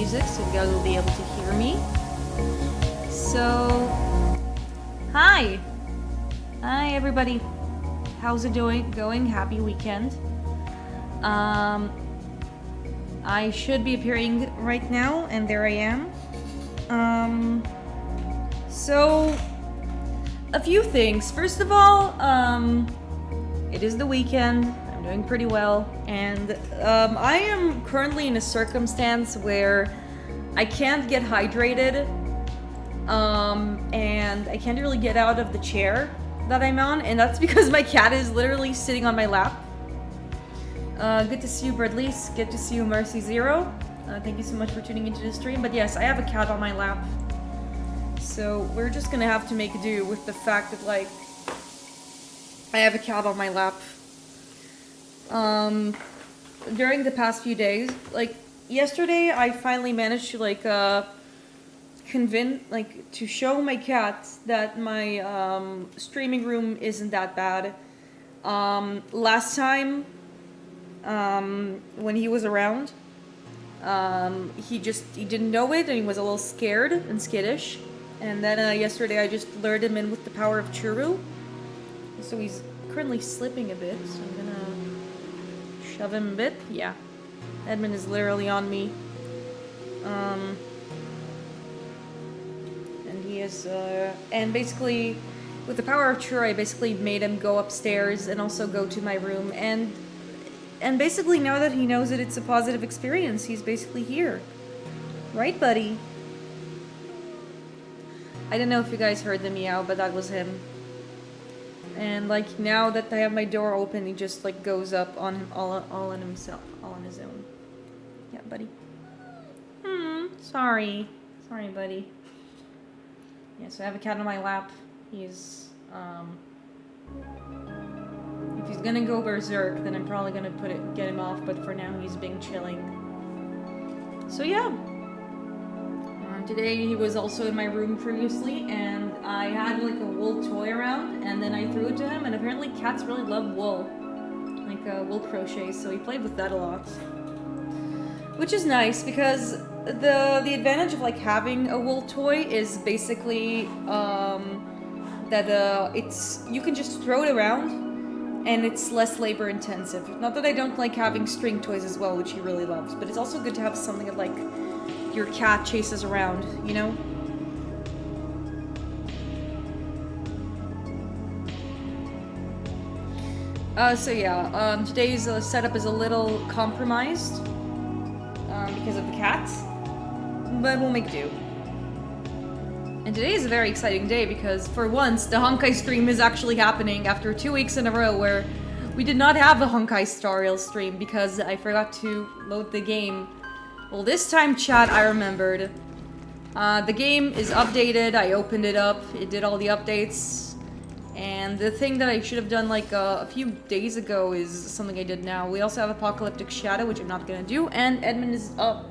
music so you guys will be able to hear me. So, hi! Hi everybody. How's it going? Happy weekend. I should be appearing right now, and there I am. So, a few things. First of all, it is the weekend. I'm doing pretty well, and I am currently in a circumstance where I can't get hydrated, and I can't really get out of the chair that I'm on, and that's because my cat is literally sitting on my lap. Good to see you, Bradley's. Good to see you, Mercy Zero. Thank you so much for tuning into the stream. But yes, I have a cat on my lap. So we're just gonna have to make do with the fact that, like, I have a cat on my lap. During the past few days, like, yesterday I finally managed to, like, to show my cat that my, streaming room isn't that bad. Last time, when he was around, he didn't know it and he was a little scared and skittish. And then yesterday I just lured him in with the power of Churu. So he's currently slipping a bit, so I'm gonna shove him a bit. Yeah. Edmund is literally on me. And he is, and basically, with the power of Churu, I basically made him go upstairs and also go to my room. And basically, now that he knows that it's a positive experience, he's basically here. Right, buddy? I don't know if you guys heard the meow, but that was him. And, like, now that I have my door open, he just, like, goes up on him, all on himself, all on his own. Yeah, buddy. Sorry. Sorry, buddy. Yeah, so I have a cat on my lap. He's, if he's gonna go berserk, then I'm probably gonna get him off, but for now he's being chilling. So yeah. Today he was also in my room previously, and I had like a wool toy around, and then I threw it to him, and apparently cats really love wool. Like wool crochet, so he played with that a lot. Which is nice, because the advantage of like having a wool toy is basically that you can just throw it around, and it's less labor intensive. Not that I don't like having string toys as well, which he really loves, but it's also good to have something that like your cat chases around, you know? So yeah, today's setup is a little compromised because of the cat, but we'll make do. And today is a very exciting day because, for once, the Honkai stream is actually happening after 2 weeks in a row where we did not have a Honkai Starrail stream because I forgot to load the game. Well, this time, chat, I remembered. The game is updated, I opened it up, it did all the updates. And the thing that I should have done like a few days ago is something I did now. We also have Apocalyptic Shadow, which I'm not gonna do, and Edmund is up,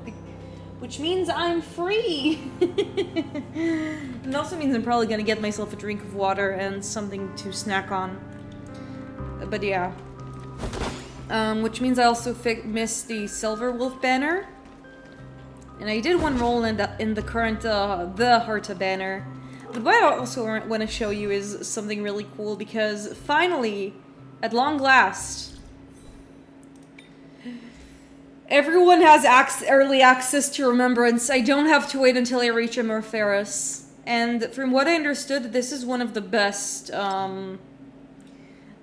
which means I'm free! It also means I'm probably gonna get myself a drink of water and something to snack on. But yeah. Which means I also missed the Silver Wolf banner. And I did one roll in the current, the Herta banner. But what I also want to show you is something really cool, because finally, at long last, everyone has early access to Remembrance. I don't have to wait until I reach a Morpheus. And from what I understood, this is one of the best,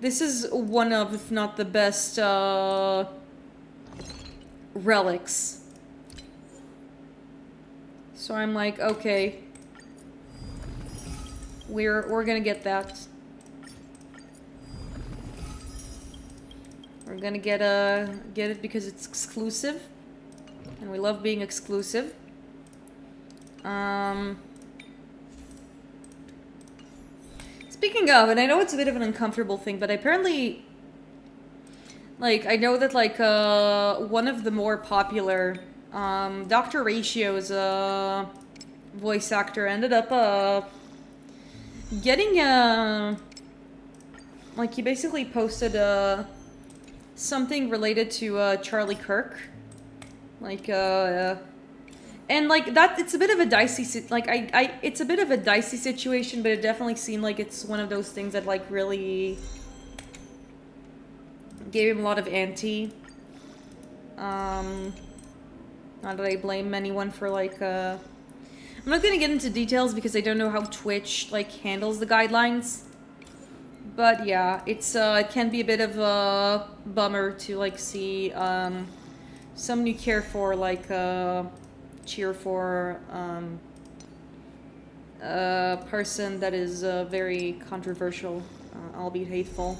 this is one of, if not the best, relics. So I'm like, okay, we're gonna get that. We're gonna get it because it's exclusive, and we love being exclusive. Speaking of, and I know it's a bit of an uncomfortable thing, but apparently, like, I know that like one of the more popular Dr. Ratio's voice actor ended up getting like, he basically posted something related to Charlie Kirk, like And like that, it's a bit of a dicey it's a bit of a dicey situation, but it definitely seemed like it's one of those things that like really gave him a lot of ante. Not that I blame anyone for like I'm not gonna get into details because I don't know how Twitch like handles the guidelines. But yeah, it's it can be a bit of a bummer to like see someone you care for like cheer for a person that is very controversial, albeit hateful.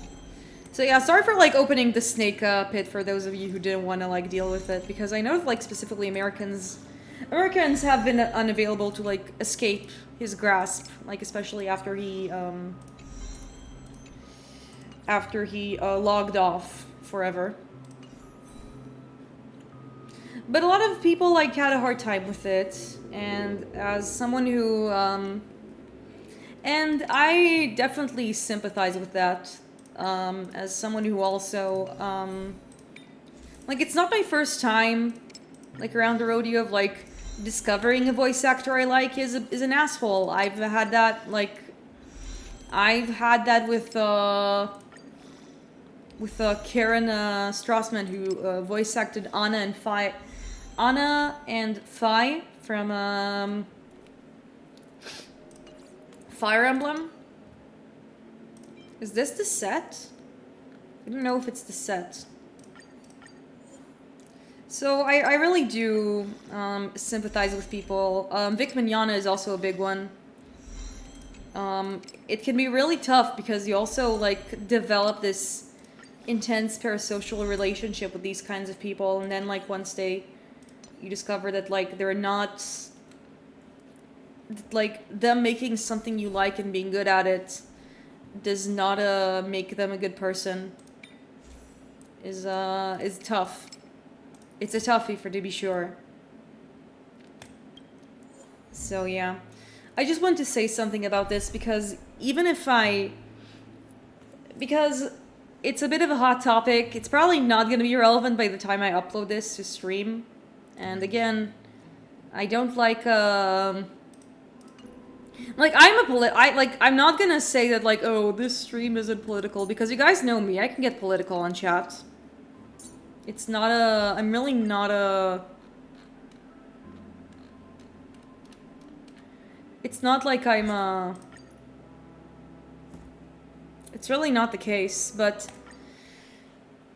So yeah, sorry for like opening the snake pit for those of you who didn't want to like deal with it, because I know like specifically Americans have been unavailable to like escape his grasp, like especially after he logged off forever. But a lot of people like had a hard time with it, and as someone who and I definitely sympathize with that. As someone who also like it's not my first time like around the rodeo of like discovering a voice actor I like is an asshole. I've had that with Karen Strassman, who voice acted Anna and Fi from Fire Emblem. Is this the set? I don't know if it's the set. So I really do sympathize with people. Vic Mignogna is also a big one. It can be really tough because you also like develop this intense parasocial relationship with these kinds of people, and then like once you discover that like they're not like them making something you like and being good at it does not make them a good person is tough. It's a toughie to be sure. So yeah, I just want to say something about this because because it's a bit of a hot topic. It's probably not going to be relevant by the time I upload this to stream. And again, I don't like I'm not gonna say that like, oh, this stream isn't political, because you guys know me, I can get political on chat. It's not I'm really not it's not like I'm it's really not the case, but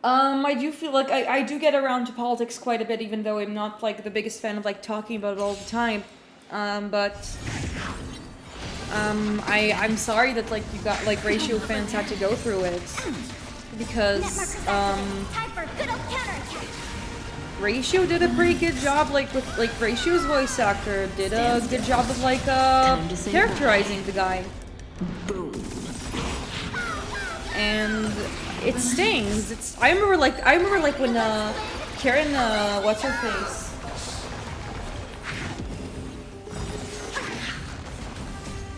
I do feel like I do get around to politics quite a bit, even though I'm not like the biggest fan of like talking about it all the time. I'm sorry that like you got like Ratio fans had to go through it, because Ratio did a pretty good job like with like Ratio's voice actor did a good job of like characterizing the guy. Boom. And it stings. I remember like when Karen what's her face?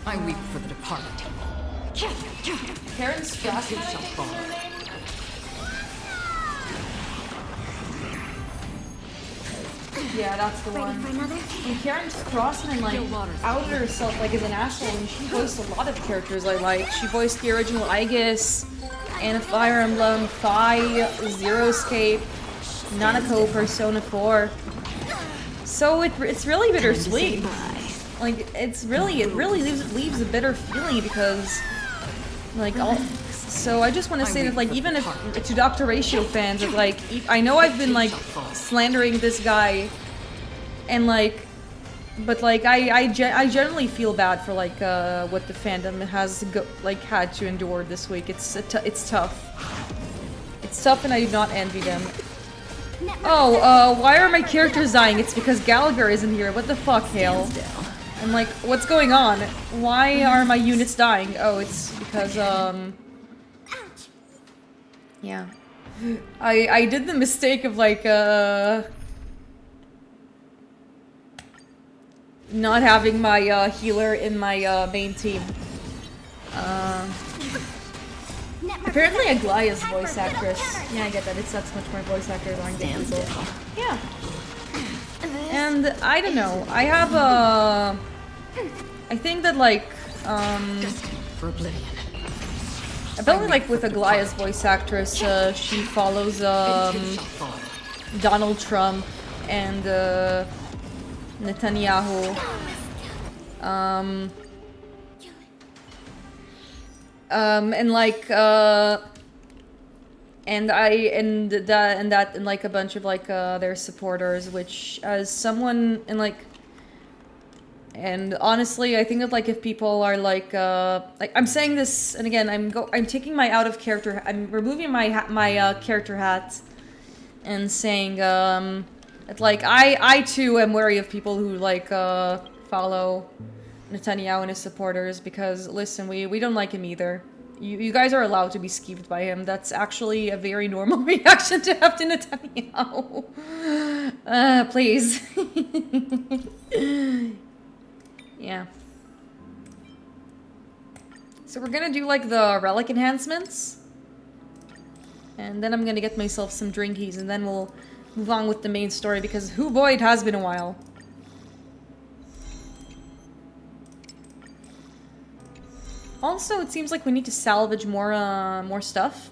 I weep for the departed. Karen Strassman. Yeah, that's the one. And Karen Strassman like outed herself like as an asshole, and she voiced a lot of characters I like. She voiced the original Aegis, and Fire Emblem, Fi, Zero Escape, Nanako, Persona 4. So it's really bittersweet. Like it really leaves a bitter feeling, because like so I just want to say that like even if to Dr. Ratio fans that like I know I've been like slandering this guy, and like but like I generally feel bad for like what the fandom has had to endure this week. It's tough. It's tough, and I do not envy them. Oh, why are my characters dying? It's because Gallagher isn't here. What the fuck, Hale? I'm like, what's going on? Why are my units dying? Oh, it's because, yeah. I did the mistake of, like, not having my, healer in my, main team. Apparently Aglaya's voice actress. Yeah, I get that. It sucks much more voice actors aren't getting people. Yeah. And I don't know. I have a. I think that like Destined for oblivion. apparently like with Aglaya's voice actress, she follows It too shall fall. Donald Trump and Netanyahu. And like and like a bunch of like their supporters, which as someone and like. And honestly, I think that like if people are like I'm saying this, and again, I'm taking my I'm removing my character hat, and saying that like I too am wary of people who like follow Netanyahu and his supporters, because listen, we don't like him either. You guys are allowed to be skeeved by him. That's actually a very normal reaction to have to Netanyahu. Please. Yeah. So we're gonna do like the relic enhancements. And then I'm gonna get myself some drinkies, and then we'll move on with the main story, because hoo boy, it has been a while. Also, it seems like we need to salvage more stuff.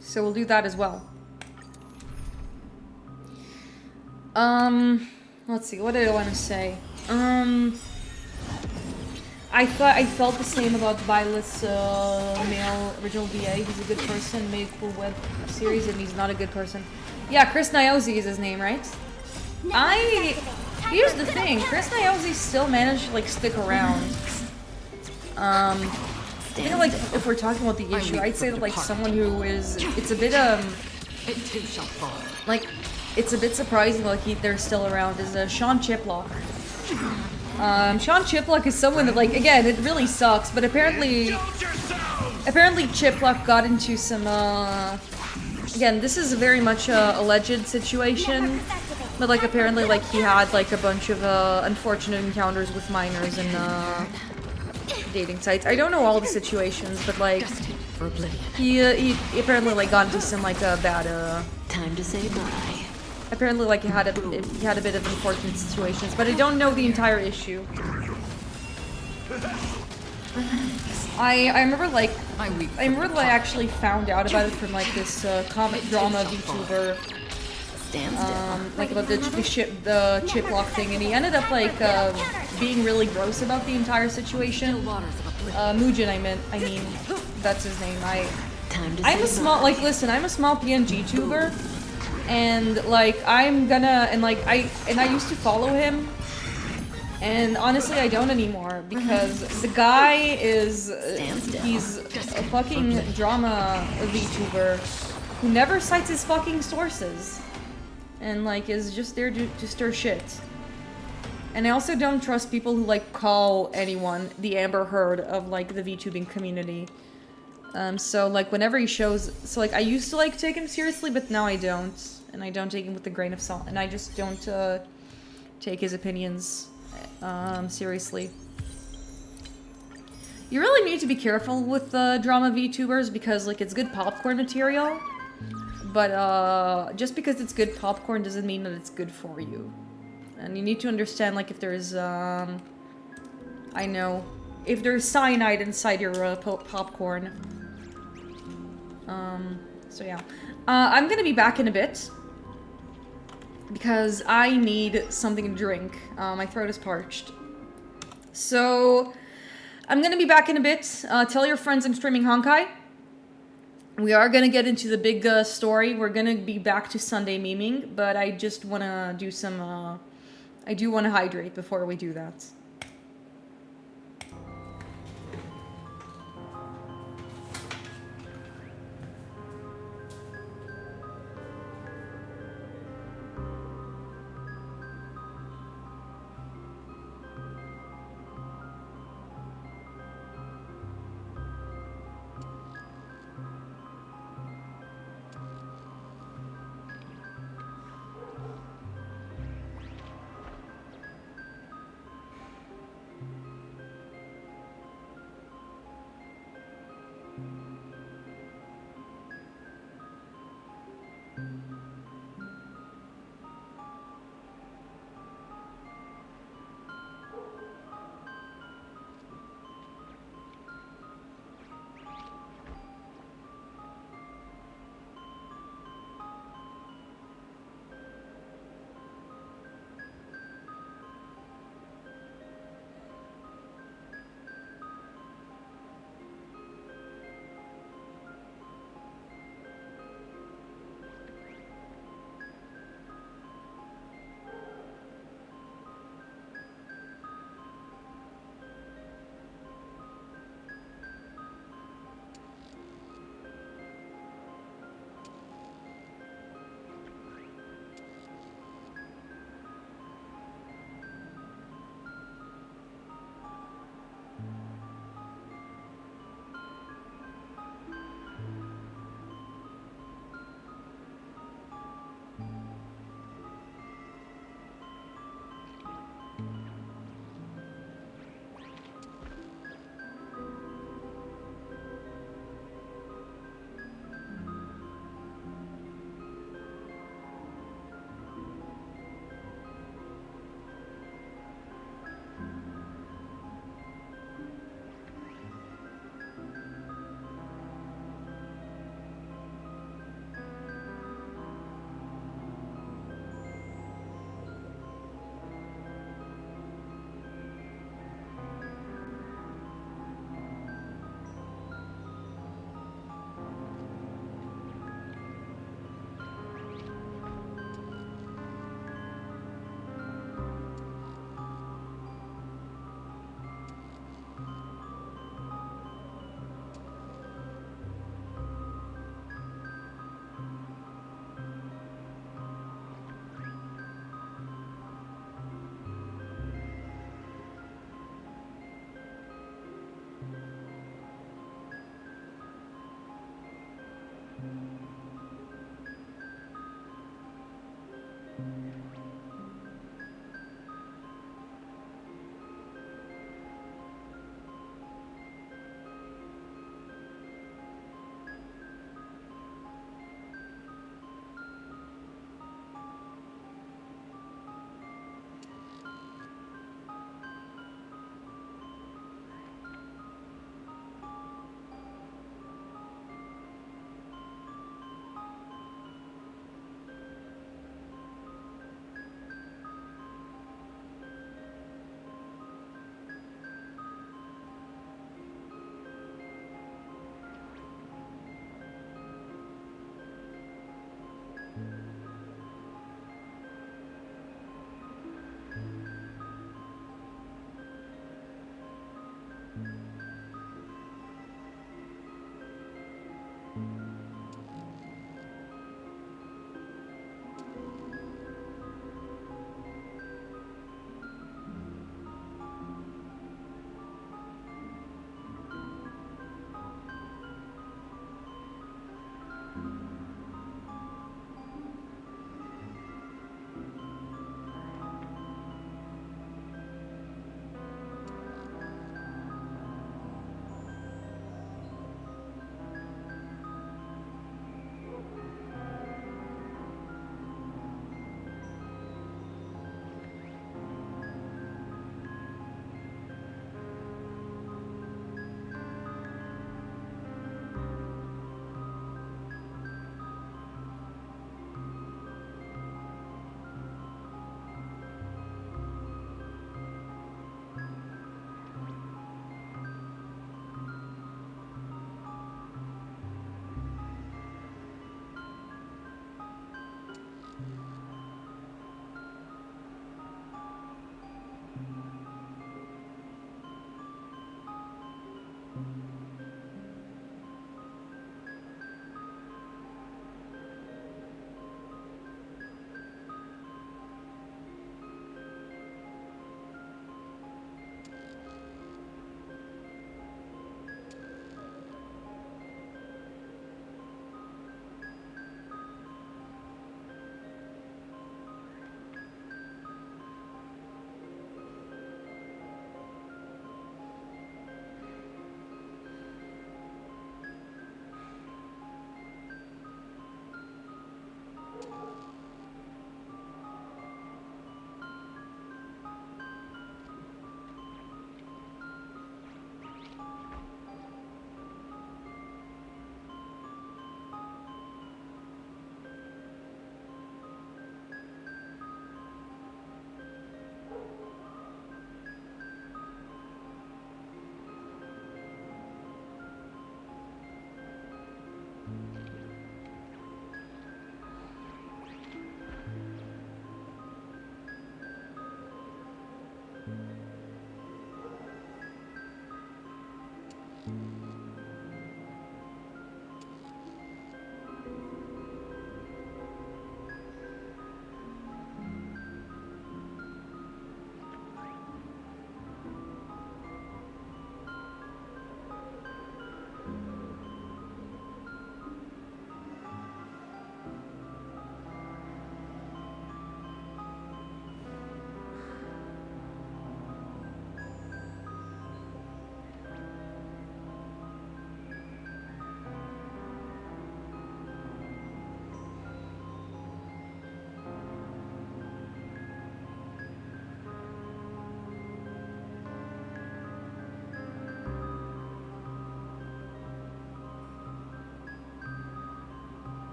So we'll do that as well. Let's see, what did I want to say? I felt the same about Violet's male original VA. He's a good person, made a cool web series, and he's not a good person. Yeah, Chris Niosi is his name, right? Here's the thing, Chris Niosi still managed to like stick around. I think like if we're talking about the issue, I'd say that like someone who is, it's a bit It too shall fall. like it's a bit surprising like they're still around, is Sean Chiplock. Sean Chiplock is someone that like, again, it really sucks, but apparently Chiplock got into some again, this is very much a alleged situation, but like apparently like he had like a bunch of unfortunate encounters with minors and dating sites. I don't know all the situations, but like he apparently like got into some like bad Time to say bye. apparently like he had a bit of unfortunate situations, but I don't know the entire issue. I remember like I remember that I actually found out about it from like this comic drama VTuber, like about the Chiplock thing, and he ended up like being really gross about the entire situation. Mugen, I mean, that's his name. I'm a small, like, listen, I'm a small PNG tuber, and like I'm gonna, and like I used to follow him. And honestly, I don't anymore, because the guy is, he's a fucking drama VTuber who never cites his fucking sources. And like, is just there to stir shit. And I also don't trust people who like call anyone the Amber Heard of like the VTubing community. So like whenever he shows, so like I used to like take him seriously, but now I don't. And I don't take him with a grain of salt. And I just don't take his opinions seriously. You really need to be careful with drama VTubers, because like it's good popcorn material, but just because it's good popcorn doesn't mean that it's good for you. And you need to understand like if there's if there's cyanide inside your popcorn. So yeah, I'm gonna be back in a bit, because I need something to drink. My throat is parched. So, I'm gonna be back in a bit. Tell your friends I'm streaming Honkai. We are gonna get into the big story. We're gonna be back to Sunday memeing, but I just wanna do some, I do wanna hydrate before we do that.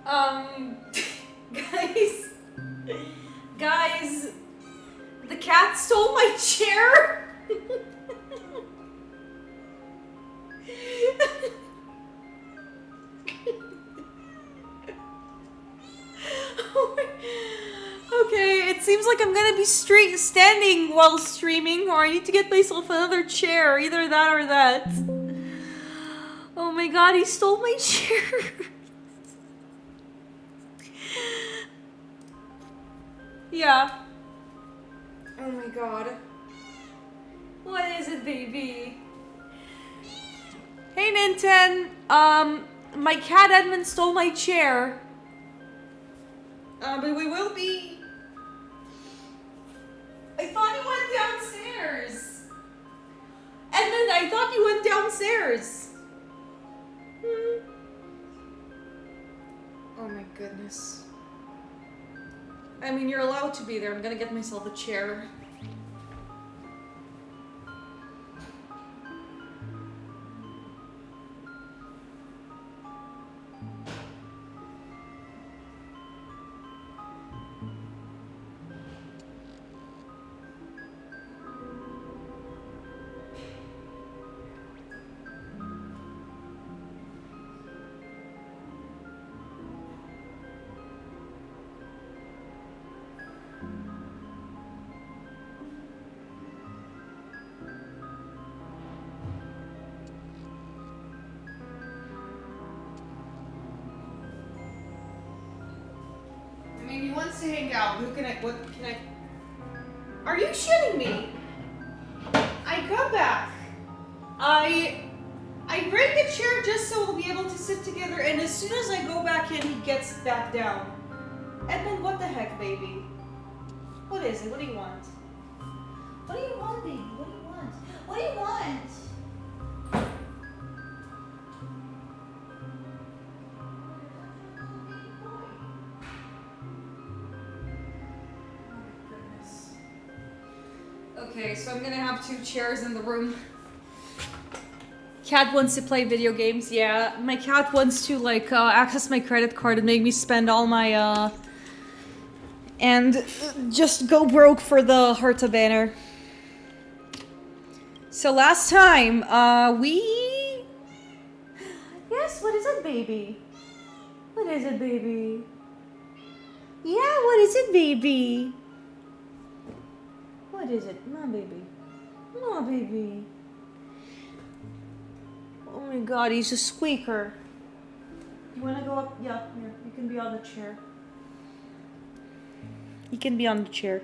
Guys, guys, the cat stole my chair. Okay, it seems like I'm gonna be standing while streaming, or I need to get myself another chair, either that or that. Oh my god, he stole my chair. Yeah. Oh my god. What is it, baby? Hey, Ninten. My cat Edmund stole my chair. But we will be... I thought you went downstairs. Edmund, I thought you went downstairs. Oh my goodness. I mean, you're allowed to be there. I'm gonna get myself a chair. He wants to hang out. What can I? Are you shitting me? I come back. I bring the chair just so we'll be able to sit together, and as soon as I go back in, he gets back down. Edmund, what the heck, baby? What is it? What do you want? What do you want, baby? What do you want? What do you want? Okay, so I'm gonna have 2 chairs in the room. Cat wants to play video games. Yeah, my cat wants to like access my credit card and make me spend all my and just go broke for the Herta banner. So last time Yes, what is it, baby? What is it, baby? Yeah, what is it, baby? What is it? No, baby. No, baby. Oh my god, he's a squeaker. You wanna go up? Yeah, here. You can be on the chair. You can be on the chair.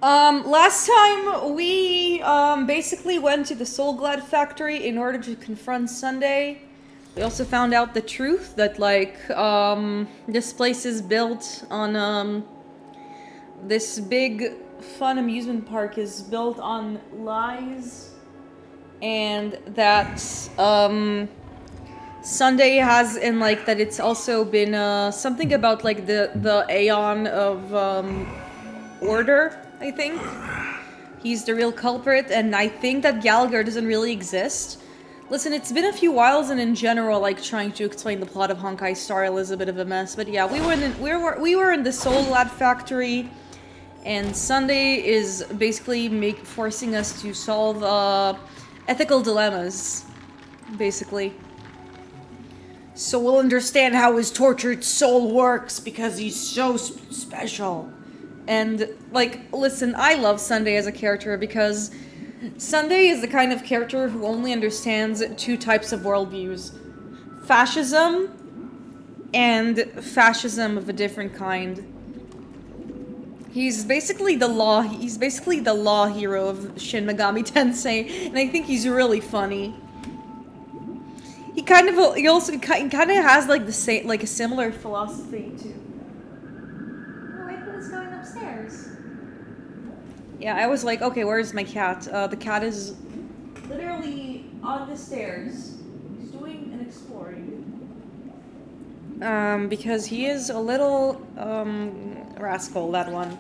Last time we basically went to the Soul Glad factory in order to confront Sunday. We also found out the truth that like this place is built on this big fun amusement park is built on lies, and that Sunday has in like that it's also been something about like the Aeon of order, I think. He's the real culprit, and I think that Gallagher doesn't really exist. Listen, it's been a few whiles, and in general, like trying to explain the plot of Honkai Starrail is a bit of a mess. But yeah, we were in the Soul Lad factory, and Sunday is basically forcing us to solve ethical dilemmas, basically. So we'll understand how his tortured soul works because he's so special. And like, listen, I love Sunday as a character because Sunday is the kind of character who only understands 2 types of worldviews. Fascism and fascism of a different kind. He's basically the law hero of Shin Megami Tensei, and I think he's really funny. He kind of has like the same, like a similar philosophy too. Oh, Edmund is going upstairs. Yeah, I was like, okay, where's my cat? The cat is literally on the stairs. He's doing an exploring. Because he is a little, rascal, that one.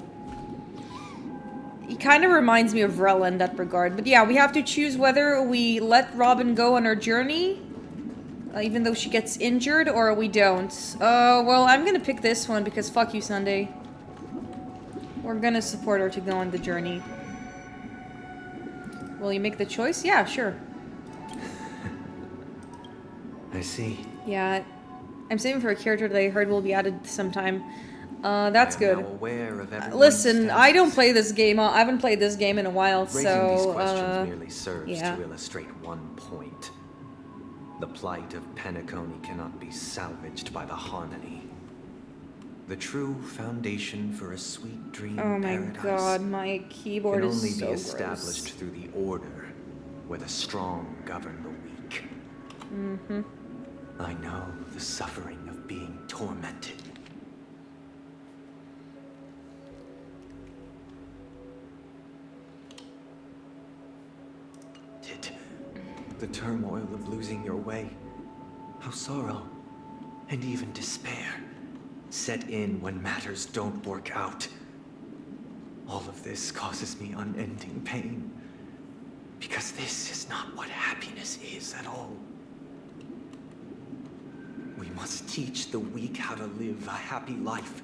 He kind of reminds me of Rella in that regard. But yeah, we have to choose whether we let Robin go on her journey, even though she gets injured, or we don't. Well, I'm gonna pick this one because fuck you, Sunday. We're gonna support her to go on the journey. Will you make the choice? Yeah, sure. I see. Yeah, I'm saving for a character that I heard will be added sometime. That's I am good. now aware of everyone's Listen, I don't statuses. play this game. I haven't played this game in a while, Raising so these questions merely serves yeah. to illustrate one point. The plight of Penacony cannot be salvaged by the harmony. The true foundation for a sweet dream Oh my paradise god, my keyboard can only is so be established gross. through the order where the strong govern the weak. Mm-hmm. I know the suffering of being tormented. Did the turmoil of losing your way, how sorrow and even despair set in when matters don't work out. All of this causes me unending pain, because this is not what happiness is at all. We must teach the weak how to live a happy life.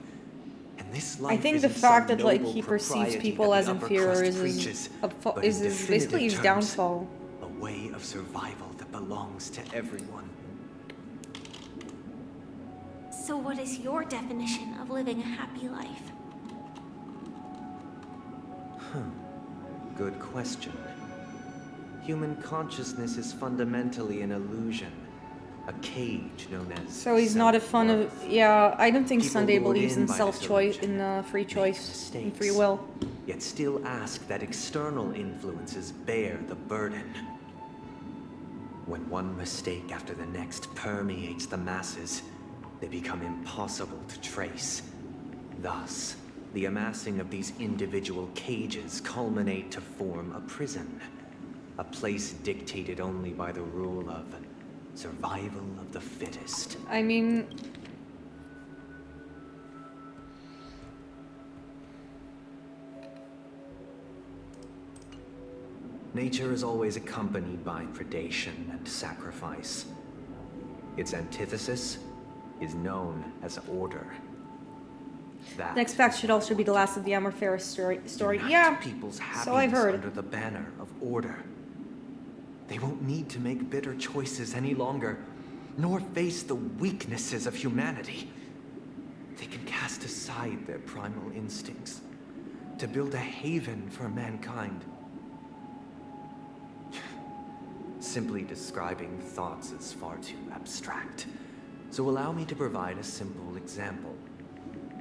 And this life I think the isn't fact some that like noble he perceives propriety people that as the upper inferior crust is preaches, but is in basically his definitive terms, downfall. a way of survival that belongs to everyone. So what is your definition of living a happy life? Good question. Human consciousness is fundamentally an illusion, a cage known as So he's not a fan of. self-worth. Yeah, I don't think People Sunday lured believes in in by this self-choice, illusion in free make choice, in free mistakes, will. yet still ask that external influences bear the burden. When one mistake after the next permeates the masses, they become impossible to trace. Thus, the amassing of these individual cages culminate to form a prison. A place dictated only by the rule of survival of the fittest. I mean, Nature is always accompanied by predation and sacrifice. Its antithesis is known as order. That next fact should also be the last of the Amorphera story. unite Yeah, people's so I've happiness heard. under the banner of order. They won't need to make bitter choices any longer, nor face the weaknesses of humanity. They can cast aside their primal instincts to build a haven for mankind. Simply describing thoughts is far too abstract, so allow me to provide a simple example.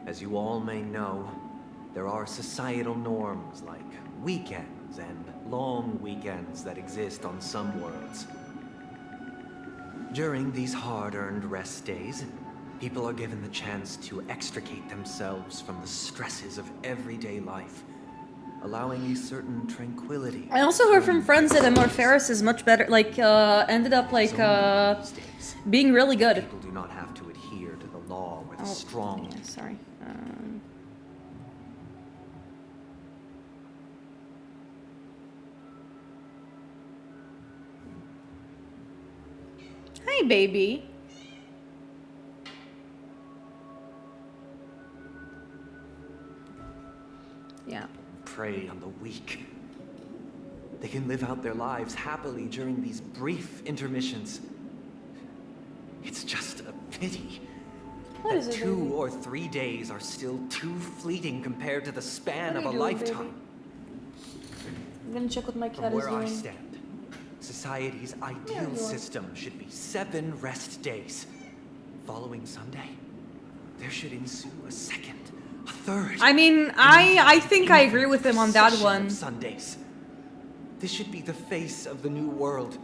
As you all may know, there are societal norms like weekends and long weekends that exist on some worlds. During these hard-earned rest days, people are given the chance to extricate themselves from the stresses of everyday life, allowing a certain tranquility. I also heard from friends that Amorpheris is much better, like, ended up, like, So these days, being really good. people do not have to adhere to the law where the strong. Yeah, sorry. Hi, baby. Yeah. Prey on the weak. They can live out their lives happily during these brief intermissions. It's just a pity What is that it, 2 baby? or 3 days are still too fleeting compared to the span What of are a you doing, lifetime. I'm gonna check what my cat From is where I doing. stand, society's you ideal are. system should be 7 rest days. Following Sunday, there should ensue a second, a third. I mean, I think I agree with him on that succession one. of Sundays. This should be the face of the new world.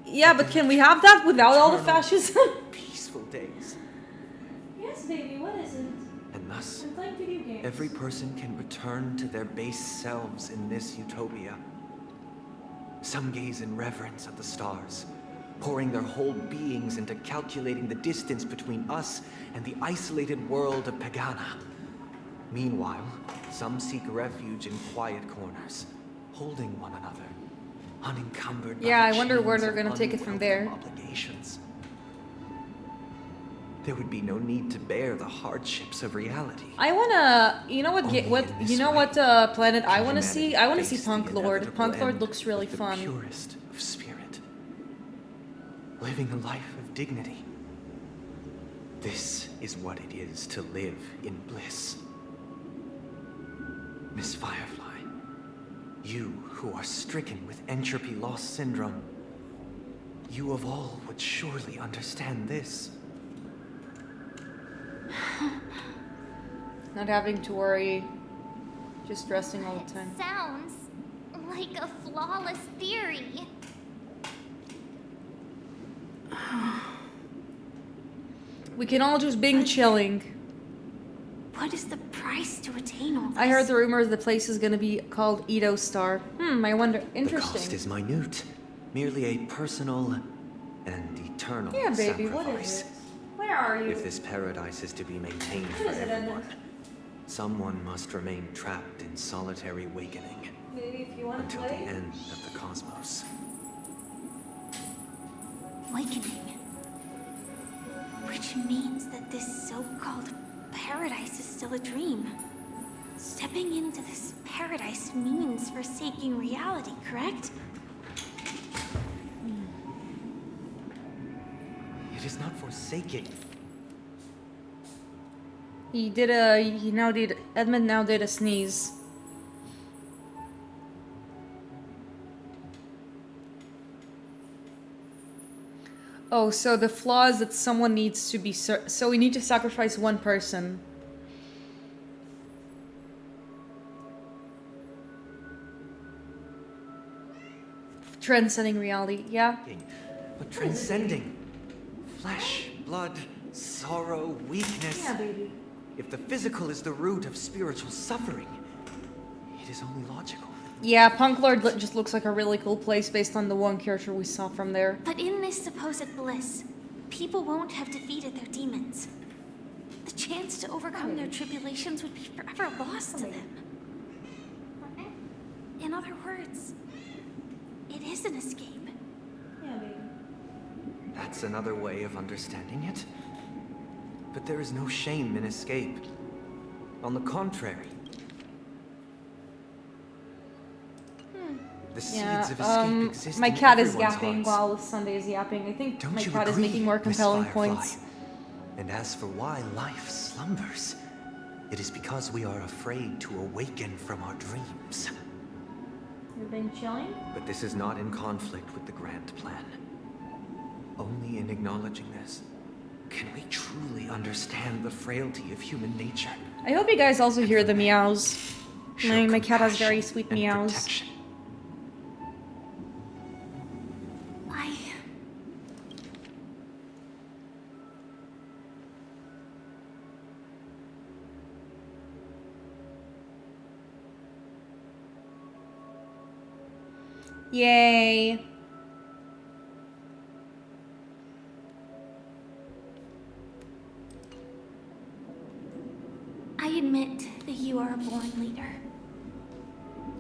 Yeah, but can we have that without all the Eternal, fascism? peaceful days. Yes, baby, what is it? And thus, I'm playing video games. every person can return to their base selves in this utopia. Some gaze in reverence at the stars, pouring their whole beings into calculating the distance between us and the isolated world of Pagana. Meanwhile, some seek refuge in quiet corners, holding one another, unencumbered by Yeah, the I wonder where chains they're of gonna take it from there. unwelcome obligations. There would be no need to bear the hardships of reality. I wanna, you know what? Only What in this you know way what planet I can wanna see? humanity I wanna see face the Punk Lord. inevitable Punk Lord end looks really with the fun. purest of spirit, living a life of dignity. This is what it is to live in bliss. Miss Firefly, you who are stricken with entropy loss syndrome, you of all would surely understand this. Not having to worry, just resting all the time. Sounds like a flawless theory. We can all just bing chilling. What is the price to attain all this? I heard the rumors the place is gonna be called Edo Star. I wonder. The cost Interesting. is minute, merely a personal and eternal Yeah, baby. sacrifice. What is it? Where are you? If this paradise is to be maintained What for is it, everyone, Edmund? someone must remain trapped in solitary awakening Maybe if you want to until the play. end of the cosmos. Awakening. Which means that this so-called paradise is still a dream. Stepping into this paradise means forsaking reality, correct? It is not forsaking. Edmund now did a sneeze. Oh, so the flaw is that someone needs to be, so we need to sacrifice one person. Transcending reality, yeah. But transcending flesh, blood, sorrow, weakness. baby. If the physical is the root of spiritual suffering, it is only logical. Yeah, Punk Lord just looks like a really cool place based on the one character we saw from there. But in this supposed bliss, people won't have defeated their demons. The chance to overcome their tribulations would be forever lost to them. In other words, it is an escape. Yeah, baby. That's another way of understanding it. But there is no shame in escape. On the contrary. The seeds of escape exist my in cat is everyone's yapping hearts. while Sunday is yapping. I think Don't my you cat is agree, making more Miss compelling Firefly? points. And as for why life slumbers, it is because we are afraid to awaken from our dreams. You're being chilling? But this is not in conflict with the grand plan. Only in acknowledging this can we truly understand the frailty of human nature. I hope you guys also hear the meows. Show My cat has very compassion sweet and meows. protection. Yay. I admit that you are a born leader.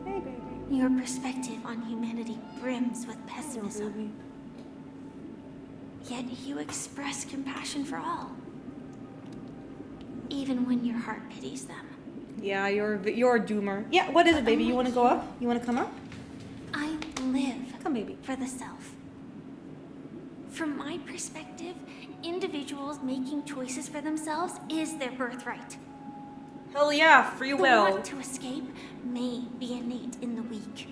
Hey, baby. Your perspective on humanity brims with pessimism. Yet you express compassion for all. Even when your heart pities them. Yeah, you're a doomer. Yeah, what is it, baby? You want to go up? You want to come up? I live Come, baby. for the self. From my perspective, individuals making choices for themselves is their birthright. Hell yeah, free The will. want to escape may be innate in the weak.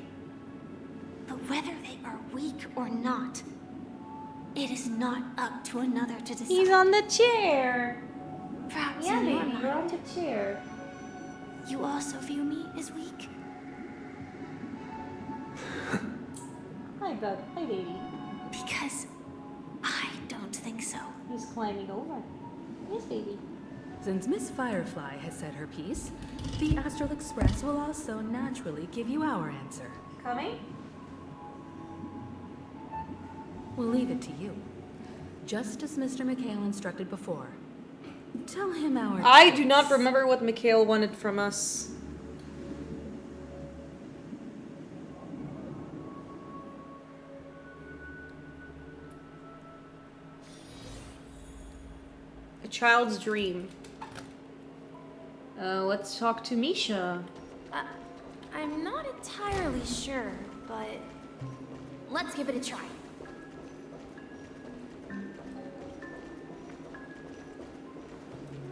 But whether they are weak or not, it is not up to another to decide. He's on the chair. Perhaps Yeah, in your baby, mind, you're on the chair. you also view me as weak. Hi, bud. Hi, baby. Because I don't think so. He's climbing over. Yes, baby. Since Miss Firefly has said her piece, the Astral Express will also naturally give you our answer. Coming? We'll leave it to you. Just as Mr. McHale instructed before. Tell him our I do not thanks. remember what Mikhail wanted from us. A child's dream. Let's talk to Misha. I'm not entirely sure, but let's give it a try.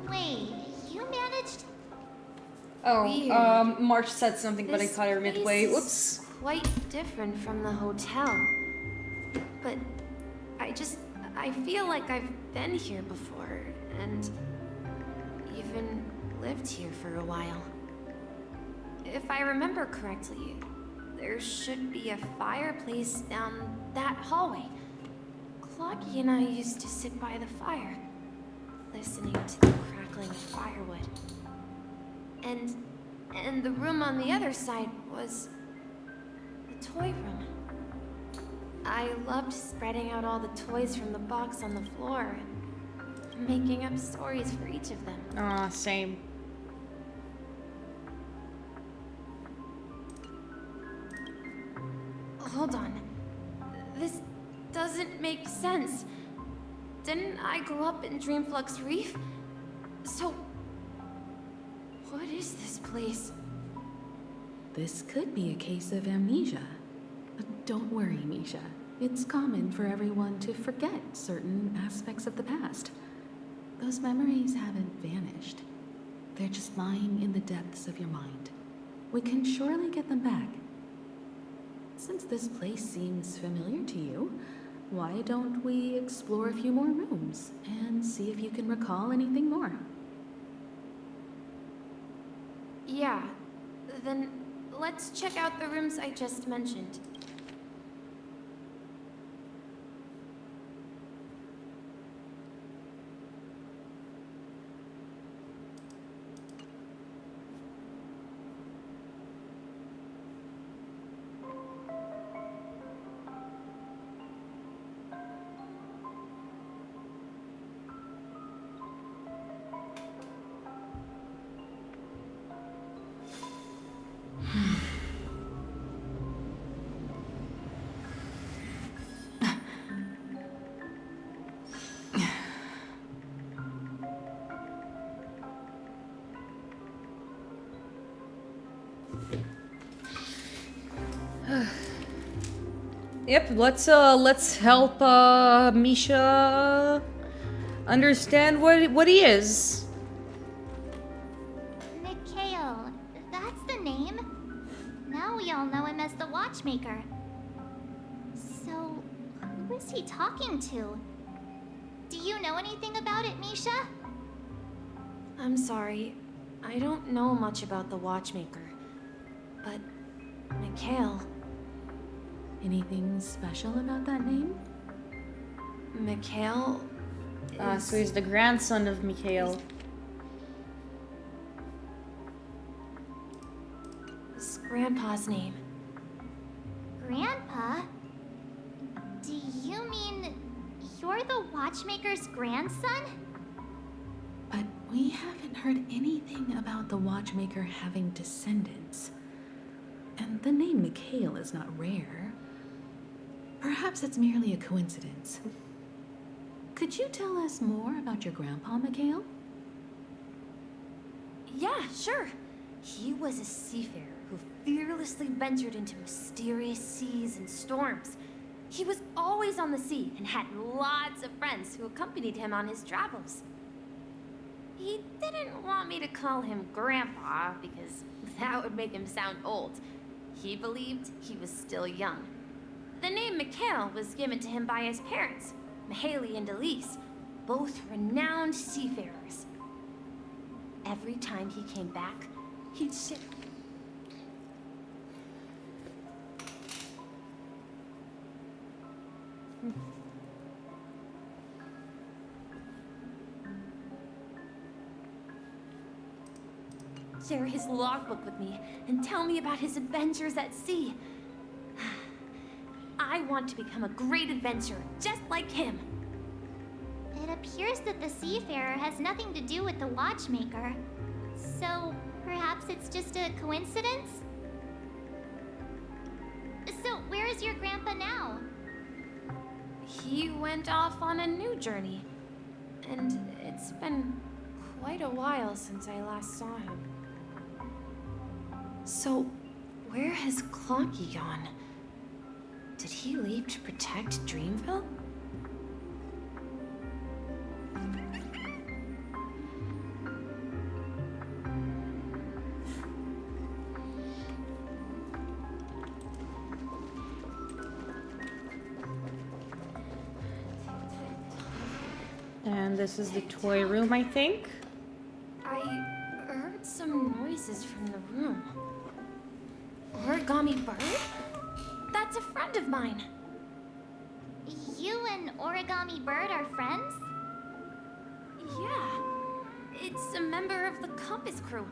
Wait, you managed? Oh, Weird. March said something, but I This caught her place midway. is Whoops. Quite different from the hotel. But I feel like I've been here before, and even lived here for a while. If I remember correctly, there should be a fireplace down that hallway. Clocky and I used to sit by the fire, listening to the crackling of firewood. And the room on the other side was the toy room. I loved spreading out all the toys from the box on the floor and making up stories for each of them. Aw, same. Hold on. This doesn't make sense. Didn't I grow up in Dreamflux Reef? So, what is this place? This could be a case of amnesia. But don't worry, Misha. It's common for everyone to forget certain aspects of the past. Those memories haven't vanished. They're just lying in the depths of your mind. We can surely get them back. Since this place seems familiar to you, why don't we explore a few more rooms and see if you can recall anything more? Yeah, then let's check out the rooms I just mentioned. Yep, let's help Misha understand what he is. Mikhail, that's the name. Now we all know him as the Watchmaker. So, who is he talking to? Do you know anything about it, Misha? I'm sorry. I don't know much about the Watchmaker. But, Mikhail. Anything special about that name? Mikhail is... So he's the grandson of Mikhail. It's Grandpa's name. Grandpa? Do you mean you're the Watchmaker's grandson? But we haven't heard anything about the Watchmaker having descendants. And the name Mikhail is not rare. Perhaps it's merely a coincidence. Could you tell us more about your grandpa, Mikhail? Yeah, sure. He was a seafarer who fearlessly ventured into mysterious seas and storms. He was always on the sea and had lots of friends who accompanied him on his travels. He didn't want me to call him Grandpa because that would make him sound old. He believed he was still young. The name Mikhail was given to him by his parents, Mihaly and Elise, both renowned seafarers. Every time he came back, he'd ship. Share his logbook with me and tell me about his adventures at sea. I want to become a great adventurer, just like him. It appears that the seafarer has nothing to do with the watchmaker. So, perhaps it's just a coincidence? So, where is your grandpa now? He went off on a new journey. And it's been quite a while since I last saw him. So, where has Clocky gone? Did he leave to protect Dreamville? And this is the toy room, I think. I heard some noises from the room. Origami Bird? That's a friend of mine. You and Origami Bird are friends? Yeah. It's a member of the Compass crew,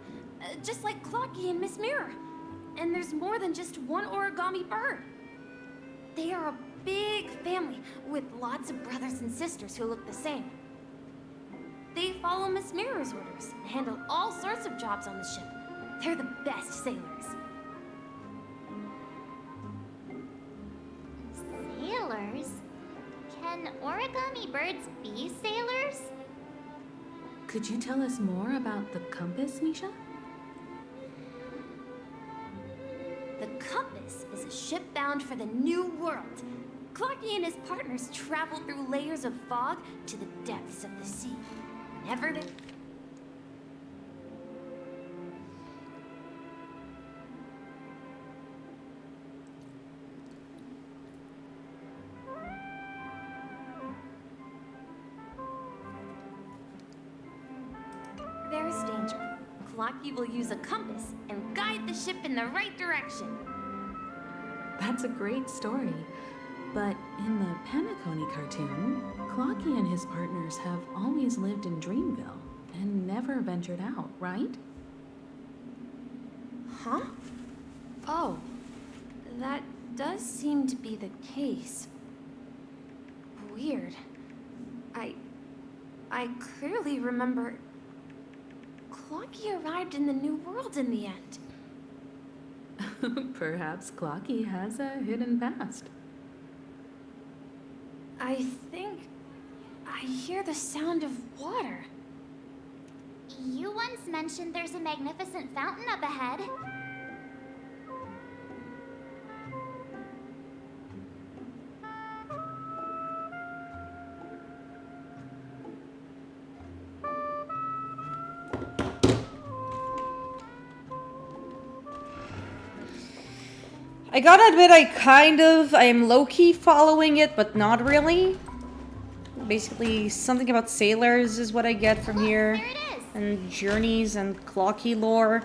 just like Clocky and Miss Mirror. And there's more than just one Origami Bird. They are a big family with lots of brothers and sisters who look the same. They follow Miss Mirror's orders and handle all sorts of jobs on the ship. They're the best sailors. Sailors? Can origami birds be sailors? Could you tell us more about the compass, Nisha? The Compass is a ship bound for the New World. Clocky and his partners travel through layers of fog to the depths of the sea. Whenever they... There's danger. Clocky will use a compass and guide the ship in the right direction. That's a great story. But in the Penacony cartoon, Clocky and his partners have always lived in Dreamville and never ventured out, right? Huh? Oh, that does seem to be the case. Weird. I clearly remember Clocky arrived in the New World in the end. Perhaps Clocky has a hidden past. I think I hear the sound of water. You once mentioned there's a magnificent fountain up ahead. I gotta admit, I am low-key following it, but not really. Basically, something about sailors is what I get from here. There it is. And journeys and Clocky lore.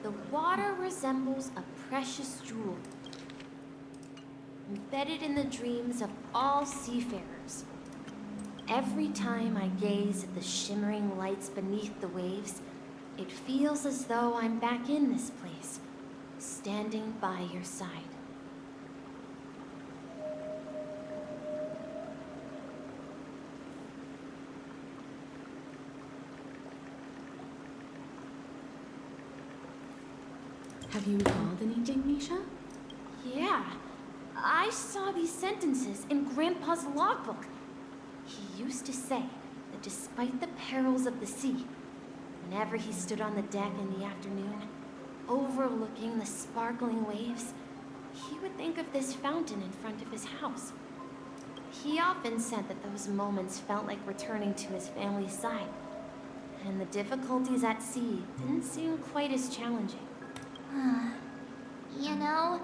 The water resembles a precious jewel, embedded in the dreams of all seafarers. Every time I gaze at the shimmering lights beneath the waves, it feels as though I'm back in this place, standing by your side. Have you recalled anything, Nisha? Yeah, I saw these sentences in Grandpa's logbook. He used to say that despite the perils of the sea, whenever he stood on the deck in the afternoon, overlooking the sparkling waves, he would think of this fountain in front of his house. He often said that those moments felt like returning to his family's side, and the difficulties at sea didn't seem quite as challenging. You know,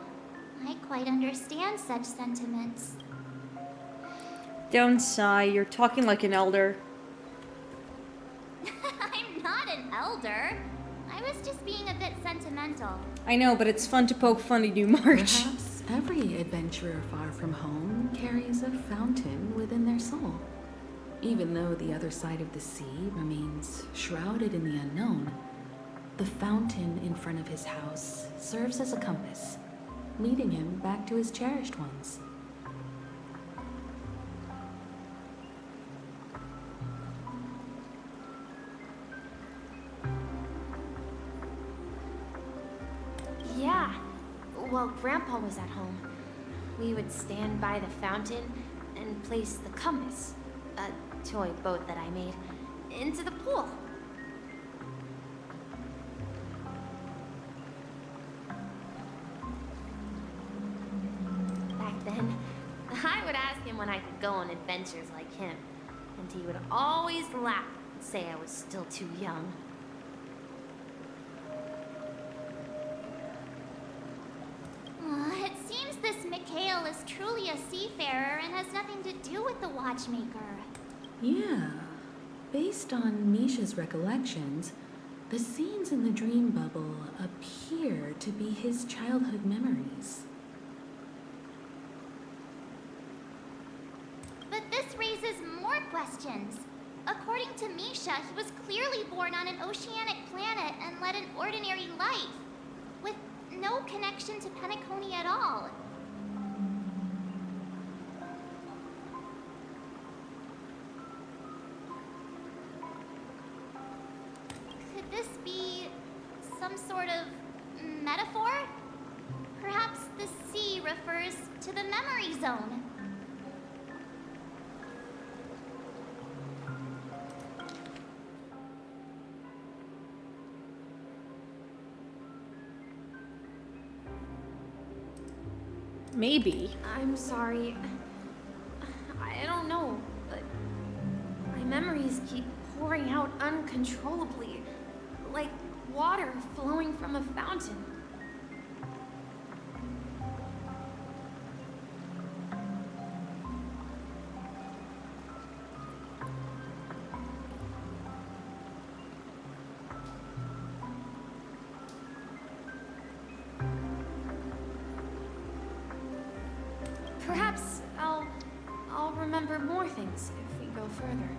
I quite understand such sentiments. Don't sigh, you're talking like an elder. I'm not an elder. I was just being a bit sentimental. I know, but it's fun to poke fun at you, March. Perhaps every adventurer far from home carries a fountain within their soul. Even though the other side of the sea remains shrouded in the unknown, the fountain in front of his house serves as a compass, leading him back to his cherished ones. Grandpa was at home, we would stand by the fountain and place the compass, a toy boat that I made, into the pool. Back then, I would ask him when I could go on adventures like him, and he would always laugh and say I was still too young. It seems this Mikhail is truly a seafarer and has nothing to do with the watchmaker. Yeah. Based on Misha's recollections, the scenes in the dream bubble appear to be his childhood memories. But this raises more questions. According to Misha, he was clearly born on an oceanic planet and led an ordinary life, with no connection to Penacony at all. Could this be some sort of metaphor? Perhaps the sea refers to the memory zone. Maybe. I'm sorry. I don't know, but my memories keep pouring out uncontrollably, like water flowing from a fountain. Perhaps I'll remember more things if we go further.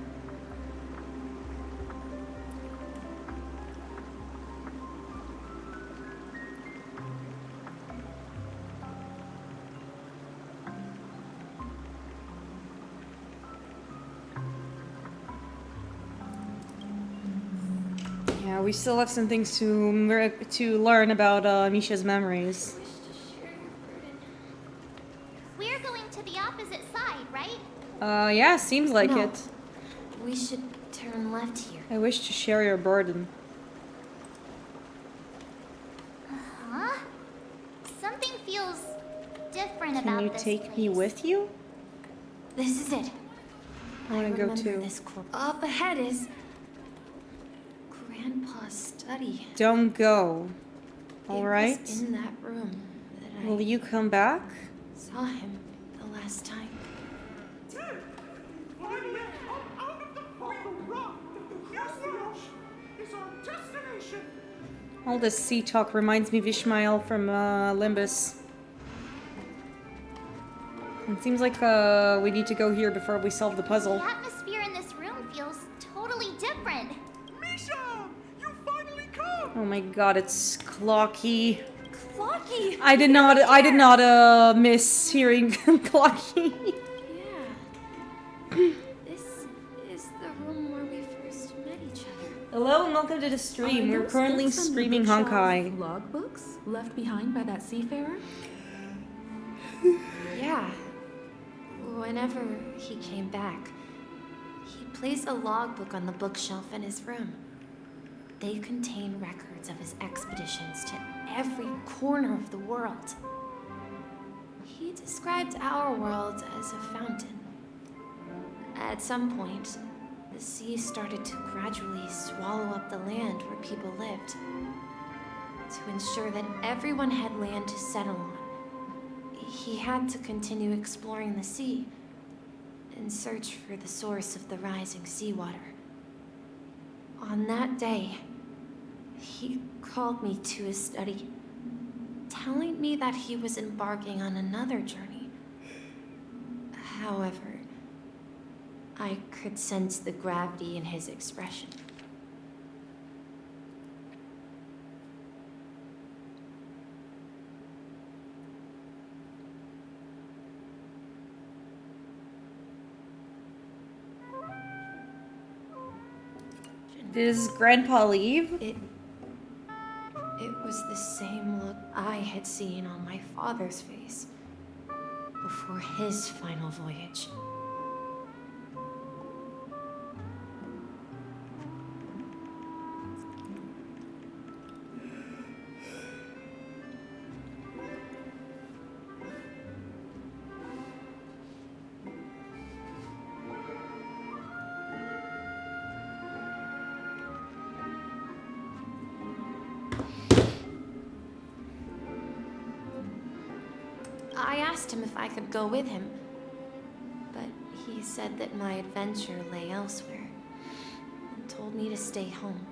Yeah, we still have some things to learn about Misha's memories. We're going to the opposite side, right? Yeah, seems like No. it. We should turn left here. I wish to share your burden. Huh? Something feels different Can about you this take me place. with you? This is it. I wanna go remember too. This up ahead is Grandpa's study. Don't go. It Alright? was in that room that Will I you come back? saw him the last time. Finally, I'm out of the final rock. Yes, the ocean is our destination. All this sea talk reminds me of Ishmael from Limbus. It seems like we need to go here before we solve the puzzle. The atmosphere in this room feels totally different. Misha, you finally come. Oh my god, it's Clocky. Clocky! I did not miss hearing Clocky. Yeah. This is the room where we first met each other. Hello and welcome to the stream. Are We're those currently books on the streaming bookshelf Honkai. Logbooks left behind by that seafarer? Yeah. Whenever he came back, he placed a logbook on the bookshelf in his room. They contain records of his expeditions to every corner of the world. He described our world as a fountain. At some point, the sea started to gradually swallow up the land where people lived. To ensure that everyone had land to settle on, he had to continue exploring the sea in search for the source of the rising seawater. On that day, he called me to his study, telling me that he was embarking on another journey. However, I could sense the gravity in his expression. Does Grandpa leave? It was the same look I had seen on my father's face before his final voyage. I asked him if I could go with him, but he said that my adventure lay elsewhere, and told me to stay home,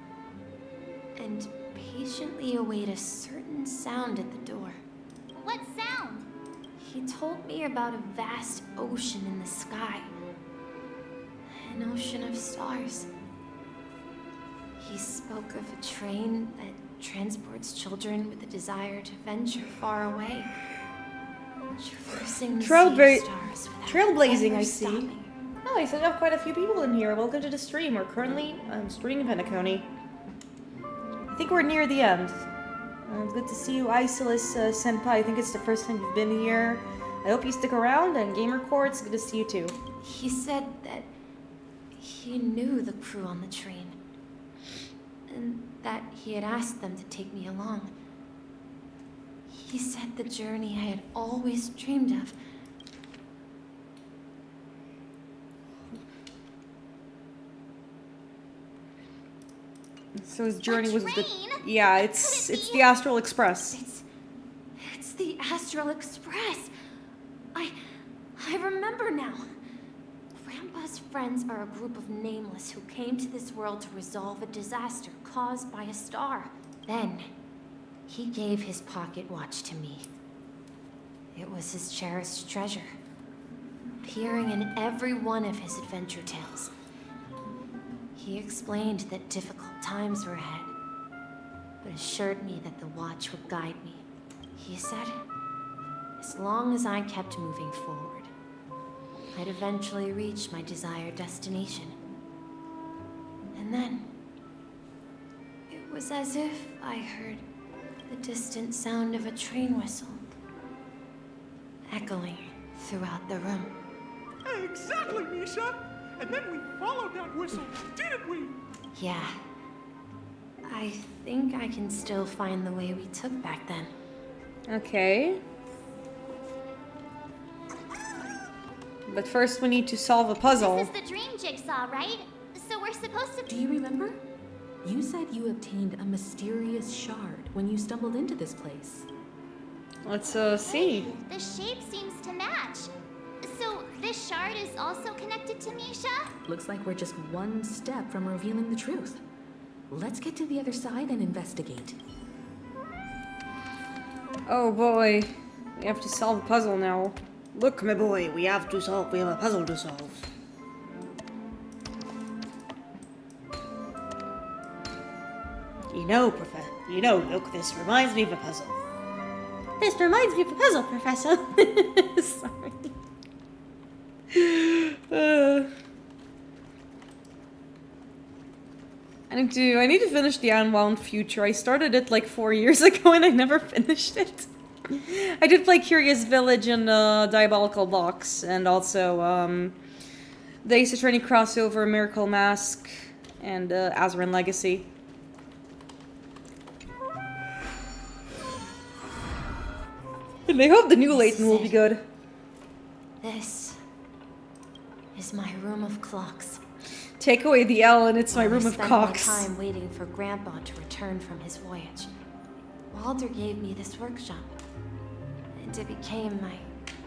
and patiently await a certain sound at the door. What sound? He told me about a vast ocean in the sky, an ocean of stars. He spoke of a train that transports children with a desire to venture far away. Traversing the sea of stars without Trailblazing, ever I see. stopping. Oh, I said I have quite a few people in here. Welcome to the stream. We're currently streaming Penacony. I think we're near the end. It's good to see you, Isolus Senpai. I think it's the first time you've been here. I hope you stick around, and Gamercore, it's good to see you too. He said that he knew the crew on the train, and that he had asked them to take me along. He said the journey I had always dreamed of. So his journey was the... train? Yeah, it's the Astral Express. It's the Astral Express. I remember now. Grandpa's friends are a group of nameless who came to this world to resolve a disaster caused by a star. Then, he gave his pocket watch to me. It was his cherished treasure, appearing in every one of his adventure tales. He explained that difficult times were ahead, but assured me that the watch would guide me. He said, as long as I kept moving forward, I'd eventually reach my desired destination. And then, it was as if I heard the distant sound of a train whistle, echoing throughout the room. Exactly, Misha! And then we followed that whistle, didn't we? Yeah. I think I can still find the way we took back then. Okay. But first we need to solve a puzzle. This is the dream jigsaw, right? So we're supposed to... Do you remember? You said you obtained a mysterious shard when you stumbled into this place. Let's see. The shape seems to match. So this shard is also connected to Misha? Looks like we're just one step from revealing the truth. Let's get to the other side and investigate. Oh boy. We have to solve a puzzle now. Look, my boy, we have a puzzle to solve. Look, this reminds me of a puzzle. This reminds me of a puzzle, Professor. Sorry. I need to finish the Unwound Future. I started it like 4 years ago and I never finished it. I did play Curious Village and Diabolical Box, and also the Ace Attorney crossover, Miracle Mask, and Azerin Legacy. And I hope the new Layton will be good. This is my room of clocks. Take away the L and it's my room of I spent cocks. my time waiting for Grandpa to return from his voyage. Walter gave me this workshop, and it became my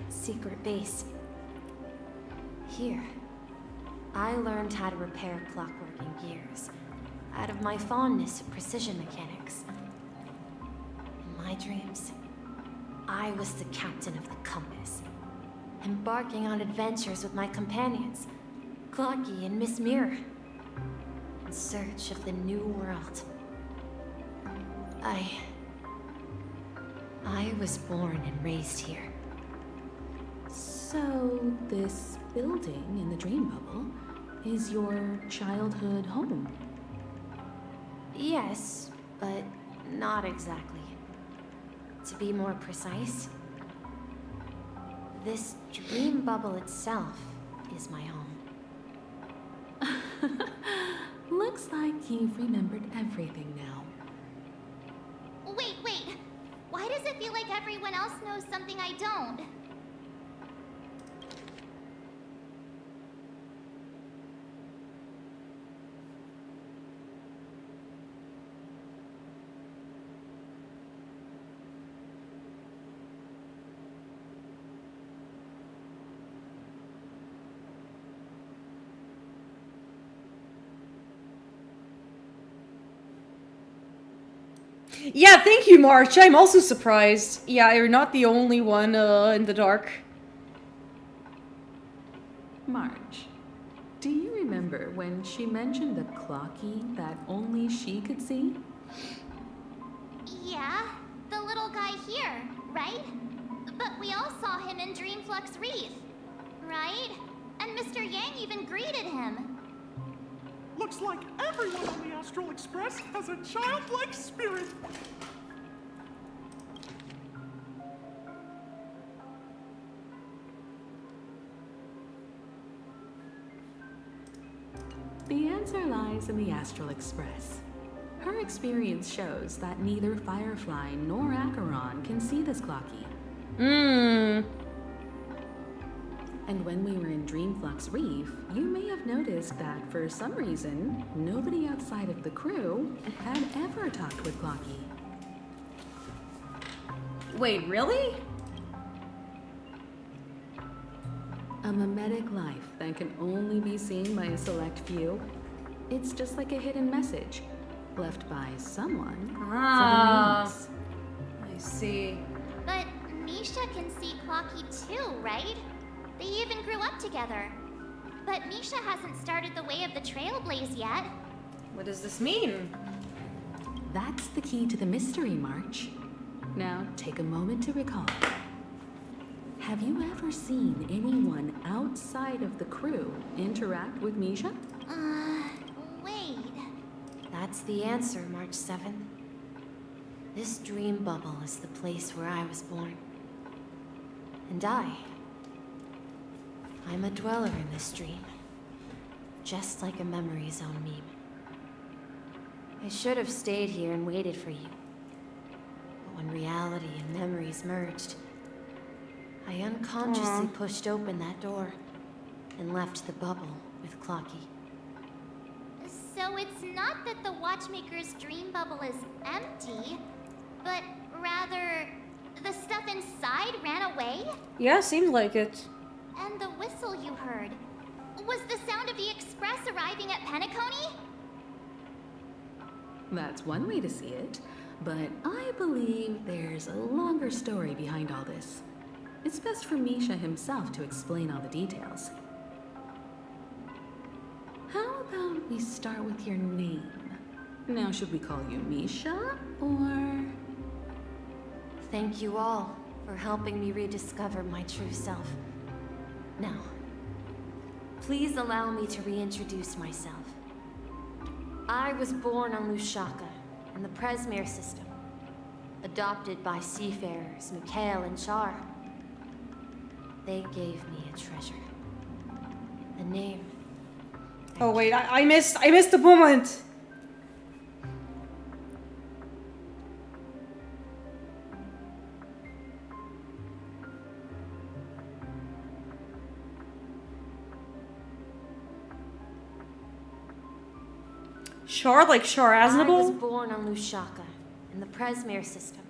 secret base. Here, I learned how to repair clockwork and gears out of my fondness of precision mechanics. In my dreams, I was the captain of the compass, embarking on adventures with my companions, Clocky and Miss Mirror, in search of the new world. I was born and raised here. So, this building in the dream bubble is your childhood home? Yes, but not exactly. To be more precise, this dream bubble itself is my home. Looks like you've remembered everything now. Wait. Why does it feel like everyone else knows something I don't? Yeah, thank you, March. I'm also surprised. Yeah, you're not the only one in the dark. Marge, do you remember when she mentioned the clocky that only she could see? Yeah, the little guy here, right? But we all saw him in Dreamflux Reef, right? And Mr. Yang even greeted him. Looks like everyone on the Astral Express has a childlike spirit. The answer lies in the Astral Express. Her experience shows that neither Firefly nor Acheron can see this clocky. And when we were in Dreamflux Reef, you may have noticed that for some reason, nobody outside of the crew had ever talked with Clocky. Wait, really? A mimetic life that can only be seen by a select few. It's just like a hidden message left by someone Ah, for the names. I see. But Misha can see Clocky too, right? They even grew up together. But Misha hasn't started the way of the Trailblaze yet. What does this mean? That's the key to the mystery, March. Now, take a moment to recall. Have you ever seen anyone outside of the crew interact with Misha? Wait. That's the answer, March 7th. This dream bubble is the place where I was born. And I'm a dweller in this dream. Just like a memory zone meme. I should have stayed here and waited for you. But when reality and memories merged, I unconsciously pushed open that door and left the bubble with Clocky. So it's not that the Watchmaker's dream bubble is empty, but rather the stuff inside ran away? Yeah, seems like it. And the whistle you heard was the sound of the express arriving at Penacony? That's one way to see it, but I believe there's a longer story behind all this. It's best for Misha himself to explain all the details. How about we start with your name? Now, should we call you Misha, or... Thank you all for helping me rediscover my true self. Now, please allow me to reintroduce myself. I was born on Lushaka, in the Presmere system, adopted by seafarers Mikhail and Char. They gave me a treasure. A name. Oh wait, I missed the moment. Char, like Char I was Aznable? born on Lushaka, in the Presmere system,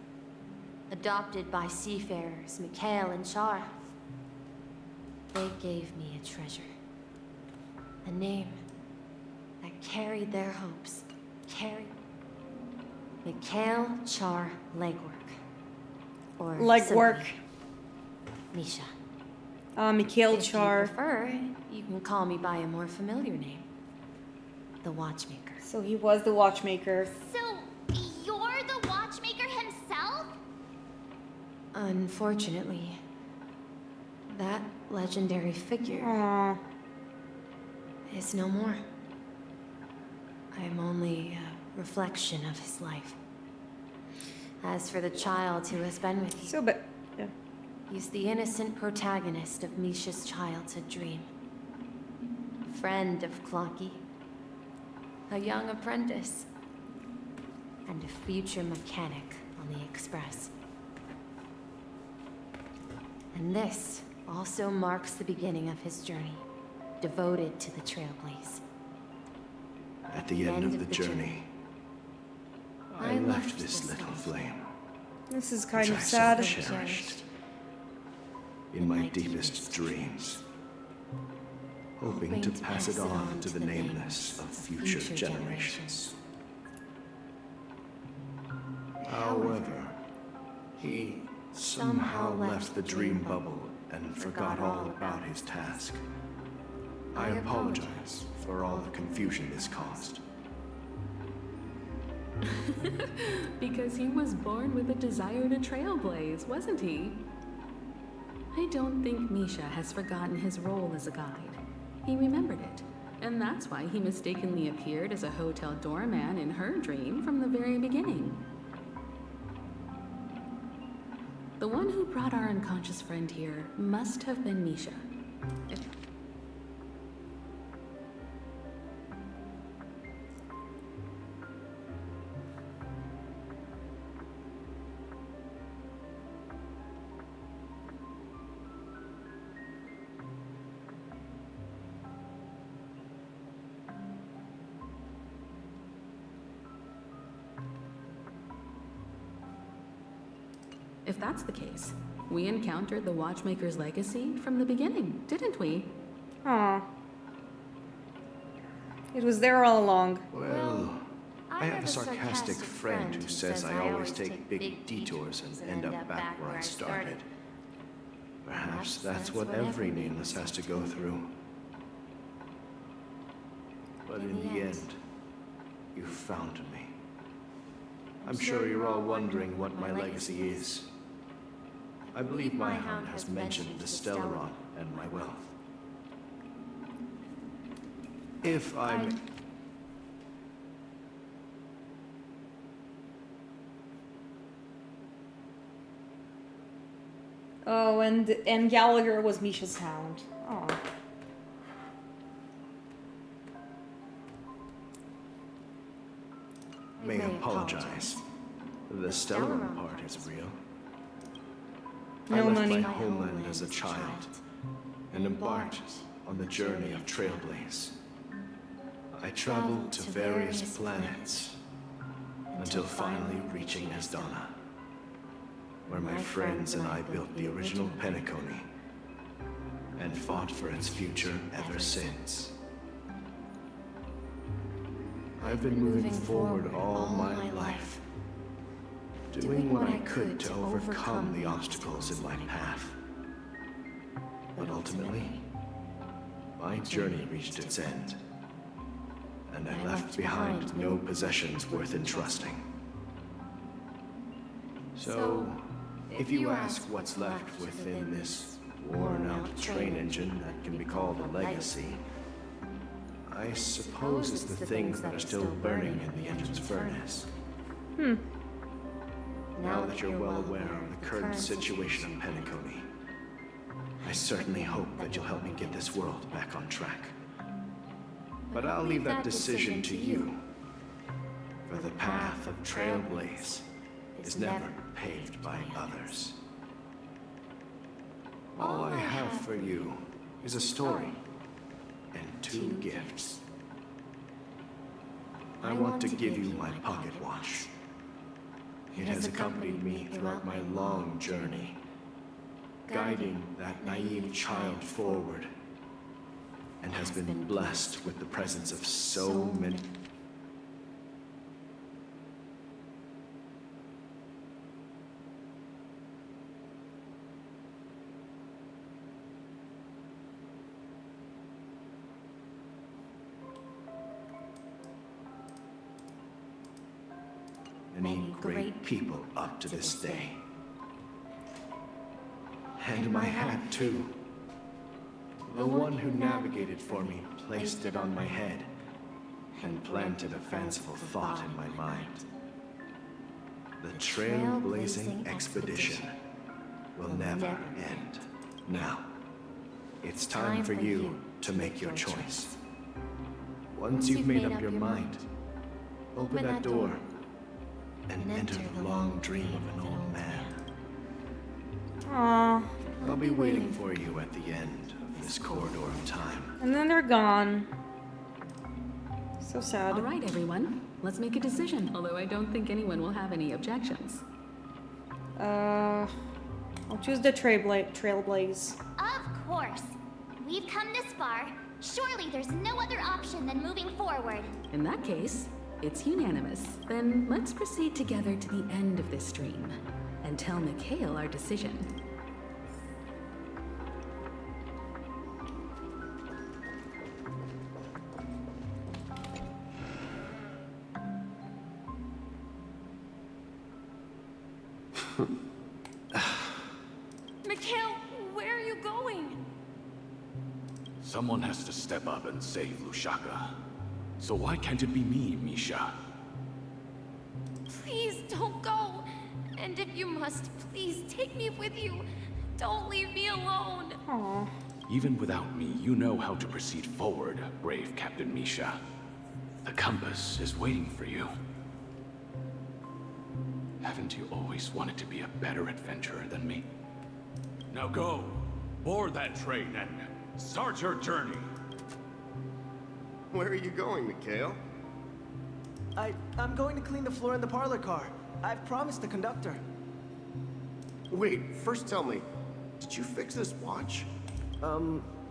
adopted by seafarers Mikhail and Char. They gave me a treasure. A name that carried their hopes. Mikhail Char Legwork. Or Legwork. simply, Misha. Mikhail If Char. you prefer, you can call me by a more familiar name. The Watchmaker. So he was the Watchmaker. So, you're the Watchmaker himself? Unfortunately, that legendary figure Aww. is no more. I am only a reflection of his life. As for the child who has been with you, So, but yeah. he's the innocent protagonist of Misha's childhood dream. Friend of Clocky, a young apprentice, and a future mechanic on the Express. And this also marks the beginning of his journey, devoted to the Trailblaze. At the end of the journey, I left this little flame, This is kind which of I sad. so cherished in my deepest dreams, hoping to pass it on to the nameless of future generations. However, he somehow left the dream bubble and forgot all about his task. I apologize for all the confusion this caused. Because he was born with a desire to trailblaze, wasn't he? I don't think Misha has forgotten his role as a guide. He remembered it, and that's why he mistakenly appeared as a hotel doorman in her dream from the very beginning. The one who brought our unconscious friend here must have been Misha. If that's the case, we encountered the Watchmaker's legacy from the beginning, didn't we? Aw. It was there all along. Well, I have a sarcastic friend who says I always take big detours and end up back where I started. Perhaps that's what every nameless has to go through. But in the end, you found me. I'm sure you're all wondering what my legacy is. I believe my hound has mentioned the Stellaron and my wealth. If I'm... Oh, and Gallagher was Misha's hound. Aw. may apologize. The Stellaron part is real. I No left money. my homeland as a child and embarked on the journey of Trailblaze. I traveled to various planets until finally reaching Asdana, where my friends and I built the original Penacony and fought for its future ever since. I've been moving forward all my life, doing what I could to overcome the obstacles in my path. But ultimately, my journey reached its end, and I left behind no possessions worth entrusting. So, if you ask what's left within this worn-out train engine that can be called a legacy, I suppose it's the things that are still burning in the engine's furnace. Now that you're well aware of the current situation of Penacony, I certainly hope that you'll help me get this world back on track. But I'll leave that decision to you, for the path of Trailblaze is never paved by others. All I have for you is a story and 2 gifts. I want to give you my pocket watch. It has accompanied me throughout my long journey, guiding that naive child forward, and has been blessed with the presence of so many... many great people up to this day. And my hat, too. The one who navigated for me placed it on my head and planted a fanciful thought in my mind. The trailblazing expedition will never end. Now, it's time for you to make your choice. Once you've made up your mind, open that door and enter the long dream of an old man. Aww. I'll be waiting for you at the end of this corridor of time. And then they're gone. So sad. All right, everyone. Let's make a decision, although I don't think anyone will have any objections. I'll choose the trailblaze. Of course. We've come this far. Surely there's no other option than moving forward. In that case, it's unanimous. Then let's proceed together to the end of this stream and tell Mikhail our decision. Mikhail, where are you going? Someone has to step up and save Lushaka. So why can't it be me, Misha? Please don't go. And if you must, please take me with you. Don't leave me alone. Aww. Even without me, you know how to proceed forward, brave Captain Misha. The compass is waiting for you. Haven't you always wanted to be a better adventurer than me? Now go, board that train and start your journey. Where are you going, Mikhail? I'm going to clean the floor in the parlor car. I've promised the conductor. Wait, first tell me, did you fix this watch?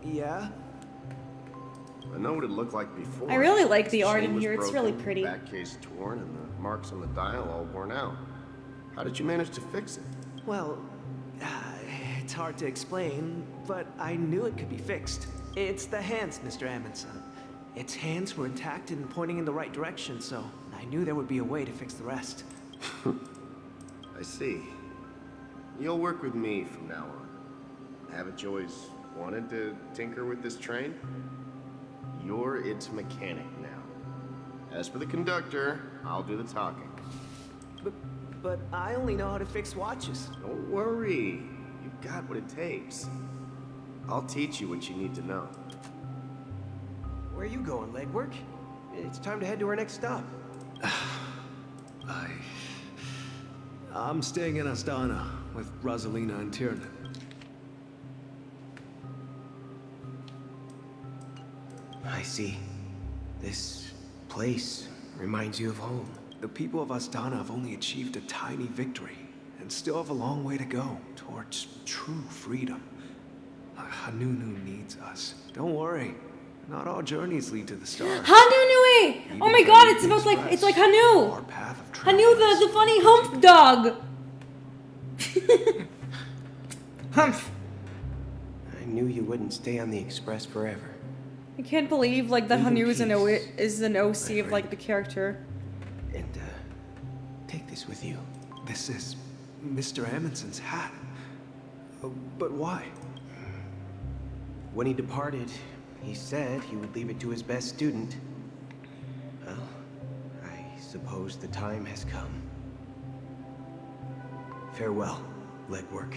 Yeah. I know what it looked like before. I really like the art chain in was here. It's broken, really pretty. Back case torn and the marks on the dial all worn out. How did you manage to fix it? Well, it's hard to explain, but I knew it could be fixed. It's the hands, Mr. Amundsen. Its hands were intact and pointing in the right direction, so I knew there would be a way to fix the rest. I see. You'll work with me from now on. Haven't you always wanted to tinker with this train? You're its mechanic now. As for the conductor, I'll do the talking. But I only know how to fix watches. Don't worry. You've got what it takes. I'll teach you what you need to know. Where are you going, legwork? It's time to head to our next stop. I'm staying in Astana with Rosalina and Tiernan. I see. This place reminds you of home. The people of Astana have only achieved a tiny victory and still have a long way to go towards true freedom. Hanunu needs us. Don't worry. Not all journeys lead to the stars. Hanunui! Oh my god, it's about like, it's like Hanu! Hanu the funny hump dog! Humph. I knew you wouldn't stay on the express forever. I can't believe like that Leave in Hanu is an OC of friend. like the character. And, take this with you. This is Mr. Amundsen's hat. But why? When he departed, he said he would leave it to his best student. Well, I suppose the time has come. Farewell, legwork.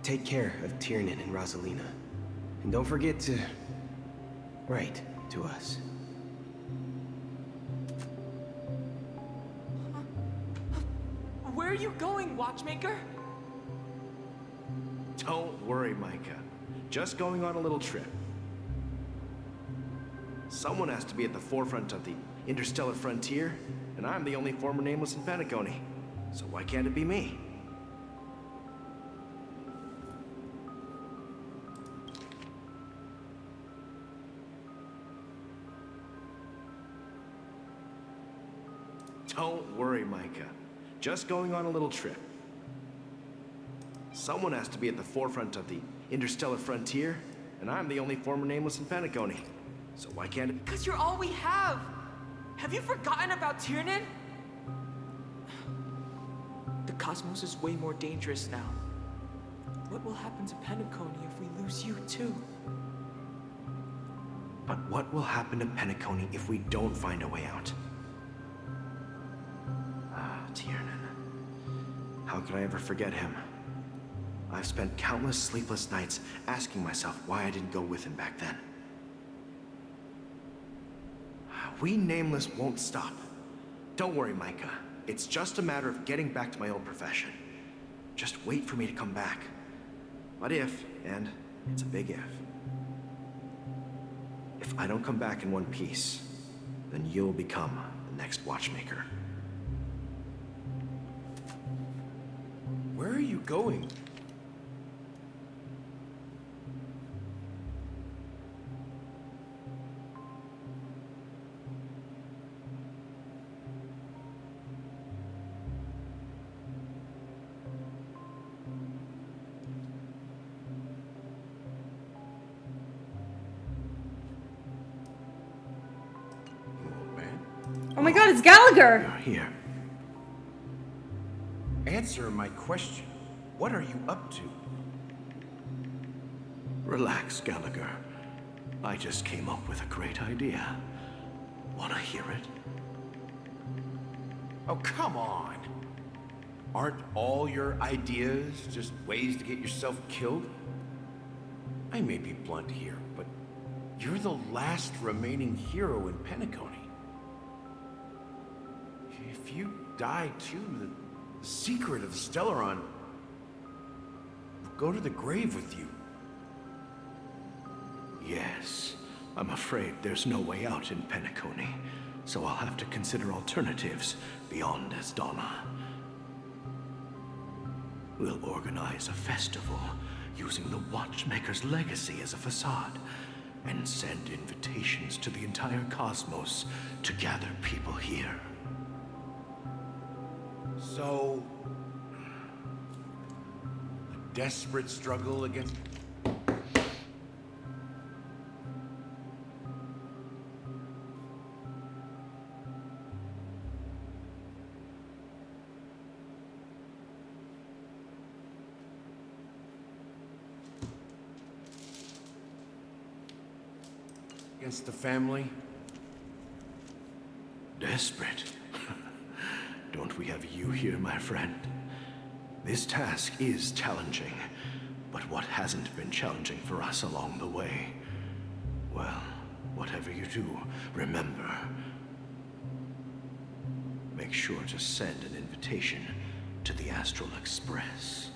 Take care of Tiernan and Rosalina. And don't forget to write to us. Where are you going, watchmaker? Don't worry, Micah. Just going on a little trip. Someone has to be at the forefront of the interstellar frontier, and I'm the only former nameless in Penacony. So why can't it be me? Don't worry, Micah. Just going on a little trip. Someone has to be at the forefront of the interstellar frontier, and I'm the only former nameless in Penacony. So why can't it? Because you're all we have! Have you forgotten about Tiernan? The cosmos is way more dangerous now. What will happen to Penacony if we lose you too? But what will happen to Penacony if we don't find a way out? Ah, Tiernan. could I ever forget him? I've spent countless sleepless nights asking myself why I didn't go with him back then. We Nameless won't stop. Don't worry, Micah. It's just a matter of getting back to my old profession. Just wait for me to come back. But if, and it's a big if I don't come back in one piece, then you'll become the next watchmaker. Where are you going? Oh my god, it's Gallagher! You're here. Answer my question. What are you up to? Relax, Gallagher. I just came up with a great idea. Wanna hear it? Oh, come on. Aren't all your ideas just ways to get yourself killed? I may be blunt here, but you're the last remaining hero in Penacony. If you die too, the secret of the Stellaron will go to the grave with you. Yes. I'm afraid there's no way out in Penacony, so I'll have to consider alternatives beyond Asdana. We'll organize a festival using the Watchmaker's legacy as a facade, and send invitations to the entire cosmos to gather people here. So, a desperate struggle against... against the family? Desperate? Don't we have you here, my friend? This task is challenging, but what hasn't been challenging for us along the way? Well, whatever you do, remember, make sure to send an invitation to the Astral Express.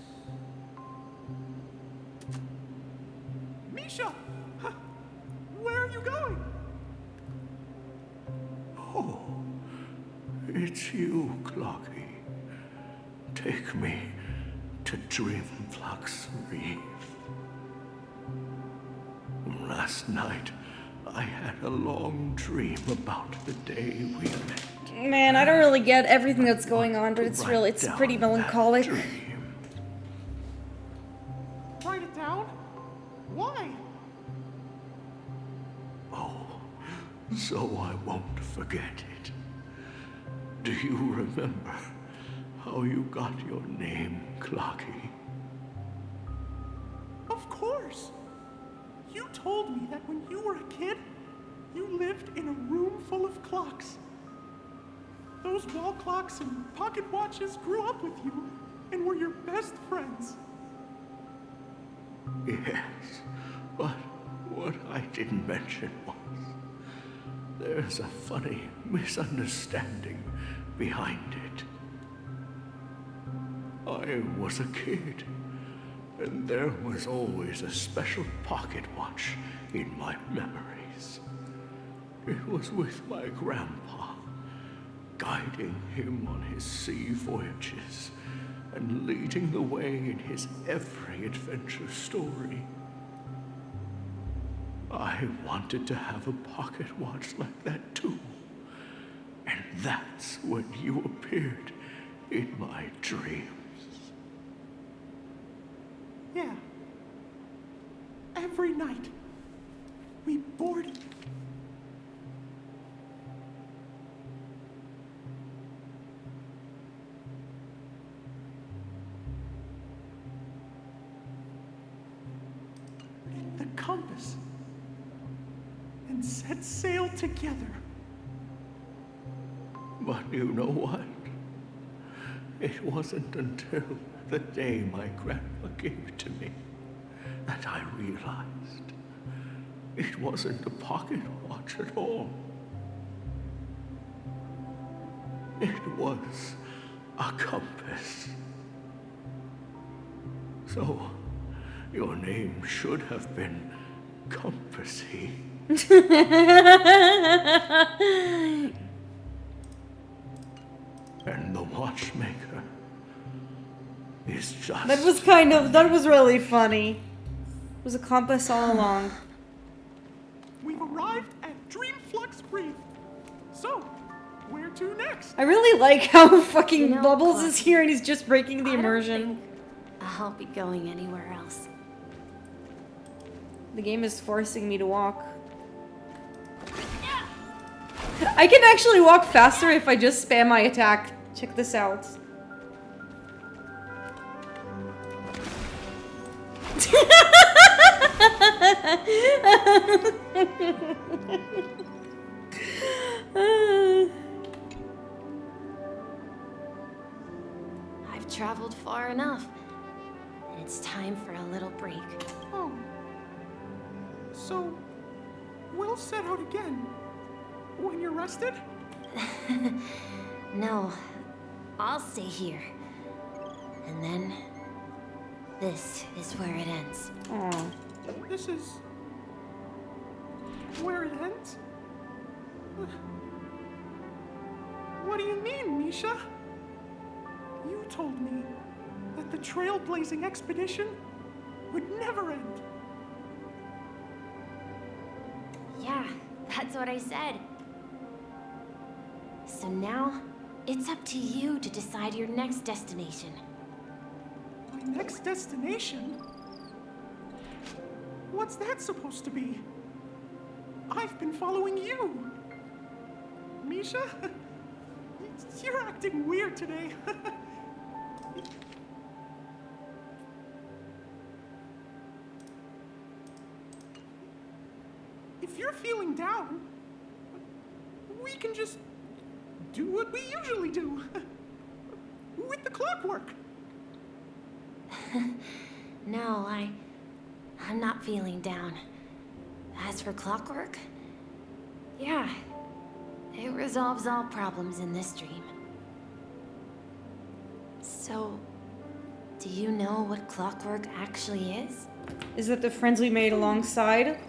Misha! Huh. Where are you going? Oh, it's you, Clocky. Take me to Dreamflux Reef. Last night, I had a long dream about the day we met. Man, I don't really get everything that's going on, but it's really, it's pretty melancholic. Write it down? Why? Oh, so I won't forget it. Do you remember how you got your name, Clocky? Of course! You told me that when you were a kid, you lived in a room full of clocks. Those wall clocks and pocket watches grew up with you and were your best friends. Yes, but what I didn't mention was there's a funny misunderstanding behind it. I was a kid, and there was always a special pocket watch in my memories. It was with my grandpa, guiding him on his sea voyages and leading the way in his every adventure story. I wanted to have a pocket watch like that too. And that's when you appeared in my dreams. Yeah. Every night, we boarded. The compass and set sail together. But you know what? It wasn't until the day my grandpa gave it to me that I realized it wasn't a pocket watch at all. It was a compass. So, your name should have been Compassy. And the watchmaker is just... That was really funny. It was a compass all along. We've arrived at Dreamflux Breathe. So, where to next? I really like how fucking You know, Bubbles Clark, is here and he's just breaking the I don't immersion. think I'll be going anywhere else. The game is forcing me to walk. I can actually walk faster if I just spam my attack. Check this out. I've traveled far enough, and it's time for a little break. Oh. So, we'll set out again. When you're rested? No, I'll stay here. And then, this is where it ends. Aw. This is... where it ends? What do you mean, Misha? You told me that the trailblazing expedition would never end. Yeah, that's what I said. So now, it's up to you to decide your next destination. My next destination? What's that supposed to be? I've been following you. Misha? You're acting weird today. If you're feeling down, we can just do what we usually do. With the clockwork. No, I'm not feeling down. As for clockwork, yeah, it resolves all problems in this dream. So, do you know what clockwork actually is? Is it the friends we made alongside?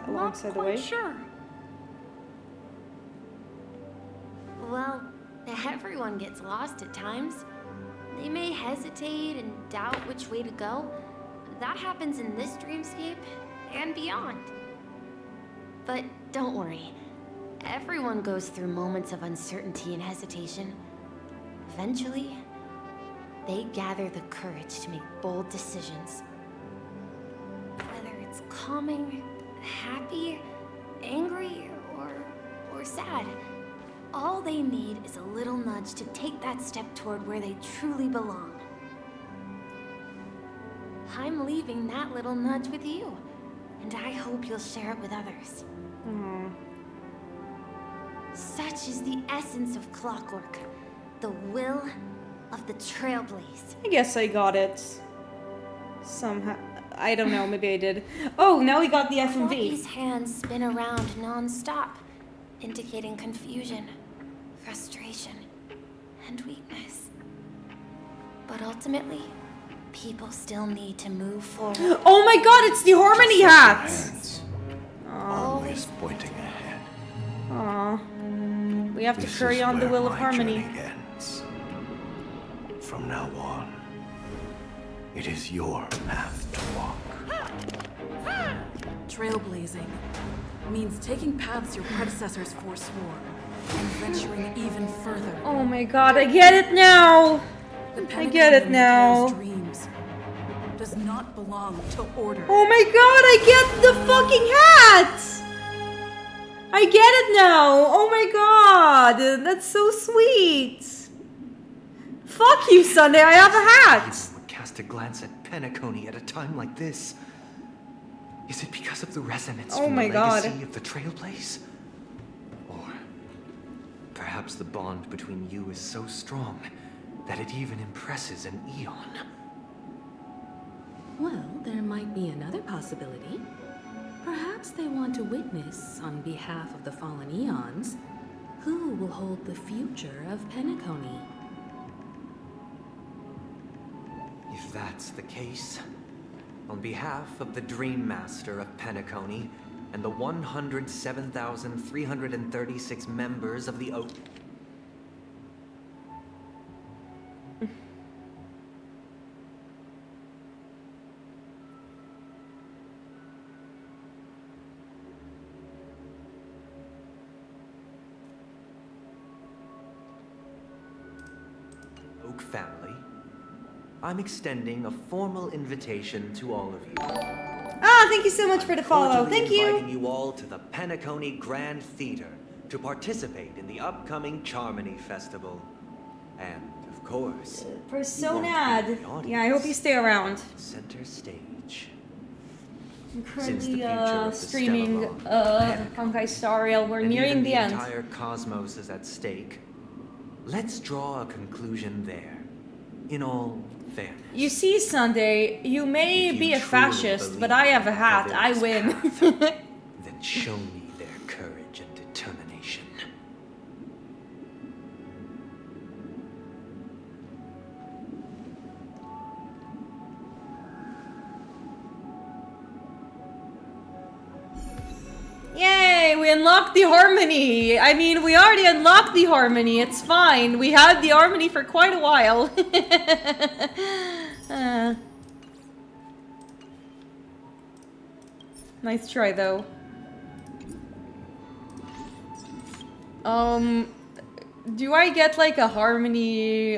Alongside the way? Not quite sure. Well, everyone gets lost at times. They may hesitate and doubt which way to go. That happens in this dreamscape and beyond. But don't worry. Everyone goes through moments of uncertainty and hesitation. Eventually, they gather the courage to make bold decisions. Whether it's calming, happy, angry, or sad, all they need is a little nudge to take that step toward where they truly belong. I'm leaving that little nudge with you, and I hope you'll share it with others. Such is the essence of clockwork, the will of the trailblaze. I guess I got it. Somehow. I don't know, maybe I did. Oh, now we got the FMV. These hands spin around non-stop, indicating confusion, frustration, and weakness. But ultimately, people still need to move forward. Oh my god, it's the Harmony hat! Hands. Always pointing ahead. Aw. We have to This carry is on the where will of my harmony. journey ends. From now on, it is your path to walk. Trailblazing means taking paths your predecessors forswore and venturing even further. Oh my god, I get it now! I get it now. Dreams does not belong to order. Oh my god, I get the fucking hat! I get it now! Oh my god! That's so sweet! Fuck you, Sunday, I have a hat! Would cast a glance at Penacony at a time like this. Is it because of the resonance Oh from my the God. legacy of the Trailblaze? Or Perhaps the bond between you is so strong that it even impresses an Eon. Well, there might be another possibility. Perhaps they want to witness, on behalf of the fallen Eons, who will hold the future of Penacony. If that's the case, on behalf of the Dream Master of Penacony and the 107,336 members of the Oak family, I'm extending a formal invitation to all of you. Ah, thank you so much for the follow. Cordially Thank you. inviting you all to the Penacony Grand Theater to participate in the upcoming Charmony Festival. And, of course, Personad. Yeah, I hope you stay around. Center stage. I'm Since the currently future of the streaming Stellar Honkai Starrail. We're and nearing even the end. entire cosmos is at stake. Let's draw a conclusion there. In all fairness. You see, Sunday, you may If you be a truly fascist, but I have a hat. I win. Then show me their courage and determination. Yay, we unlocked the harmony. I mean, we already unlocked the harmony. It's fine. We had the harmony for quite a while. Nice try, though. Do I get like a harmony,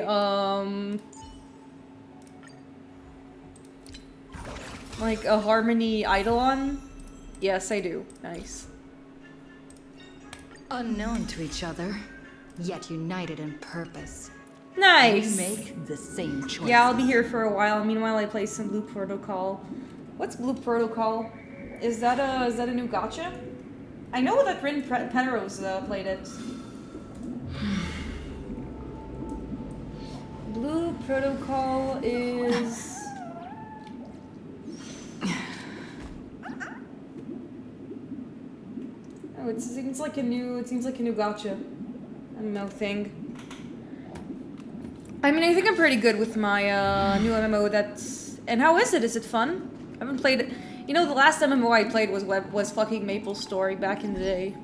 like a harmony eidolon? Yes, I do. Nice. Unknown to each other, yet united in purpose. Nice! We make the same choice. Yeah, I'll be here for a while. Meanwhile, I play some Blue Protocol. What's Blue Protocol? Is that a new gacha? I know that Rin Penrose played it. Blue Protocol is... Oh, it seems like a new gacha MMO thing. I mean, I think I'm pretty good with my new MMO. And how is it? Is it fun? I haven't played it. You know, the last MMO I played was fucking Maple Story back in the day.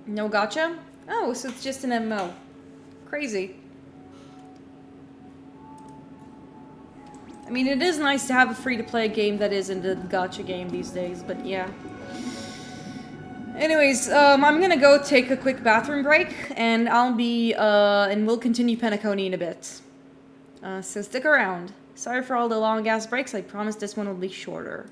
No gacha? Oh, so it's just an MMO. Crazy. I mean, it is nice to have a free-to-play game that isn't a gacha game these days, but yeah. Anyways, I'm gonna go take a quick bathroom break, and and we'll continue Penacony in a bit. So stick around. Sorry for all the long-ass breaks, I promise this one will be shorter.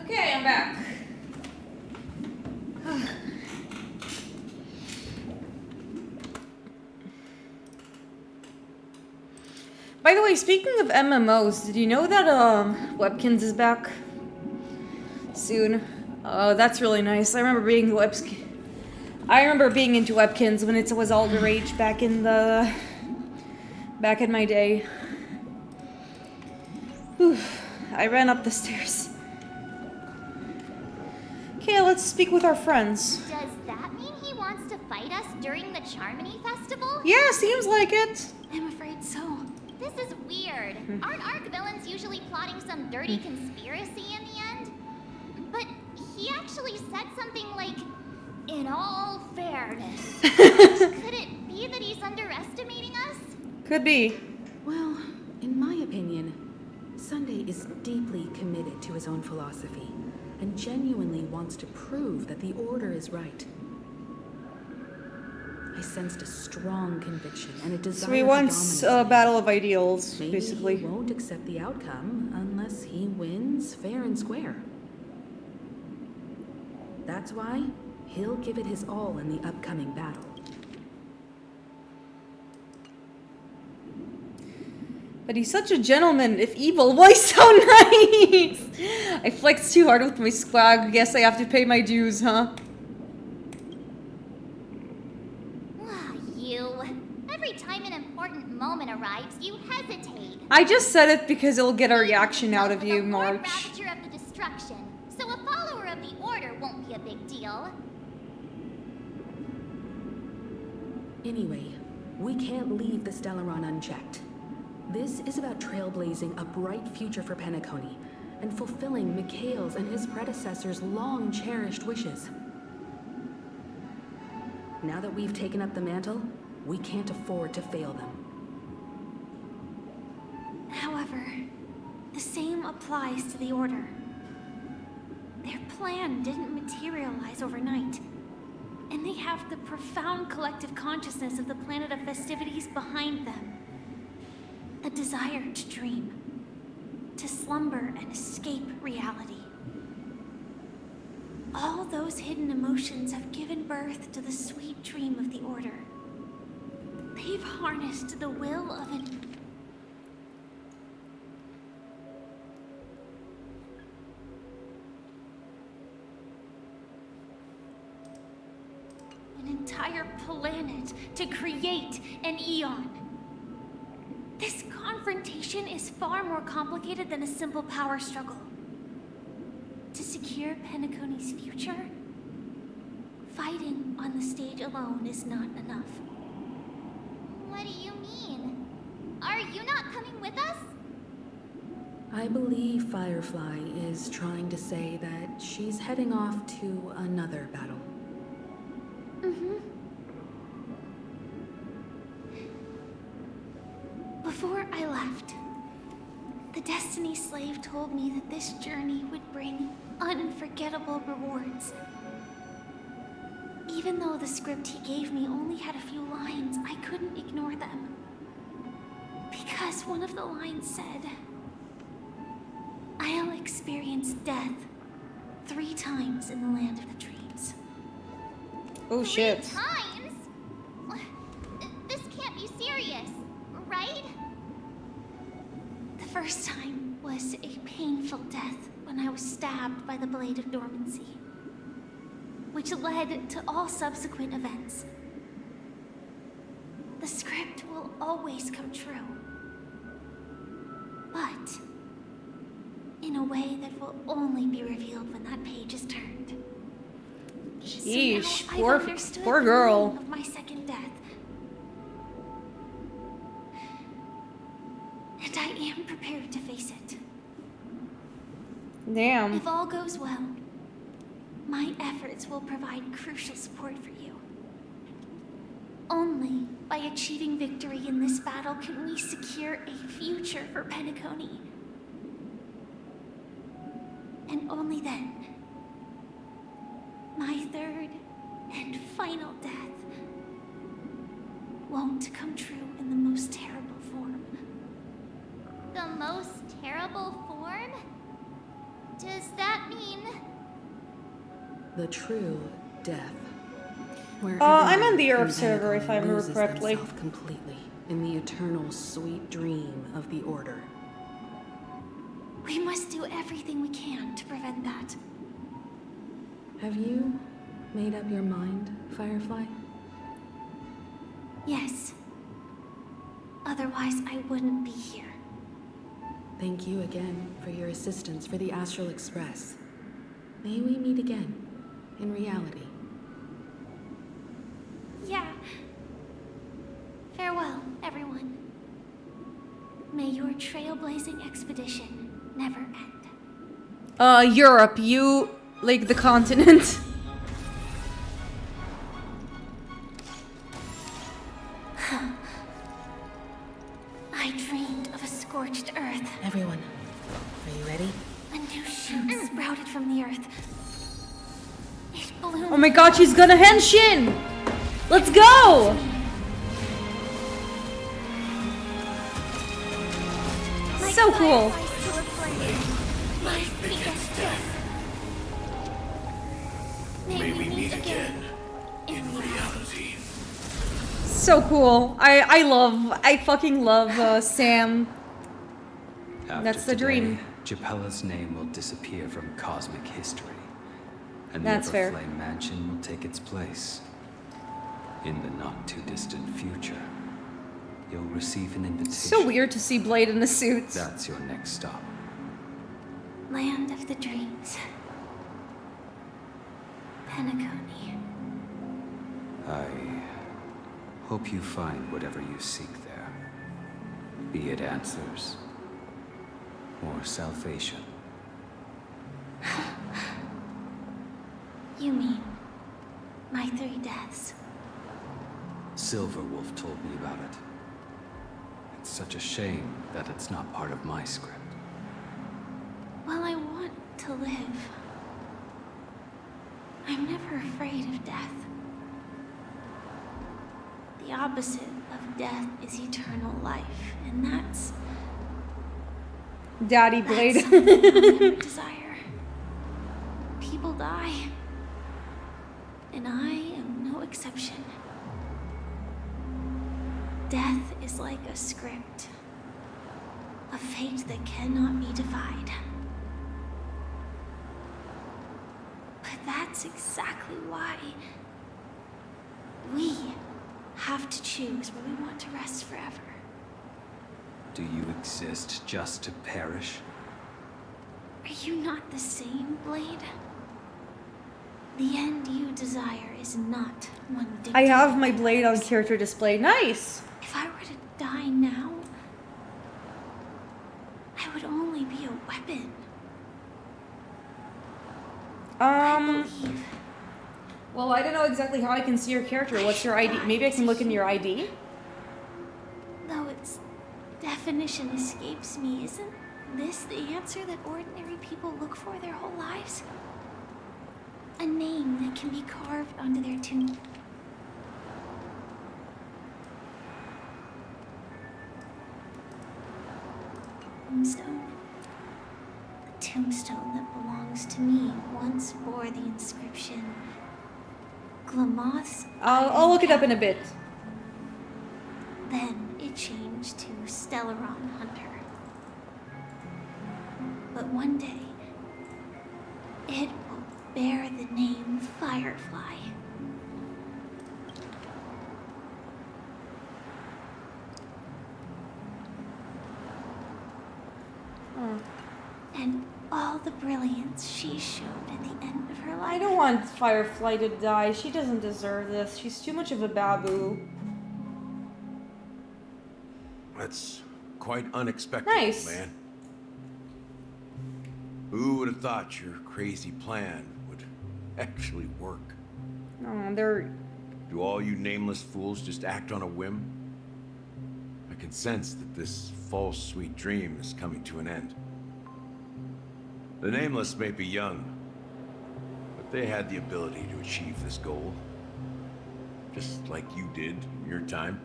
Okay, I'm back. By the way, speaking of MMOs, did you know that Webkins is back soon? Oh, that's really nice. I remember being into Webkins when it was all the rage back in my day. Whew. I ran up the stairs. Okay, let's speak with our friends. Does that mean he wants to fight us during the Charmony Festival? Yeah, seems like it. I'm afraid so. This is weird. Aren't Arc villains usually plotting some dirty conspiracy in the end? But he actually said something like, in all fairness. Could it be that he's underestimating us? Could be. Well, in my opinion, Sunday is deeply committed to his own philosophy and genuinely wants to prove that the Order is right. I sensed a strong conviction and a desire So he wants a battle of ideals, Maybe basically. he won't accept the outcome unless he wins fair and square. That's why he'll give it his all in the upcoming battle. But he's such a gentleman, if evil. Why so nice? I flexed too hard with my swag. Guess I have to pay my dues, huh? You. Every time an important moment arrives, you hesitate. I just said it because it'll get a reaction out of you, Lord March. Ravager of the Destruction, so a follower of the Order won't be a big deal. Anyway, we can't leave the Stellaron unchecked. This is about trailblazing a bright future for Penacony and fulfilling Mikhail's and his predecessors' long-cherished wishes. Now that we've taken up the mantle, we can't afford to fail them. However, the same applies to the Order. Their plan didn't materialize overnight, and they have the profound collective consciousness of the planet of festivities behind them. A desire to dream, to slumber and escape reality. All those hidden emotions have given birth to the sweet dream of the Order. They've harnessed the will of an entire planet to create an Eon. This confrontation is far more complicated than a simple power struggle. To secure Penacony's future, fighting on the stage alone is not enough. What do you mean? Are you not coming with us? I believe Firefly is trying to say that she's heading off to another battle. Before I left, the Destiny Slave told me that this journey would bring unforgettable rewards. Even though the script he gave me only had a few lines, I couldn't ignore them. Because one of the lines said, "I'll experience death 3 times in the land of the dreams." Oh shit. 3 times? This can't be serious, right? The first time was a painful death when I was stabbed by the Blade of Dormancy, which led to all subsequent events. The script will always come true, but in a way that will only be revealed when that page is turned. Yeesh, so now I've poor understood poor the girl. meaning of my second death. And I am prepared to face it. Damn. If all goes well, my efforts will provide crucial support for you. Only by achieving victory in this battle can we secure a future for Penacony. And only then, my third and final death won't come true in the most terrible form. The most terrible form? Does that mean... The true death. Where I'm everyone on the Europe in server, if I remember loses correctly. themselves completely in the eternal sweet dream of the Order. We must do everything we can to prevent that. Have you made up your mind, Firefly? Yes. Otherwise, I wouldn't be here. Thank you again for your assistance for the Astral Express. May we meet again, in reality. Yeah. Farewell, everyone. May your trailblazing expedition never end. Europe, you like the continent. I dreamed of a scorched earth. Everyone, are you ready? A new shoot sprouted from the earth. It bloomed. Oh my god, she's gonna henshin! Let's go! Like So cool. fireflies to a flame. Life begets death. May we meet again in reality. So cool. I fucking love Sam. After That's the today, dream. Japella's name will disappear from cosmic history. And That's the fair. Everflame Mansion will take its place. In the not-too-distant future, you'll receive an invitation. So weird to see Blade in the suit. That's your next stop. Land of the dreams. Penacony. I hope you find whatever you seek there. Be it answers or salvation. You mean my 3 deaths? Silverwolf told me about it. It's such a shame that it's not part of my script. Well, I want to live. I'm never afraid of death. The opposite of death is eternal life, and that's Daddy Blade. something I'll never desire. People die, and I am no exception. Death is like a script, a fate that cannot be defied. But that's exactly why we have to choose where we want to rest forever. Do you exist just to perish? Are you not the same, Blade? The end you desire is not one dictated. I have my Blade on character display. Nice! If I were to die now, I would only be a weapon. I believe. Well, I don't know exactly how I can see your character. What's your ID? Maybe I can look in your ID? Though its definition escapes me, isn't this the answer that ordinary people look for their whole lives? A name that can be carved onto their tomb. Tombstone. The tombstone that belongs to me once bore the inscription Glamoth's. I'll look it up in a bit. Then it changed to Stellaron Hunter. But one day, it will bear the name Firefly. And all the brilliance she showed at the end of her life. I don't want Firefly to die. She doesn't deserve this. She's too much of a babu. That's quite unexpected, Nice. man. Who would have thought your crazy plan would actually work? Oh, they're... Do all you nameless fools just act on a whim? I can sense that this false sweet dream is coming to an end. The nameless may be young, but they had the ability to achieve this goal. Just like you did in your time.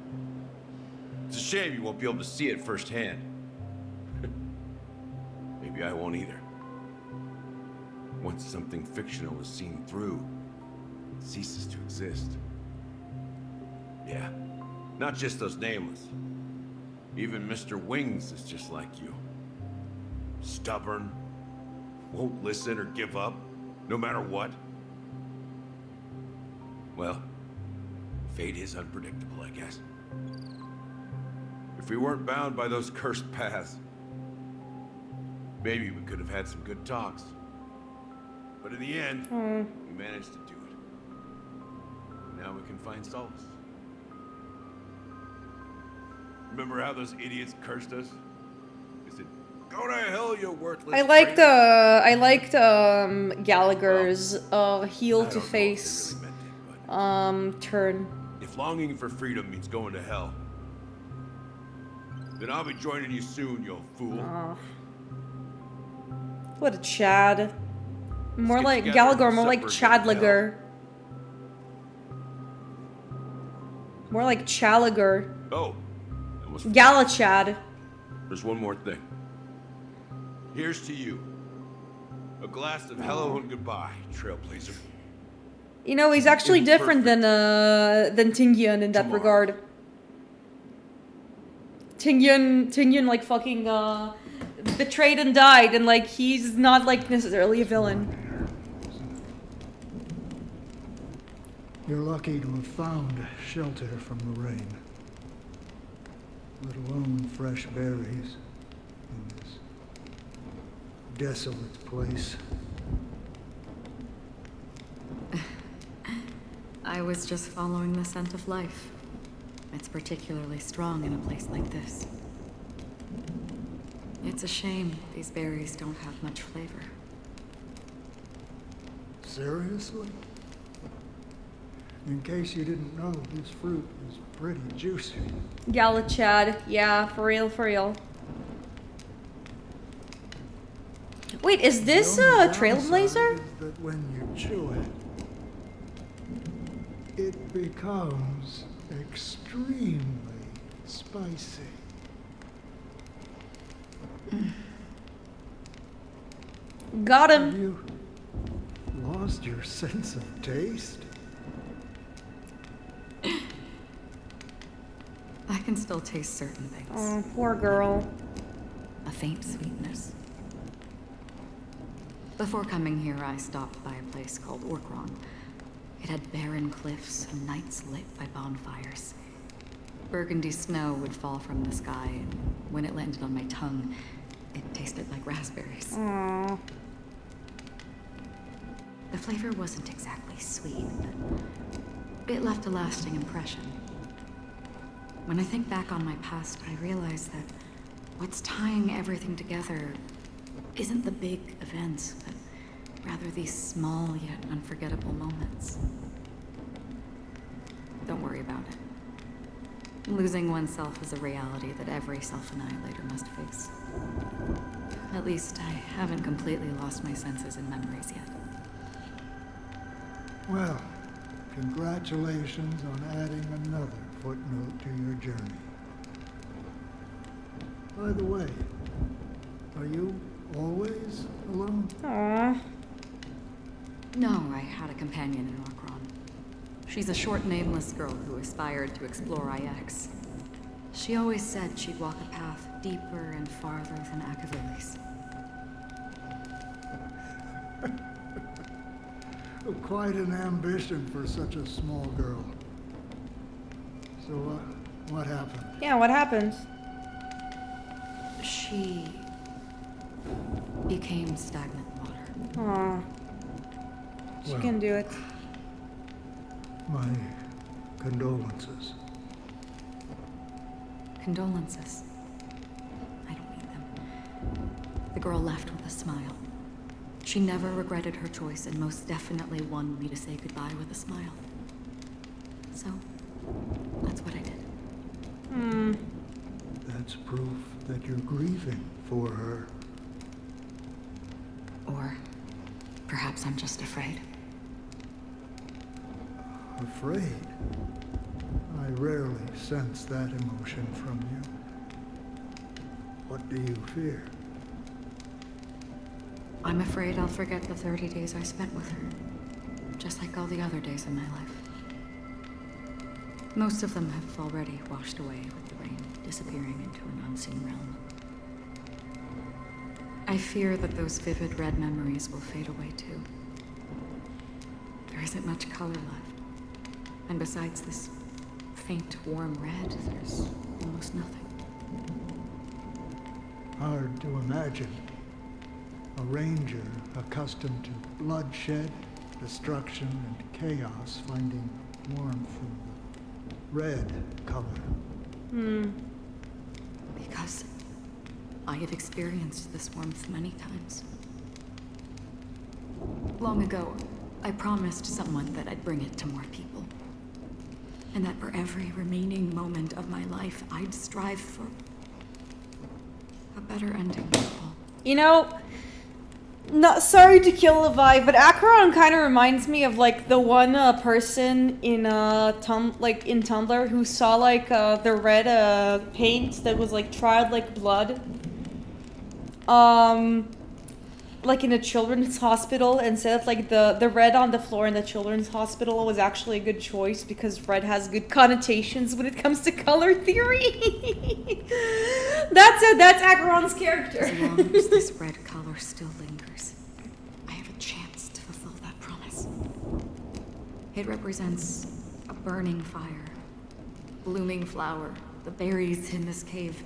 It's a shame you won't be able to see it firsthand. Maybe I won't either. Once something fictional is seen through, it ceases to exist. Yeah, not just those nameless. Even Mr. Wings is just like you. Stubborn, won't listen or give up, no matter what. Well, fate is unpredictable, I guess. If we weren't bound by those cursed paths, maybe we could have had some good talks. But in the end, we managed to do it. Now we can find solace. Remember how those idiots cursed us? They said, "Go to hell, you worthless." I liked Gallagher's heel to face turn. If longing for freedom means going to hell, then I'll be joining you soon, you fool. What a Chad. More like together Gallagher, and more like separate Chadliger. More like Chaliger. Oh. Galachad. There's one more thing. Here's to you. A glass of hello and goodbye, Trailblazer. You know, he's actually different than Tingyun in that regard. Tingyun like fucking betrayed and died, and like he's not like necessarily a villain. You're lucky to have found shelter from the rain. Let alone fresh berries in this desolate place. I was just following the scent of life. It's particularly strong in a place like this. It's a shame these berries don't have much flavor. Seriously? In case you didn't know, this fruit is pretty juicy. Galachad, yeah, for real, for real. Wait, is this Trailblazer? Is that when you chew it, it becomes extremely spicy. Got him. Have you lost your sense of taste? I can still taste certain things. Oh, poor girl. A faint sweetness. Before coming here, I stopped by a place called Orkron. It had barren cliffs and nights lit by bonfires. Burgundy snow would fall from the sky, and when it landed on my tongue, it tasted like raspberries. Aww. The flavor wasn't exactly sweet, but it left a lasting impression. When I think back on my past, I realize that what's tying everything together isn't the big events, but rather these small yet unforgettable moments. Don't worry about it. Losing oneself is a reality that every self-annihilator must face. At least I haven't completely lost my senses and memories yet. Well, congratulations on adding another footnote to your journey. By the way, are you always alone? Aww. No, I had a companion in Orkron. She's a short, nameless girl who aspired to explore IX. She always said she'd walk a path deeper and farther than Akavili's. Quite an ambition for such a small girl. So, what happened? Yeah, what happened? She became stagnant water. Aw. She Well. can do it. My condolences. Condolences. I don't need them. The girl left with a smile. She never regretted her choice and most definitely wanted me to say goodbye with a smile. So, that's what I did. That's proof that you're grieving for her. Or perhaps I'm just afraid. Afraid? I rarely sense that emotion from you. What do you fear? I'm afraid I'll forget the 30 days I spent with her, just like all the other days in my life. Most of them have already washed away with the rain, disappearing into an unseen realm. I fear that those vivid red memories will fade away too. There isn't much color left, and besides this faint, warm red, there's almost nothing. Hard to imagine. A ranger accustomed to bloodshed, destruction, and chaos finding warmth in the red color. Because I have experienced this warmth many times. Long ago, I promised someone that I'd bring it to more people. And that for every remaining moment of my life, I'd strive for a better ending for all. You know, not sorry to kill the vibe, but Acheron kind of reminds me of like the one person in in Tumblr who saw like the red paint that was like tried like blood, like in a children's hospital, and said that like the red on the floor in the children's hospital was actually a good choice because red has good connotations when it comes to color theory. That's it. That's Acheron's character. As long as this red color still lingers, I have a chance to fulfill that promise. It represents a burning fire, blooming flower, the berries in this cave,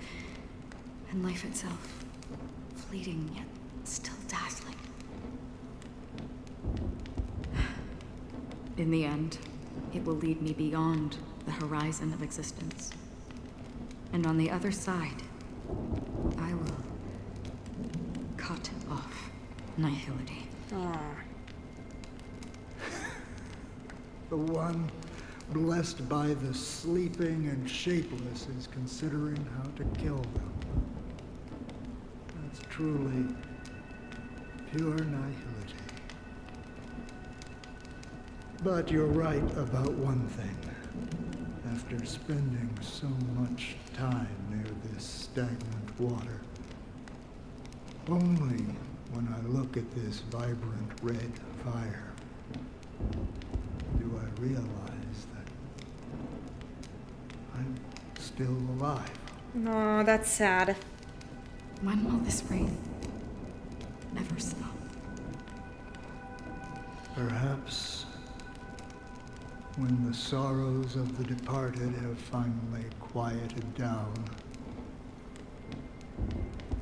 and life itself, fleeting yet still dazzling. In the end, it will lead me beyond the horizon of existence. And on the other side, I will cut off nihility. The one blessed by the sleeping and shapeless is considering how to kill them. That's truly pure nihility. But you're right about one thing. After spending so much time near this stagnant water, only when I look at this vibrant red fire do I realize that I'm still alive. No, that's sad. When will this rain ever stop? Perhaps when the sorrows of the departed have finally quieted down,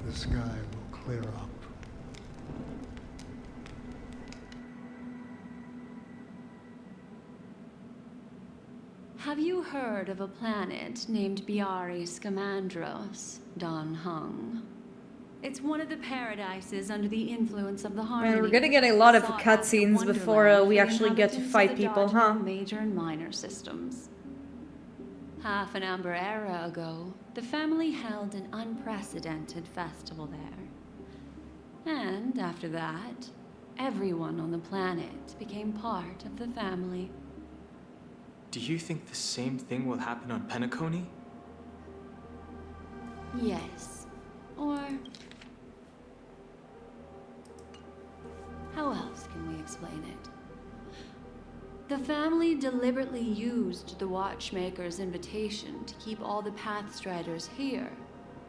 the sky will clear up. Have you heard of a planet named Biari Scamandros, Don Hung? It's one of the paradises under the influence of the Harmony. Man, we're gonna get a lot of cutscenes before we actually get to fight people, huh? Major and minor systems. Half an amber era ago, the family held an unprecedented festival there. And after that, everyone on the planet became part of the family. Do you think the same thing will happen on Penacony? Yes. Or how else can we explain it? The family deliberately used the Watchmaker's invitation to keep all the Pathstriders here,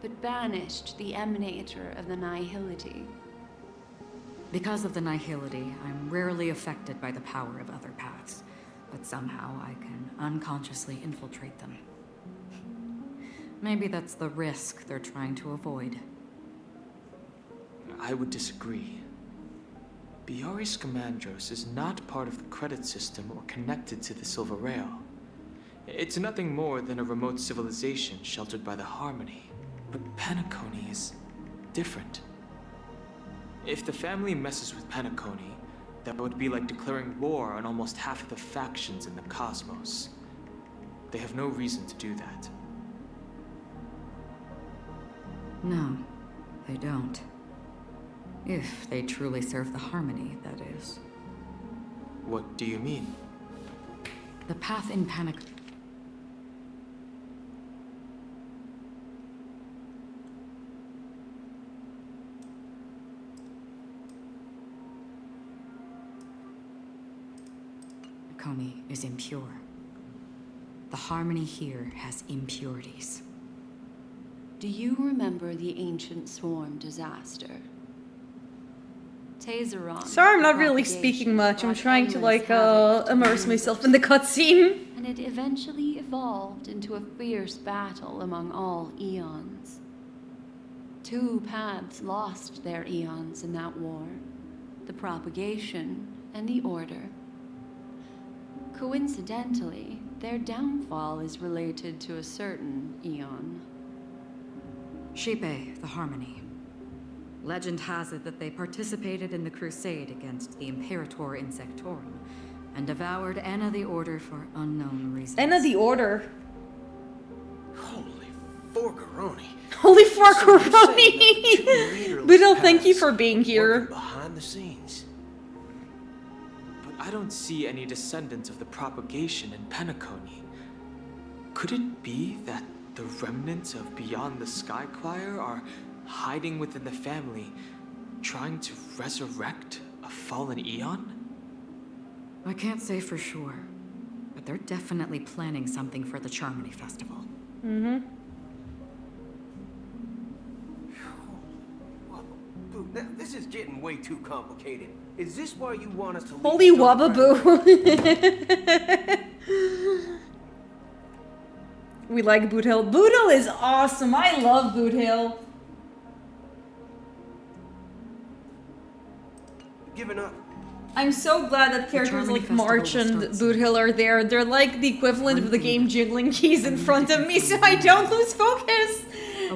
but banished the Emanator of the Nihility. Because of the Nihility, I'm rarely affected by the power of other paths, but somehow I can unconsciously infiltrate them. Maybe that's the risk they're trying to avoid. I would disagree. Bioris Commandros is not part of the credit system or connected to the Silver Rail. It's nothing more than a remote civilization sheltered by the Harmony. But Penacony is different. If the family messes with Penacony, that would be like declaring war on almost half of the factions in the cosmos. They have no reason to do that. No, they don't. If they truly serve the Harmony, that is. What do you mean? The path in Panic... Penacony is impure. The Harmony here has impurities. Do you remember the ancient swarm disaster? Tazeron. Sorry, I'm not really speaking much. I'm trying to like immerse myself in the cutscene. And it eventually evolved into a fierce battle among all eons. 2 paths lost their eons in that war: the propagation and the order. Coincidentally, their downfall is related to a certain eon. Shipe, the Harmony. Legend has it that they participated in the crusade against the Imperator Insectorum and devoured Anna the Order for unknown reasons. Anna the Order. Holy forgaroni. Holy forgaroni! Budo, thank you for being here. Behind the scenes. But I don't see any descendants of the propagation in Penacony. Could it be that the remnants of Beyond the Sky Choir are hiding within the family, trying to resurrect a fallen eon? I can't say for sure, but they're definitely planning something for the Charmony Festival. Mm-hmm. Now, this is getting way too complicated. Is this why you want us to leave? Holy wababoo. We like Boot Hill. Boot Hill is awesome. I love Boot Hill. Giving up. I'm so glad that characters like March and Boot Hill are there. They're like the equivalent of the game jiggling keys in front of me so I don't lose focus.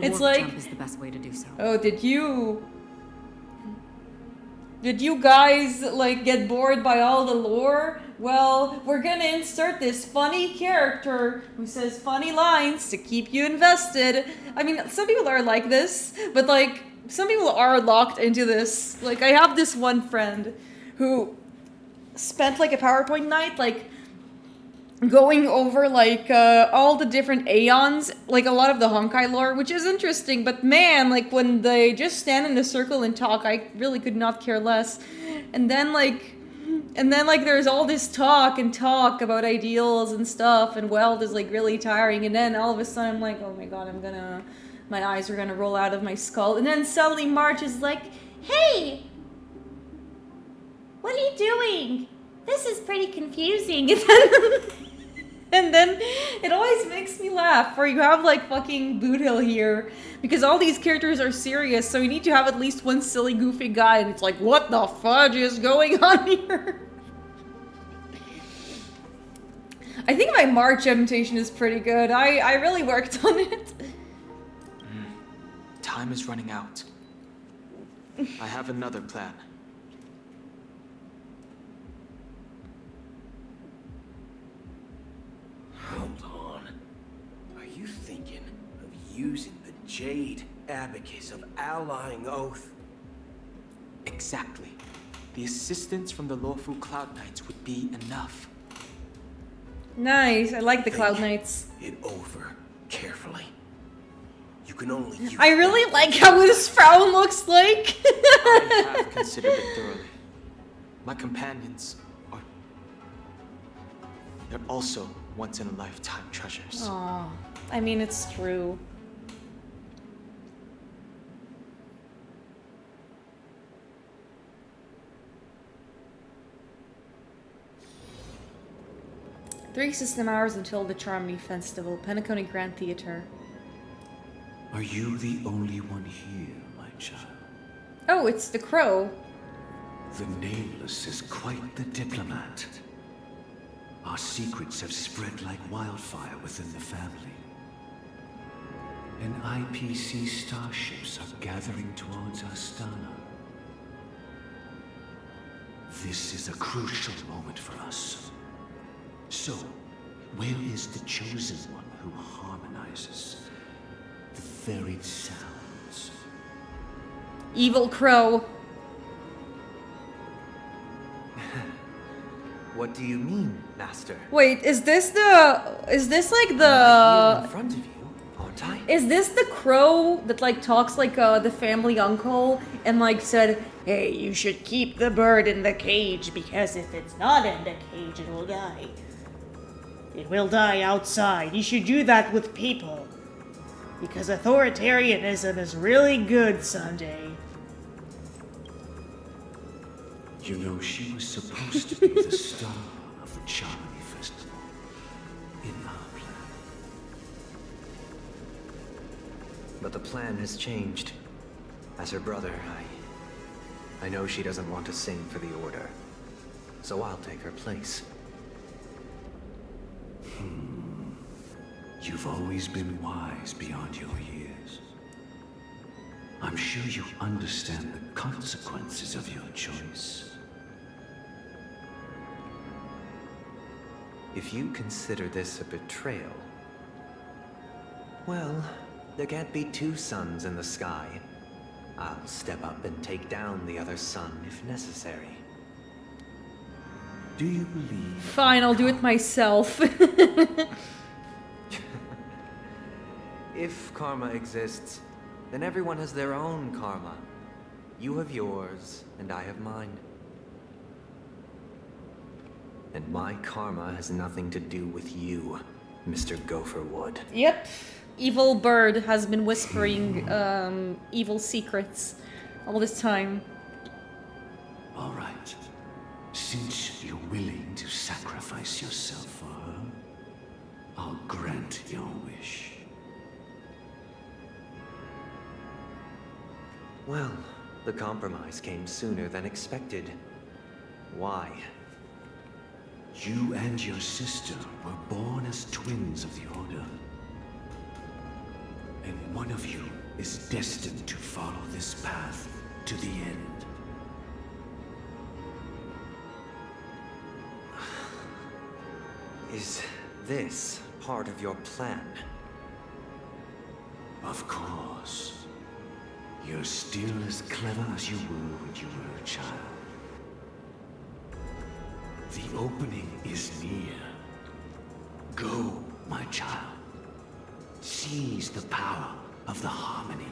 It's like, jump is the best way to do so. Oh, did you guys like get bored by all the lore? Well, we're gonna insert this funny character who says funny lines to keep you invested. I mean, some people are like this, but like some people are locked into this. Like I have this one friend who spent like a PowerPoint night like going over like all the different Aeons, like a lot of the Honkai lore, which is interesting, but man, like when they just stand in a circle and talk, I really could not care less. And then like there's all this talk about ideals and stuff, and Weld is like really tiring, and then all of a sudden I'm like, oh my god, my eyes are gonna roll out of my skull, and then suddenly March is like, hey! What are you doing? This is pretty confusing. And then it always makes me laugh, for you have like fucking Boot Hill here, because all these characters are serious, so you need to have at least one silly goofy guy, and it's like, what the fudge is going on here? I think my March imitation is pretty good. I really worked on it. Time is running out. I have another plan. Hold on. Are you thinking of using the Jade Abacus of Allying Oath? Exactly. The assistance from the lawful Cloud Knights would be enough. Nice, I like the Cloud Knights. It over carefully. You can only use I really like how his frown looks like. I have considered it thoroughly. My companions are... they're also once-in-a-lifetime treasures. Aw, I mean, it's true. Three system hours until the Charmony Festival, Penacony Grand Theater. Are you the only one here, my child? Oh, it's the crow. The Nameless is quite the diplomat. Our secrets have spread like wildfire within the family. And IPC starships are gathering towards Astana. This is a crucial moment for us. So, where is the chosen one who harmonizes the varied sounds? Evil crow. What do you mean, Master? Wait, is this like I'm right here in front of you, aren't I? Is this the crow that like talks like the family uncle and like said, Hey, you should keep the bird in the cage because if it's not in the cage, it will die. It will die outside. You should do that with people. Because authoritarianism is really good someday. You know, she was supposed to be the star of the Charmony Festival in our plan. But the plan has changed. As her brother, I know she doesn't want to sing for the Order. So I'll take her place. You've always been wise beyond your years. I'm sure you understand the consequences of your choice. If you consider this a betrayal, well, there can't be two suns in the sky. I'll step up and take down the other sun if necessary. Do you believe? Fine, I'll do it myself. If karma exists, then everyone has their own karma. You have yours, and I have mine. And my karma has nothing to do with you, Mr. Gopherwood. Yep. Evil bird has been whispering evil secrets all this time. All right. Since you're willing to sacrifice yourself for her, I'll grant your wish. Well, the compromise came sooner than expected. Why? You and your sister were born as twins of the Order. And one of you is destined to follow this path to the end. Is this part of your plan? Of course. You're still as clever as you were when you were a child. The opening is near. Go, my child. Seize the power of the harmony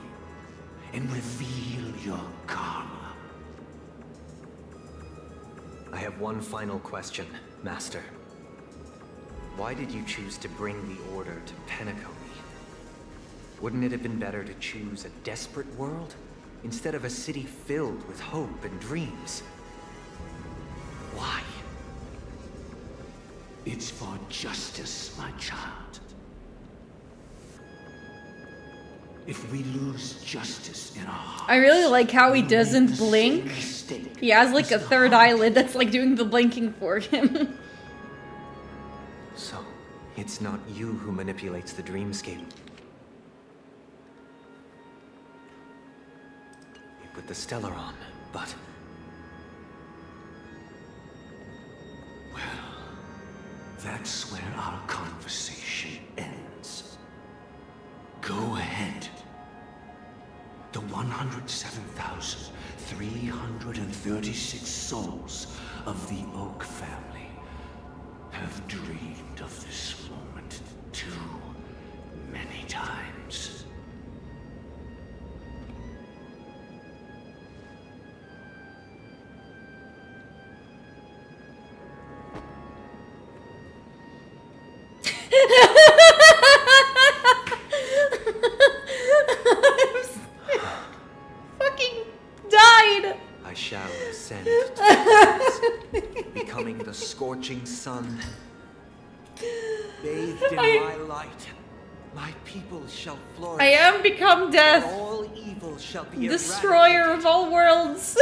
and reveal your karma. I have one final question, Master. Why did you choose to bring the Order to Penacony? Wouldn't it have been better to choose a desperate world instead of a city filled with hope and dreams? Why? It's for justice, my child. If we lose justice in our hearts, I really like how he doesn't blink. He has like a third eyelid that's like doing the blinking for him. So, it's not you who manipulates the dreamscape. You put the Stellar on, but... Well, that's where our conversation ends. Go ahead. The 107,336 souls of the Oak family have dreamed of this moment too many times. Fucking died. I shall ascend to the heavens, becoming the scorching sun, bathed in my light. My people shall flourish. I am become death. All evil shall be Destroyer of all worlds.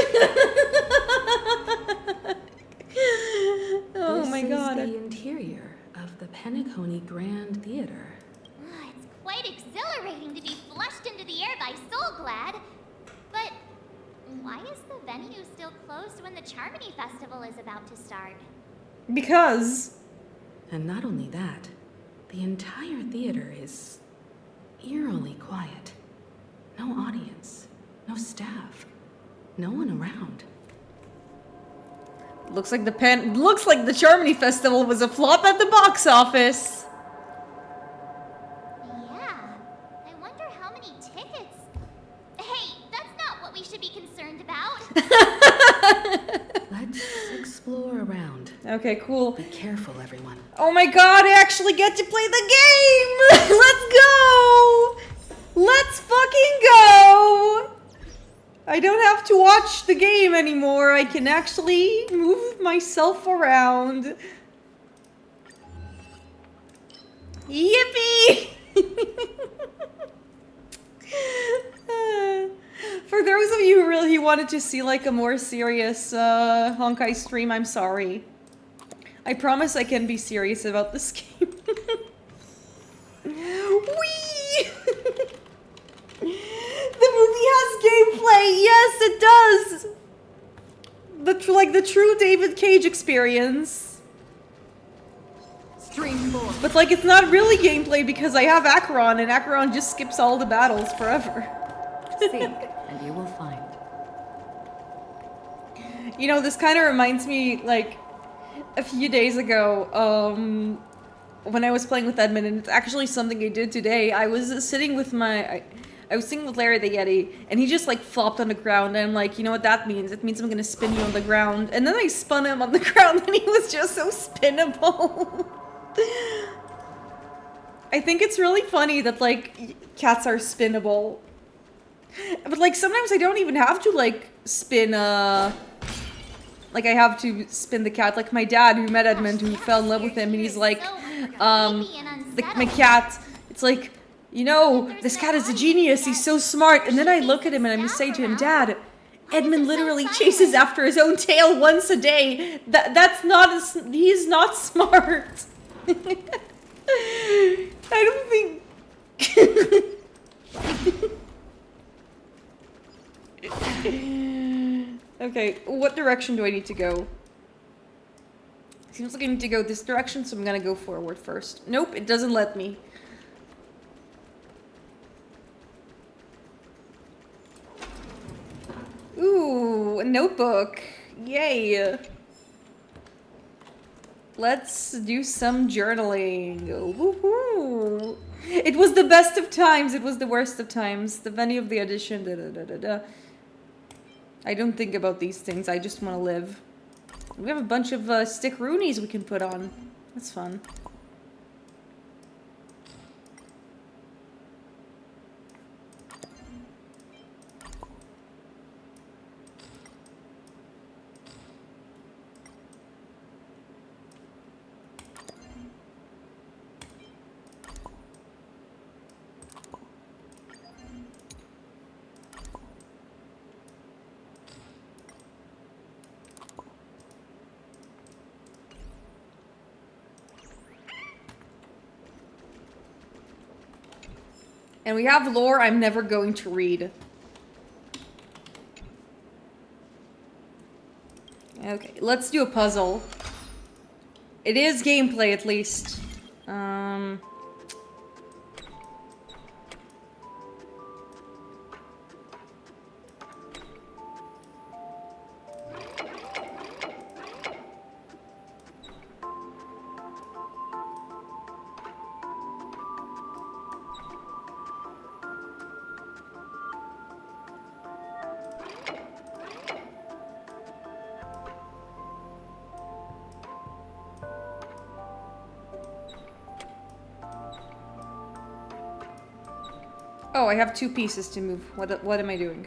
Oh my god. This is the interior of the Penacony Grand Theater. It's quite exhilarating to be flushed into the air by Soulglad. But why is the venue still closed when the Charmony Festival is about to start? Because. And not only that, the entire theater is eerily quiet. No audience, no staff, no one around. Looks like the Charmony Festival was a flop at the box office. Yeah, I wonder how many tickets. Hey, that's not what we should be concerned about. Let's explore around. Okay, cool. Be careful, everyone. Oh my god, I actually get to play the game! Let's go! Let's fucking go! I don't have to watch the game anymore. I can actually move myself around. Yippee! For those of you who really wanted to see like a more serious Honkai stream, I'm sorry. I promise I can be serious about this game. Whee! The movie has gameplay. Yes, it does. The true David Cage experience. Stream 4. But like it's not really gameplay because I have Acheron and Acheron just skips all the battles forever. Seek, and you will find. You know, this kind of reminds me like a few days ago when I was playing with Edmund, and it's actually something I did today. I was sitting with I was sitting with Larry the Yeti, and he just like flopped on the ground, and I'm like, you know what that means? It means I'm gonna spin you on the ground. And then I spun him on the ground, and he was just so spinnable. I think it's really funny that like cats are spinnable. But like sometimes I don't even have to like spin like I have to spin the cat. Like my dad who met Edmund, who fell in love with him, and he's like my cat, it's like, you know, this cat is a genius, he's so smart. And then I look at him and I'm saying to him, Dad, Edmund literally chases after his own tail once a day. That's not, he's not smart. I don't think... Okay, what direction do I need to go? Seems like I need to go this direction, so I'm gonna go forward first. Nope, it doesn't let me. Ooh, a notebook. Yay. Let's do some journaling. Woohoo. It was the best of times. It was the worst of times. The venue of the audition. Da, da, da, da, da. I don't think about these things. I just want to live. We have a bunch of stick roonies we can put on. That's fun. And we have lore I'm never going to read. Okay, let's do a puzzle. It is gameplay, at least. Oh, I have 2 pieces to move. What am I doing?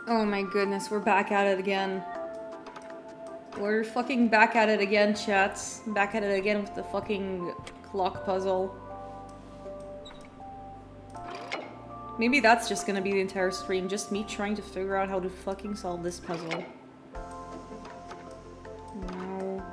Oh my goodness, we're back at it again. We're fucking back at it again, chats. Back at it again with the fucking clock puzzle. Maybe that's just gonna be the entire stream, just me trying to figure out how to fucking solve this puzzle. No.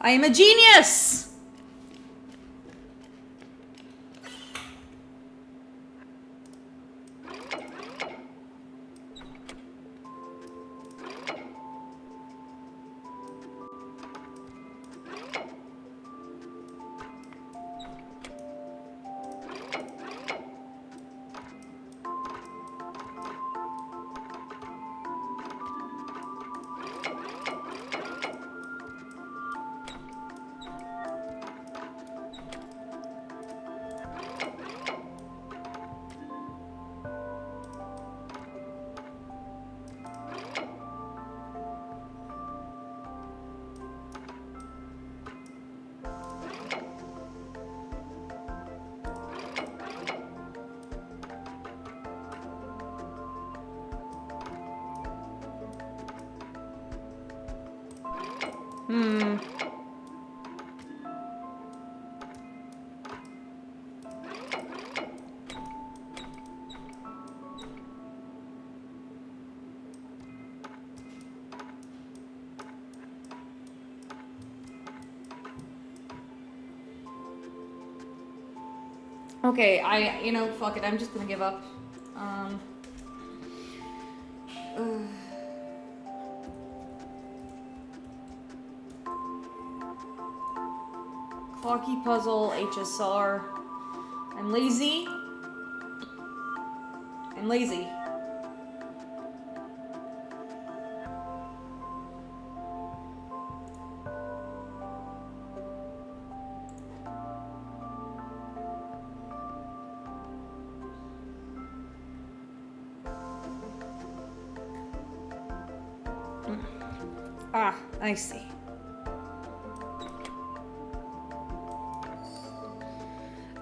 I am a genius! Okay, you know, fuck it, I'm just gonna give up. Clocky puzzle, HSR. I'm lazy. I'm lazy. Ah, I see.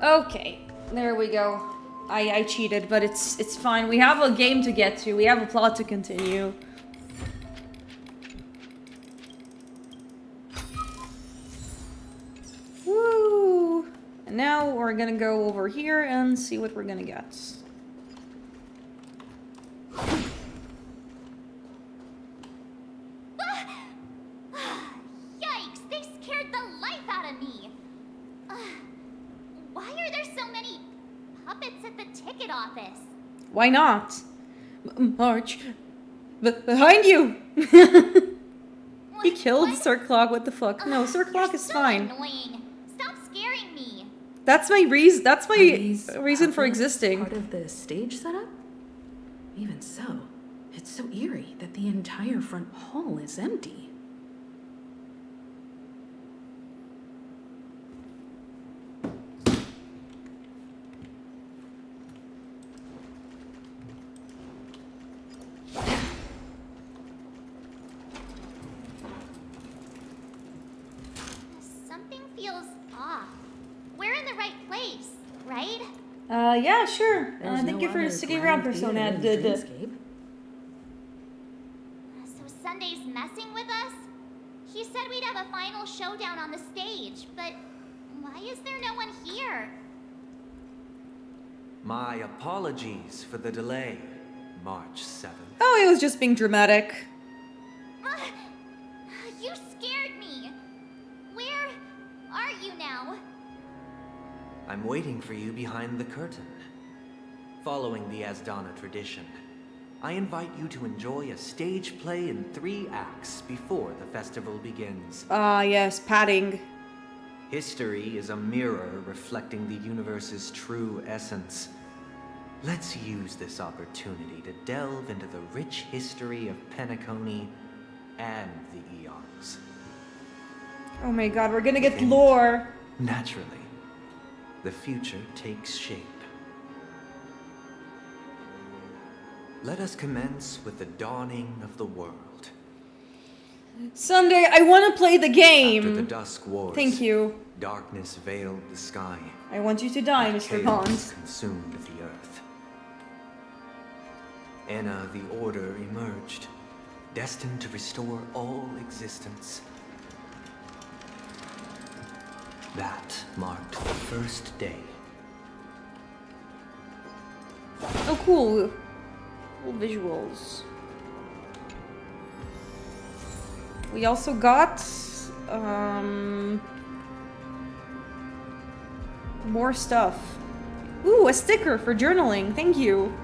Okay, there we go. I cheated, but it's fine. We have a game to get to. We have a plot to continue. Woo! And now we're gonna go over here and see what we're gonna get. Yikes! They scared the life out of me! Why are there so many puppets at the ticket office? Why not? March. Behind you! He killed Sir Clock, what the fuck? No, Sir Clock is fine. Annoying. Stop scaring me. That's my reason for existing. Part of the stage setup? Even so, it's so eerie that the entire front hall is empty. feels off. We're in the right place, right? Yeah, sure. There's Thank no you for other sticking grand around, Persona. theater in Dreamscape. So Sunday's messing with us? He said we'd have a final showdown on the stage, but why is there no one here? My apologies for the delay, March 7th. Oh, it was just being dramatic. You scared me. Where are you now? I'm waiting for you behind the curtain. Following the Asdana tradition, I invite you to enjoy a stage play in 3 acts before the festival begins. Ah, yes, padding. History is a mirror reflecting the universe's true essence. Let's use this opportunity to delve into the rich history of Penacony and the Eons. Oh my god, we're gonna get lore. Naturally, the future takes shape. Let us commence with the dawning of the world. Sunday, I want to play the game. After the Dusk Wars, Thank you. darkness veiled the sky. I want you to die, Mr. Bond. Chaos consumed the earth. Enna the Order emerged, destined to restore all existence. That marked the first day. Oh, cool. Cool visuals. We also got, more stuff. Ooh, a sticker for journaling. Thank you.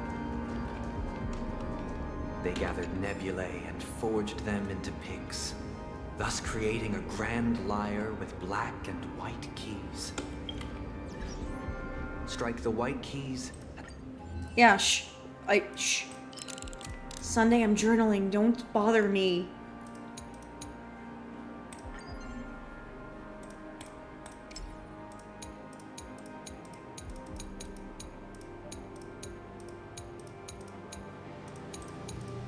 They gathered nebulae and forged them into pigs, thus creating a grand lyre with black and white keys. Strike the white keys. Yeah, shh. Shh. Sunday, I'm journaling. Don't bother me.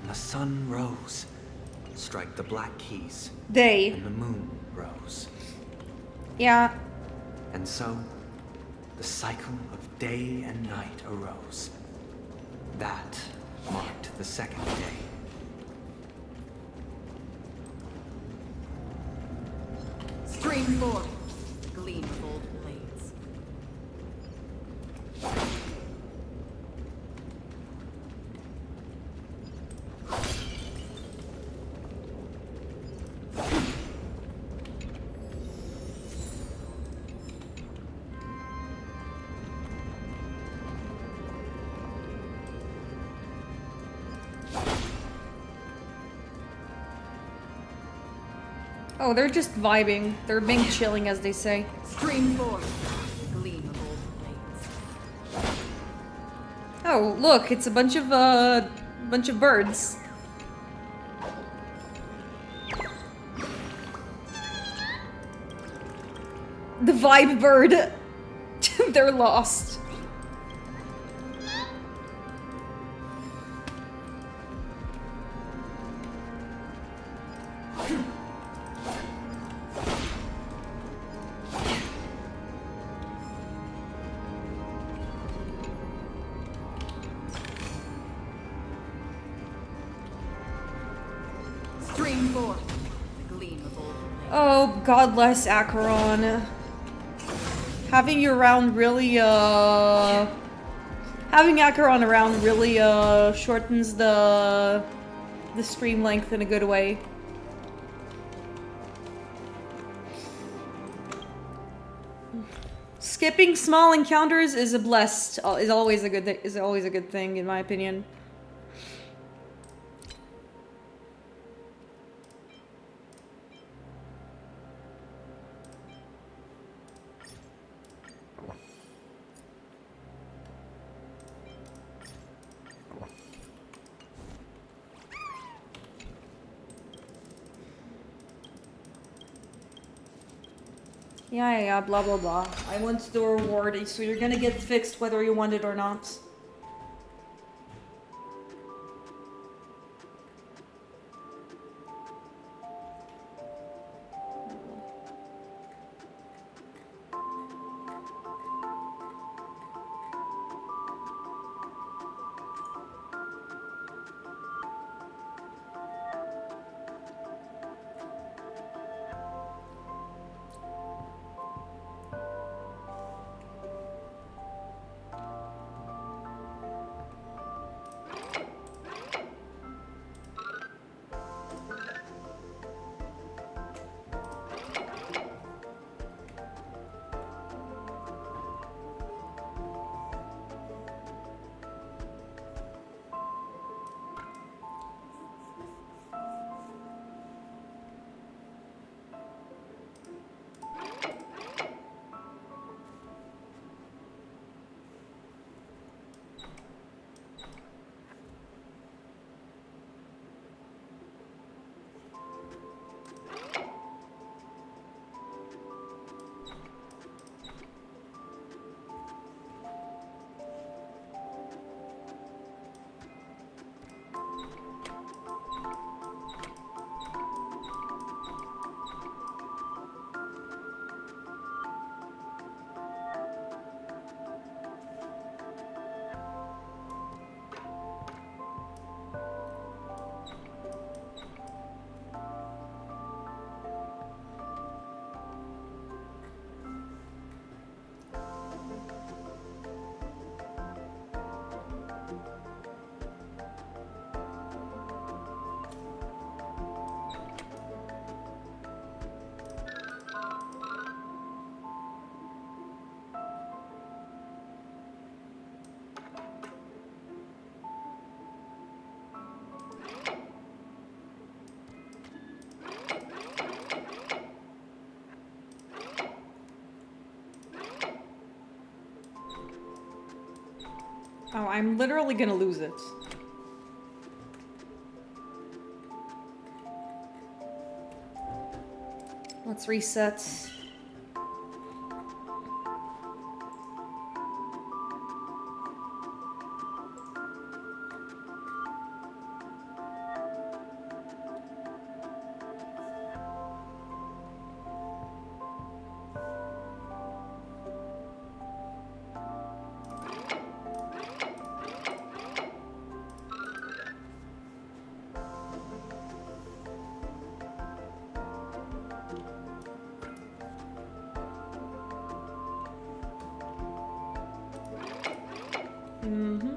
The sun rose. Strike the black keys. Day. And the moon rose. Yeah. And so, the cycle of day and night arose. That marked the second day. Stream forth, gleam of old blades. Oh, they're just vibing. They're being chilling, as they say. Stream forth, gleam of old blades. Oh, look, it's a bunch of birds. The vibe bird. They're lost. Stream forth, gleam of old blades. Oh, God bless Acheron. Having you around really, having Acheron around really, shortens the stream length in a good way. Skipping small encounters is always a good thing, in my opinion. Yeah, blah, blah, blah. I want the reward, so you're gonna get fixed whether you want it or not. Oh, I'm literally gonna lose it. Let's reset. Mm-hmm.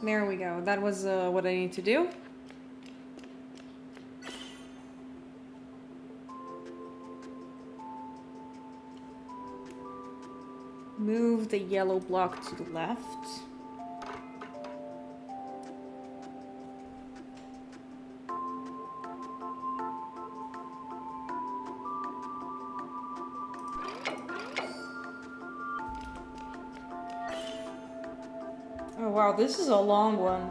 There we go. That was what I need to do. Move the yellow block to the left. Oh wow, this is a long one.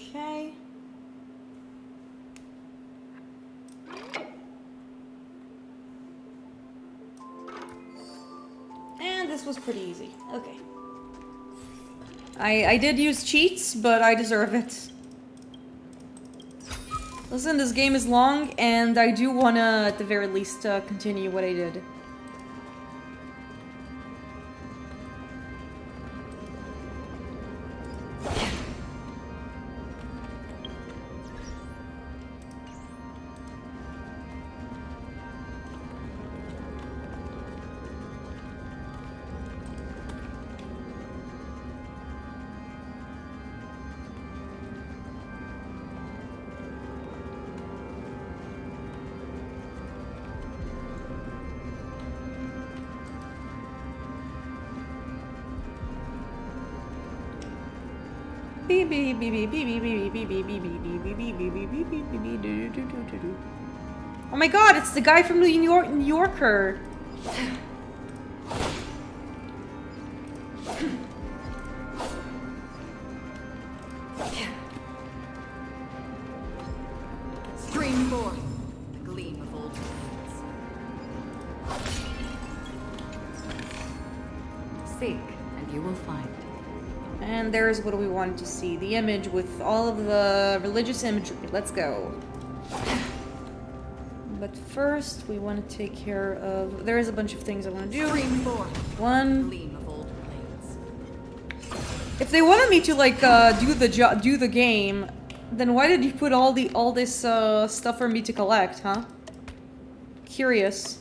Okay. And this was pretty easy. Okay. I did use cheats, but I deserve it. Listen, this game is long, and I do wanna, at the very least, continue what I did. Oh my god, it's the guy from the New Yorker. Stream forth the gleam of old blades. Seek, and you will find. And there's what we wanted to see. The image with all of the religious imagery. Let's go. But first, we want to take care of... There is a bunch of things I want to do. One... If they wanted me to, like, do the game, then why did you put all this stuff for me to collect, huh? Curious.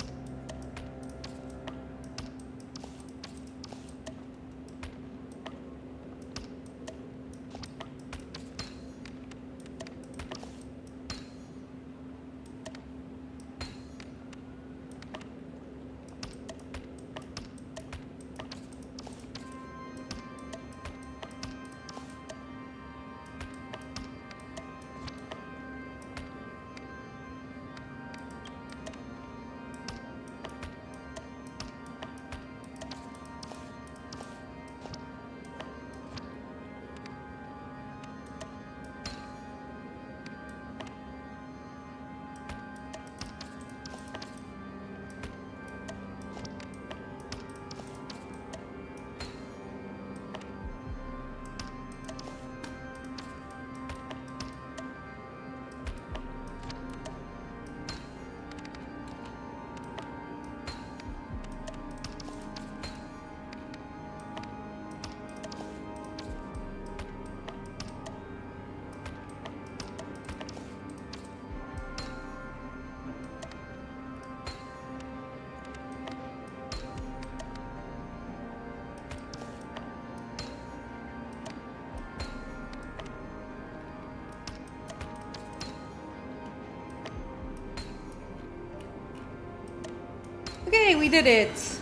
Okay, we did it.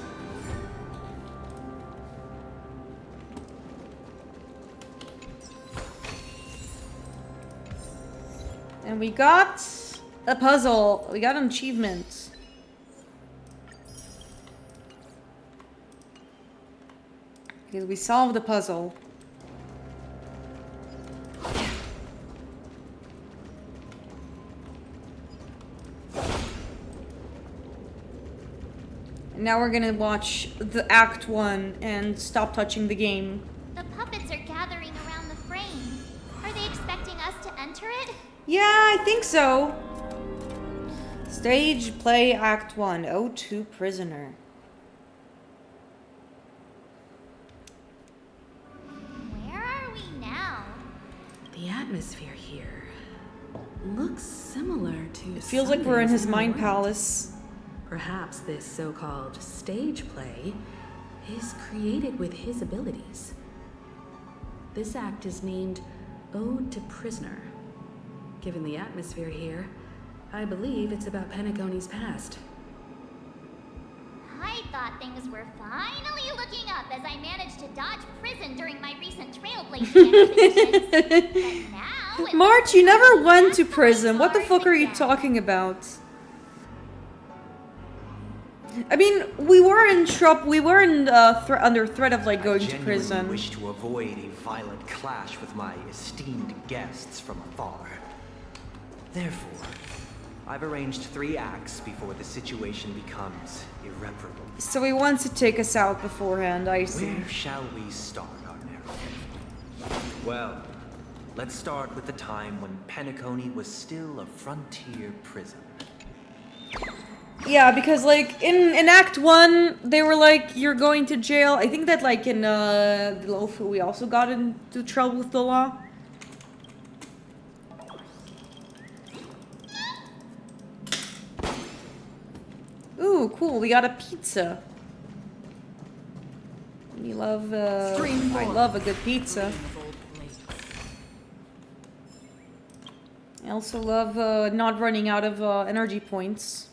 And we got a puzzle. We got an achievement. Because we solved the puzzle. And now we're gonna watch the Act 1 and stop touching the game. The puppets are gathering around the frame. Are they expecting us to enter it? Yeah, I think so. Stage play Act 1, O2 Prisoner. Where are we now? The atmosphere here looks similar to. It feels like we're in Sunday's his inner mind world. palace. Perhaps this so-called stage play is created with his abilities. This act is named Ode to Prisoner. Given the atmosphere here, I believe it's about Penacony's past. I thought things were finally looking up as I managed to dodge prison during my recent trailblazing expeditions. But now it March, you never went to prison. What the fuck are you talking about? I mean, we were in trouble. We were in under threat of like going to prison. I wish to avoid a violent clash with my esteemed guests from afar. Therefore, I've arranged 3 acts before the situation becomes irreparable. So he wants to take us out beforehand, I see. Where shall we start our narrative? Well, let's start with the time when Penacony was still a frontier prison. Yeah, because like in Act 1, they were like, you're going to jail. I think that like in Lofu, we also got into trouble with the law. Ooh, cool, we got a pizza. We love, I love a good pizza. I also love not running out of energy points.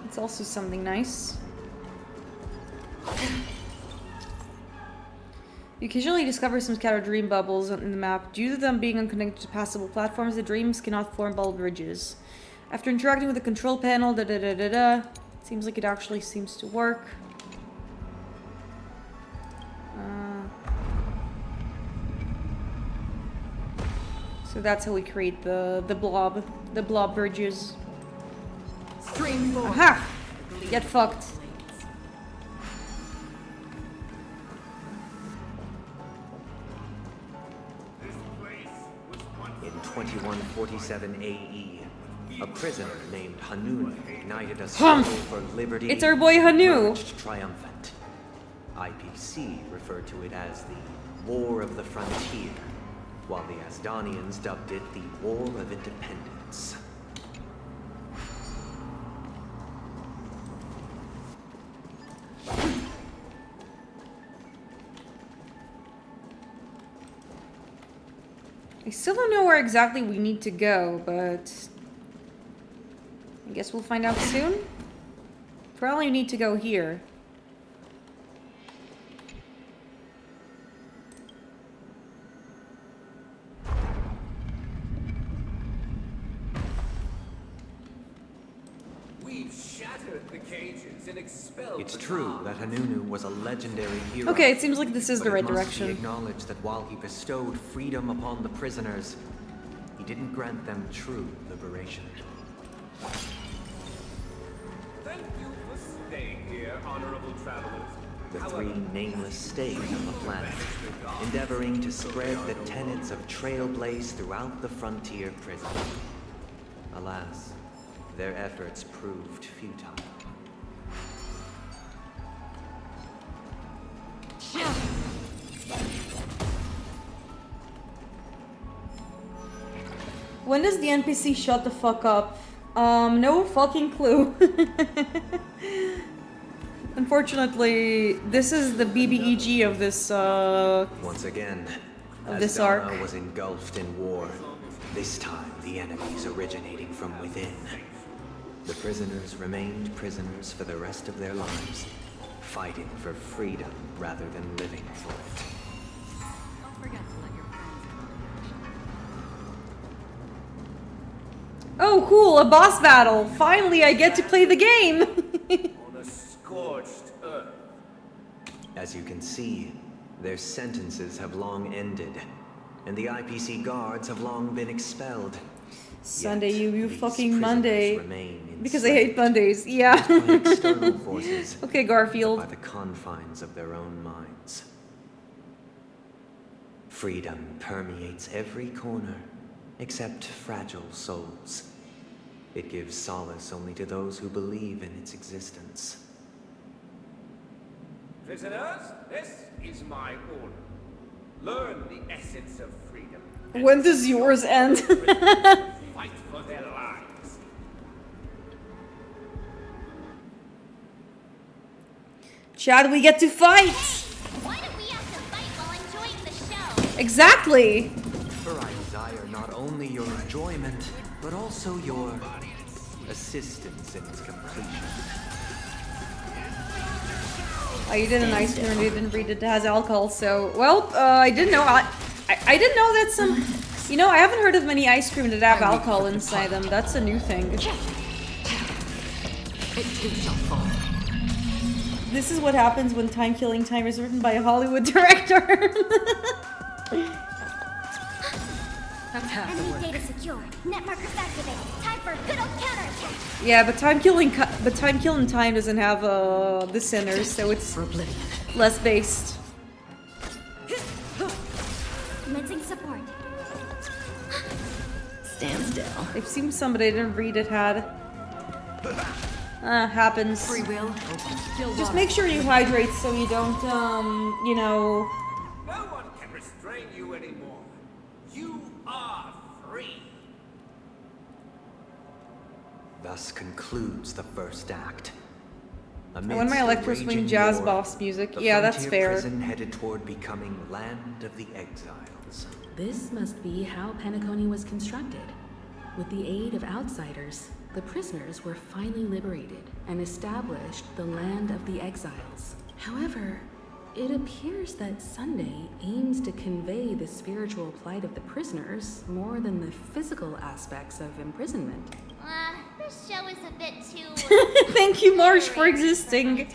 It's also something nice. You occasionally discover some scattered dream bubbles in the map. Due to them being unconnected to passable platforms, the dreams cannot form bubble bridges. After interacting with the control panel, seems like it actually seems to work. So that's how we create the blob bridges. Stream 4. Aha! Get fucked. In 2147 AE, a prisoner named Hanun ignited a struggle for liberty. It's our boy Hanu. Emerged triumphant. IPC referred to it as the War of the Frontier, while the Asdanians dubbed it the War of Independence. I still don't know where exactly we need to go, but I guess we'll find out soon. Probably need to go here. We've shattered the cages and expelled. It's true that Hanunu was a legendary hero. Okay, it seems like this is the right But it must direction. be acknowledged that while he bestowed freedom upon the prisoners, he didn't grant them true liberation. Thank you for staying here, honorable travelers. The 3 nameless stayed on the planet, endeavoring to spread the tenets of Trailblaze throughout the frontier prison. Alas, their efforts proved futile. When does the NPC shut the fuck up? No fucking clue. Unfortunately, this is the BBEG of this, Once again, of as this Donna arc. was engulfed in war, this time the enemies originating from within. The prisoners remained prisoners for the rest of their lives, fighting for freedom rather than living for it. Don't forget to let your friends Oh, cool, a boss battle! Finally, I get to play the game! On a scorched earth. As you can see, their sentences have long ended, and the IPC guards have long been expelled. Sunday, you these fucking prisoners Monday. remain Because I hate Mondays, yeah. not by external forces, Okay, Garfield. but by the confines of their own minds. Freedom permeates every corner, except fragile souls. It gives solace only to those who believe in its existence. Prisoners, this is my order. Learn the essence of freedom. When does yours end? Fight for their lives. Chad, we get to fight! Why do we have to fight while enjoying the show? Exactly! For I desire not only your enjoyment, but also your assistance in its completion. I did an ice cream and I didn't read it has alcohol, so... Well, I didn't know... I didn't know that some... You know, I haven't heard of many ice cream that have alcohol inside them. That's a new thing. This is what happens when Time Killing Time is written by a Hollywood director. Enemy data secure. Net markers activated. Time for a good old counterattack. Yeah, but Time Killing Time doesn't have the sinners, so it's less based. Commencing support. Stand still. I've seen somebody I didn't read it had. Happens. Free will. Just make sure you hydrate so you don't, you know... No one can restrain you anymore. You are free. Thus concludes the first act. I want my Electro Swing Jazz Boss music. Yeah, that's fair. Prison headed toward becoming land of the exiles. This must be how Penacony was constructed. With the aid of outsiders, the prisoners were finally liberated and established the land of the exiles. However, it appears that Sunday aims to convey the spiritual plight of the prisoners more than the physical aspects of imprisonment. This show is a bit too... Thank you, Marsh, for existing.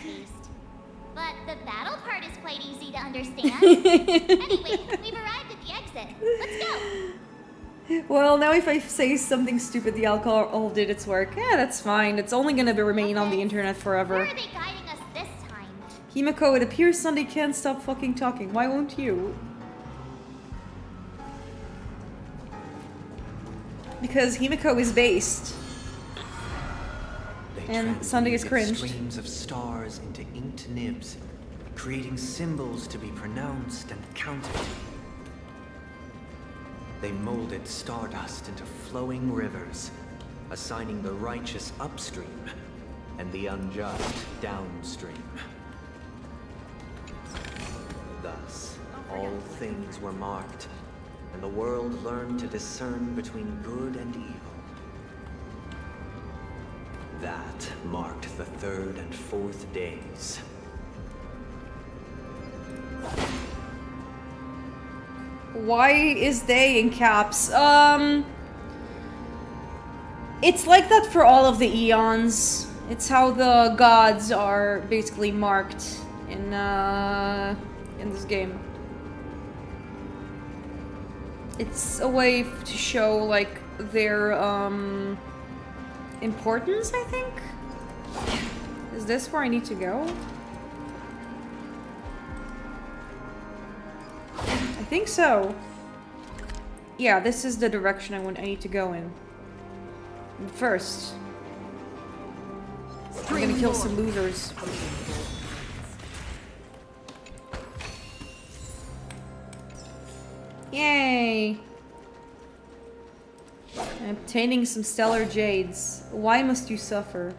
But the battle part is quite easy to understand. Anyway, we've arrived at the exit. Let's go. Well, now if I say something stupid, the alcohol did its work. Yeah, that's fine. It's only gonna remain on the internet forever. Where are they guiding us this time? Himiko, it appears Sunday can't stop fucking talking. Why won't you? Because Himiko is based. And Sunday is cringed. Streams of stars into inked nibs, creating symbols to be pronounced and counted. They molded stardust into flowing rivers, assigning the righteous upstream and the unjust downstream. Thus, all things were marked, and the world learned to discern between good and evil. That marked the third and fourth days. Why is they in caps? It's like that for all of the eons. It's how the gods are basically marked in this game. It's a way to show like their importance, I think. Is this where I need to go? I think so. Yeah, this is the direction I need to go in. But first, I'm gonna kill some losers. Yay! I'm obtaining some stellar jades. Why must you suffer?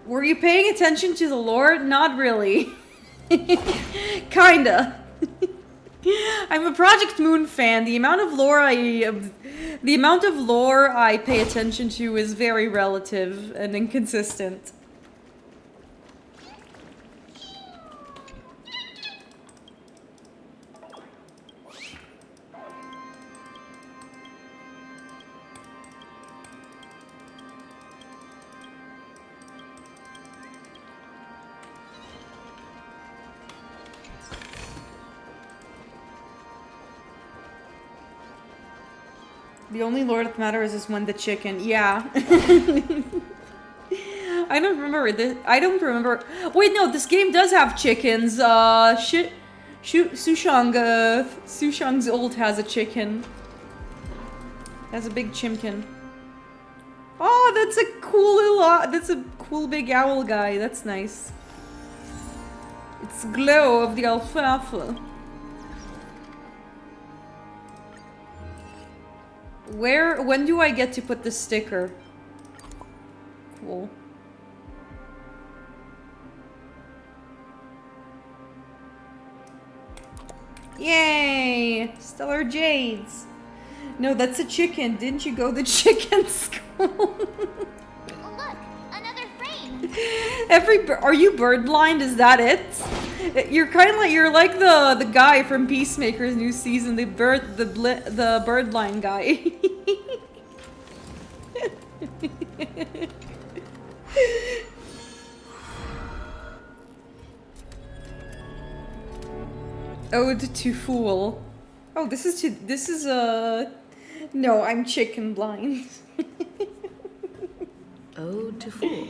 Were you paying attention to the lore? Not really. Kinda. I'm a Project Moon fan. The amount of lore I pay attention to is very relative and inconsistent. The only lore that matters is when the chicken. Yeah. I don't remember this. I don't remember. Wait, no, this game does have chickens. Sushang's old has a chicken. Has a big chimkin. Oh, that's a cool that's a cool big owl guy. That's nice. It's Glow of the Alfalfa. When do I get to put the sticker? Cool. Yay! Stellar Jades. No, that's a chicken. Didn't you go to chicken school? Look, another frame. Are you bird blind? Is that it? You're like the guy from Peacemaker's new season, the bird blind guy. Ode to Fool. Oh, this is no, I'm chicken blind. Ode to Fool.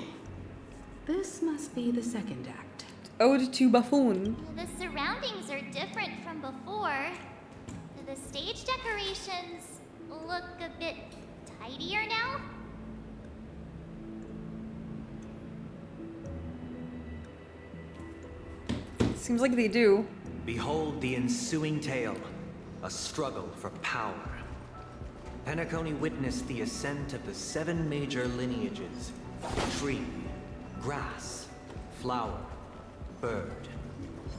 This must be the second act. Ode to Buffoon. The surroundings are different from before. The stage decorations look a bit tidier now. Seems like they do. Behold the ensuing tale, a struggle for power. Penacony witnessed the ascent of the 7 major lineages: tree, grass, flower, bird,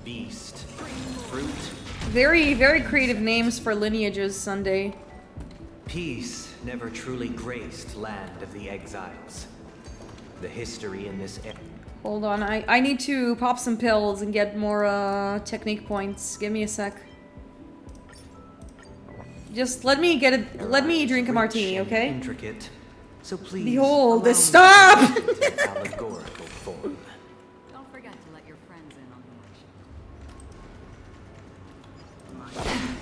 beast, fruit. Very, very creative names for lineages, Sunday. Peace never truly graced land of the exiles. The history in this era. Hold on, I need to pop some pills and get more technique points. Give me a sec. Just let me drink a martini, okay? Intricate. So please. Behold, stop! Allegorical form. Don't forget to let your friends in on the mission.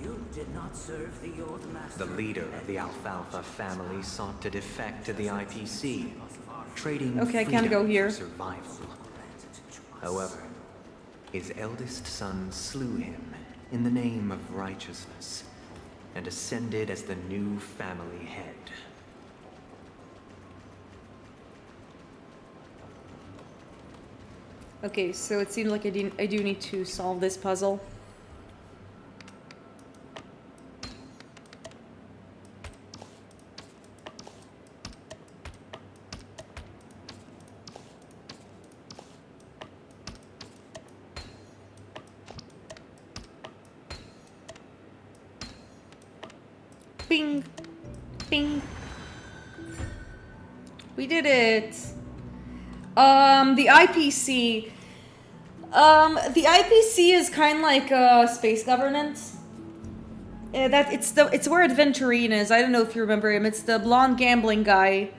You did not serve the old master. The leader of the Alfalfa family sought to defect to the IPC, trading Okay, I can't freedom go here. for survival. However, his eldest son slew him in the name of righteousness and ascended as the new family head. Okay, so it seems like I do need to solve this puzzle. Bing! Bing! We did it! The IPC. The IPC is kind of like a space government. It's where Adventurine is. I don't know if you remember him. It's the blonde gambling guy.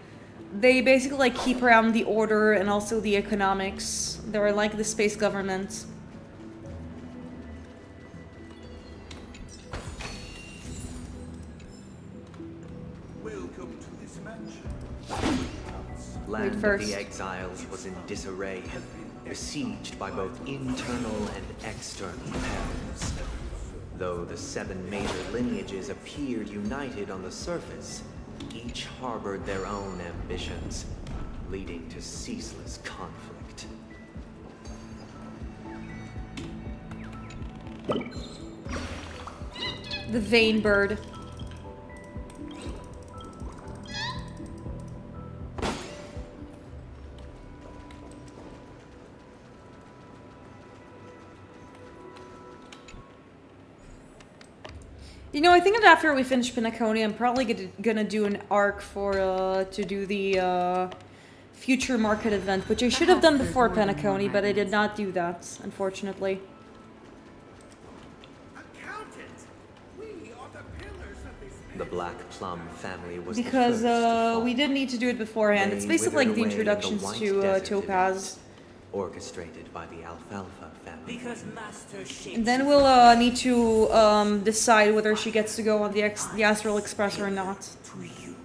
They basically like keep around the order and also the economics. They're like the space government. Welcome to this mansion. Land of first. the exiles was in disarray, besieged by both internal and external perils. Though the 7 major lineages appeared united on the surface, each harbored their own ambitions, leading to ceaseless conflict. The vain bird. You know, I think that after we finish Penacony, I'm probably gonna do an arc for, to do the, future market event, which I should have done before Penacony, but I did not do that, unfortunately. The Black Plum family was Because, the first to fall. we did need to do it beforehand. They It's basically like withered the away in introductions white to, desert Topaz. event, orchestrated by the Alfalfa family. Because Master shapes And then we'll, need to, decide whether she gets to go on the Astral Express or not. to you.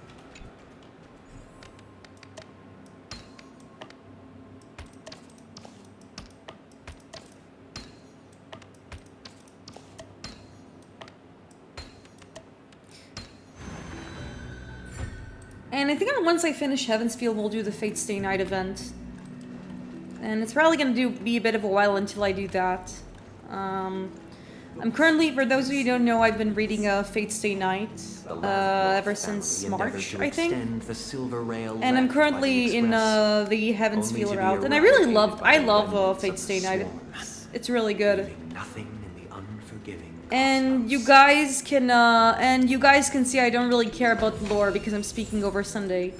And I think once I finish Heaven's Field, we'll do the Fate Stay Night event. And it's probably gonna be a bit of a while until I do that. I'm currently, for those of you who don't know, I've been reading Fate Stay Night ever since March, I think. The Silver Rail And I'm currently in the Heaven's Field route, and I really love, Fate Stay Night. It's really good. Nothing in the unforgiving. And you guys can see I don't really care about the lore because I'm speaking over Sunday.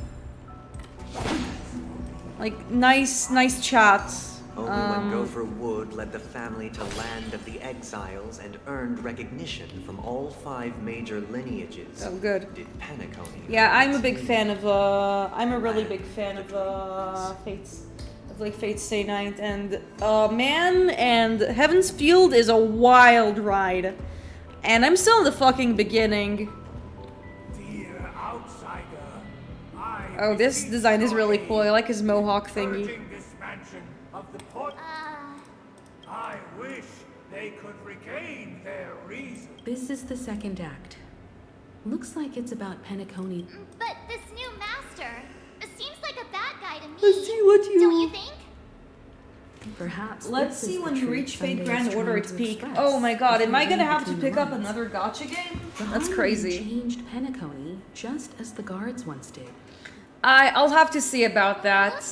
Like, nice chat. Only when Gopher Wood led the family to land of the exiles and earned recognition from all 5 major lineages. Oh, good. Did Penacony. Yeah, I'm a big fan of, I'm a really big fan of, Fate Stay Night, and, man, and Heaven's Field is a wild ride. And I'm still in the fucking beginning. Dear outsider, Oh, this design is really cool. I like his mohawk thingy. I wish they could regain their reason. This is the second act. Looks like it's about Penacony. But this new master seems like a bad guy to me. Let's see what you... Don't you think? Perhaps. Let's this is see the when you truth reach Fate Sunday Grand is Order trying its to peak. express. Oh my god, am I gonna have to Between pick the up lines. another gacha game? The That's Hallyu crazy. Changed Penacony just as the guards once did. I'll have to see about that.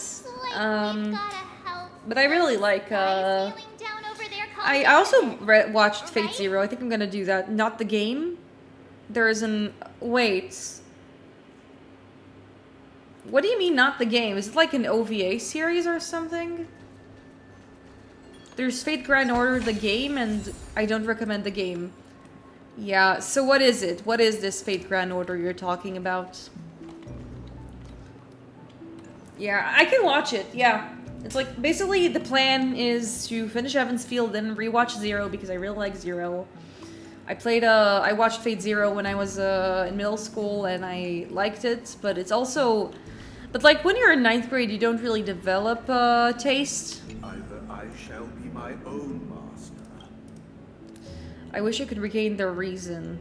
But I really like, I also watched Fate Zero. I think I'm gonna do that. Not the game. There's an... Wait. What do you mean, not the game? Is it like an OVA series or something? There's Fate Grand Order, the game, and I don't recommend the game. Yeah, so what is it? What is this Fate Grand Order you're talking about? Yeah, I can watch it, yeah. It's like, basically the plan is to finish Heaven's Field, then rewatch Zero, because I really like Zero. I watched Fate Zero when I was in middle school, and I liked it, but it's also... But like, when you're in 9th grade, you don't really develop taste. Either I shall be my own master. I wish I could regain their reason.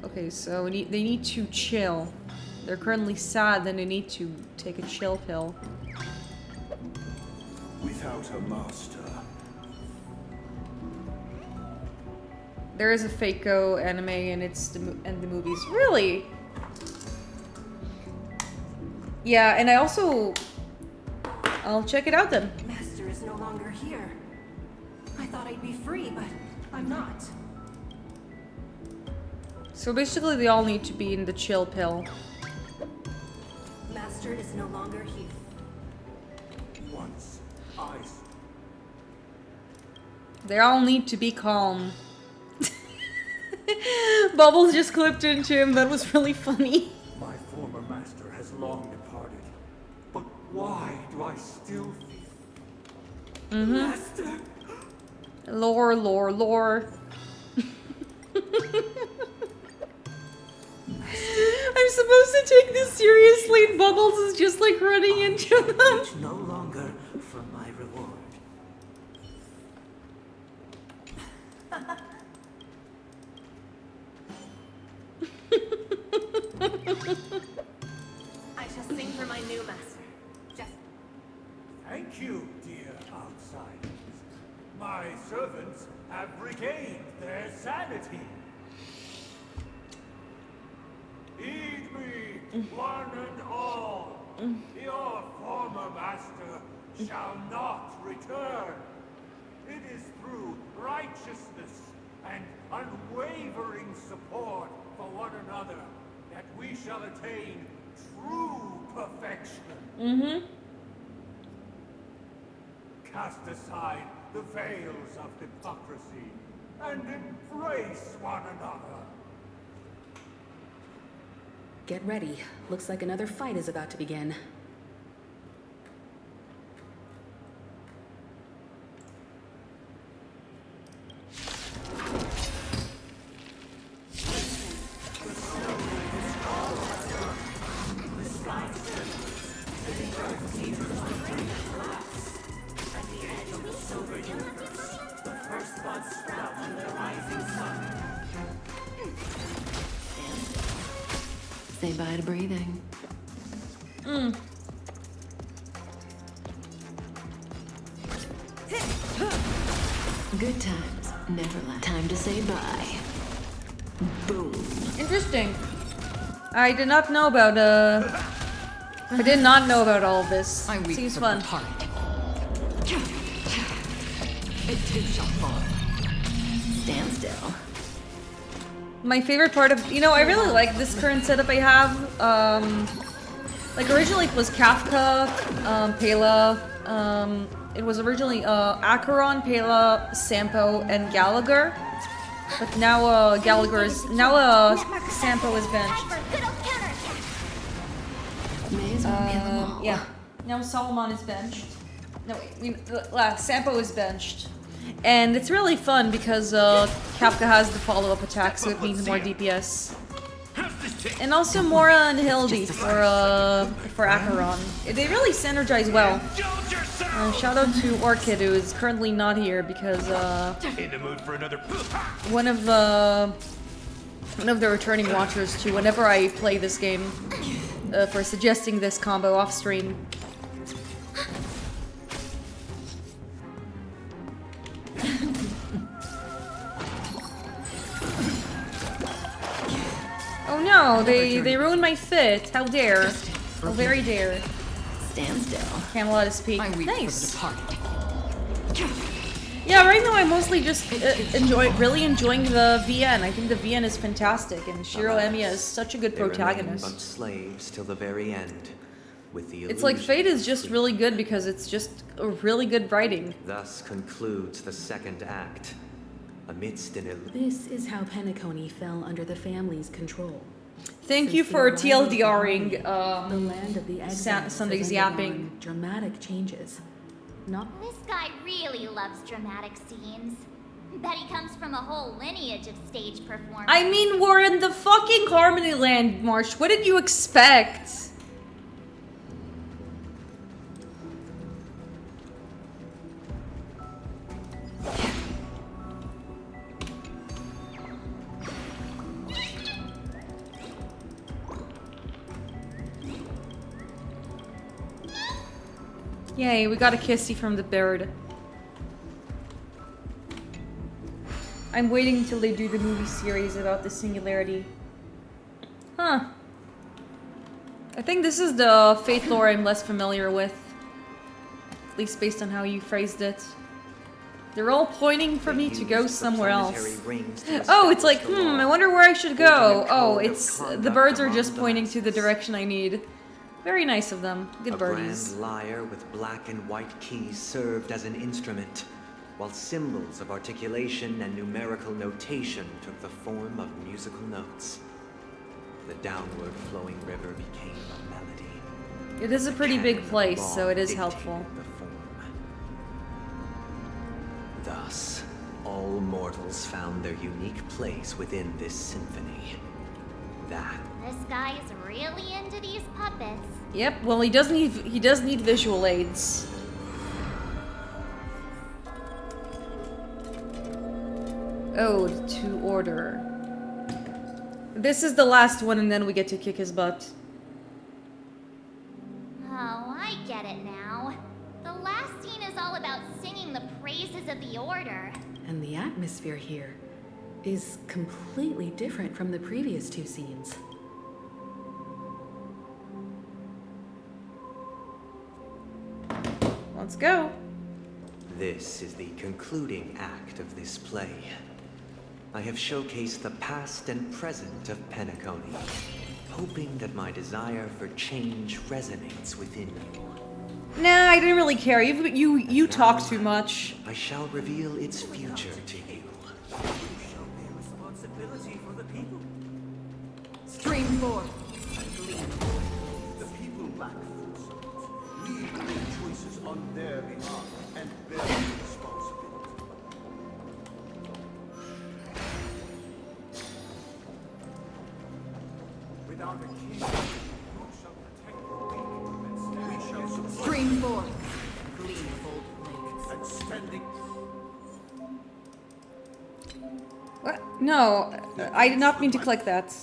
Okay, so they need to chill. They're currently sad, then they need to take a chill pill. Without a master. There is a Fako anime and the movies. Really? Yeah, and I'll check it out then. Master is no longer here. I thought I'd be free, but I'm not. So basically they all need to be in the chill pill. Master is no longer here. Once They all need to be calm. Bubbles just clipped into him. That was really funny. My former master has long departed. But why do I still feel Master? Lore. I'm supposed to take this seriously, and Bubbles is just like running into them. No longer for my reward. I shall sing for my new master. Just Thank you, dear outsiders. My servants have regained their sanity. Heed me, one and all. Your former master shall not return. It is through righteousness and unwavering unwavering support for one another that we shall attain true perfection. Mm-hmm. Cast aside the veils of hypocrisy and embrace one another. Get ready. Looks like another fight is about to begin. Say bye to breathing. Good times, never last. Time to say bye. Boom. Interesting. I did not know about I did not know about all of this. Seems fun. It too shall fall. Stand still. My favorite part of, I really like this current setup I have. Like originally it was Kafka, Pela. It was originally Acheron, Pela, Sampo, and Gallagher. But now Sampo is benched. Yeah. Now Solomon is benched. No wait, Sampo is benched. And it's really fun because Kafka has the follow-up attack, so it means more DPS. And also Mora and Hildy for Acheron. They really synergize well. Shout out to Orchid, who is currently not here because In the mood for another. one of the returning watchers to whenever I play this game for suggesting this combo off stream. Oh no, they ruined my fit. How dare. How very dare. Stand still. Camelot is peak. Nice. Yeah, right now I'm mostly just really enjoying the VN. I think the VN is fantastic, and Shiro Emiya is such a good They remain protagonist. but slaves till the very end, with the It's like illusion Fate is of just freedom. really good because it's just a really good writing. Thus concludes the second act. Amidst an This is how Penacony fell under the family's control. Thank Since you the for arrival of the TLDRing the land of the exiles Sunday's has yapping. undergone dramatic changes. Not This guy really loves dramatic scenes. Bet he comes from a whole lineage of stage performers. I mean, we're in the fucking Harmony Land March. What did you expect? Yay, we got a kissy from the bird. I'm waiting until they do the movie series about the singularity. Huh. I think this is the Fate lore I'm less familiar with. At least based on how you phrased it. They're all pointing for me to go somewhere else. Oh, it's like, I wonder where I should go. Oh, it's the birds are just pointing to the direction I need. Very nice of them. Good A birdies. grand lyre with black and white keys served as an instrument, while symbols of articulation and numerical notation took the form of musical notes. The downward flowing river became a melody. It is a pretty big place, so it is Dictated helpful. the form. Thus, all mortals found their unique place within this symphony. That This guy is really into these puppets. Yep, well he does need visual aids. Ode to Order. This is the last one and then we get to kick his butt. Oh, I get it now. The last scene is all about singing the praises of the Order. and the atmosphere here is completely different from the previous two scenes. Let's go. This is the concluding act of this play. I have showcased the past and present of Penacony, hoping that my desire for change resonates within you. Nah, I didn't really care. You talk too much. I shall reveal its future to you. You shall bear responsibility for the people. Stream 4. The people lack foresight. We make choices on their behalf and bear responsibility. Without a king, who shall protect the weak and stand? We shall support Stream 4. Gleamful blades. and standing. What? No, I did not mean to click that.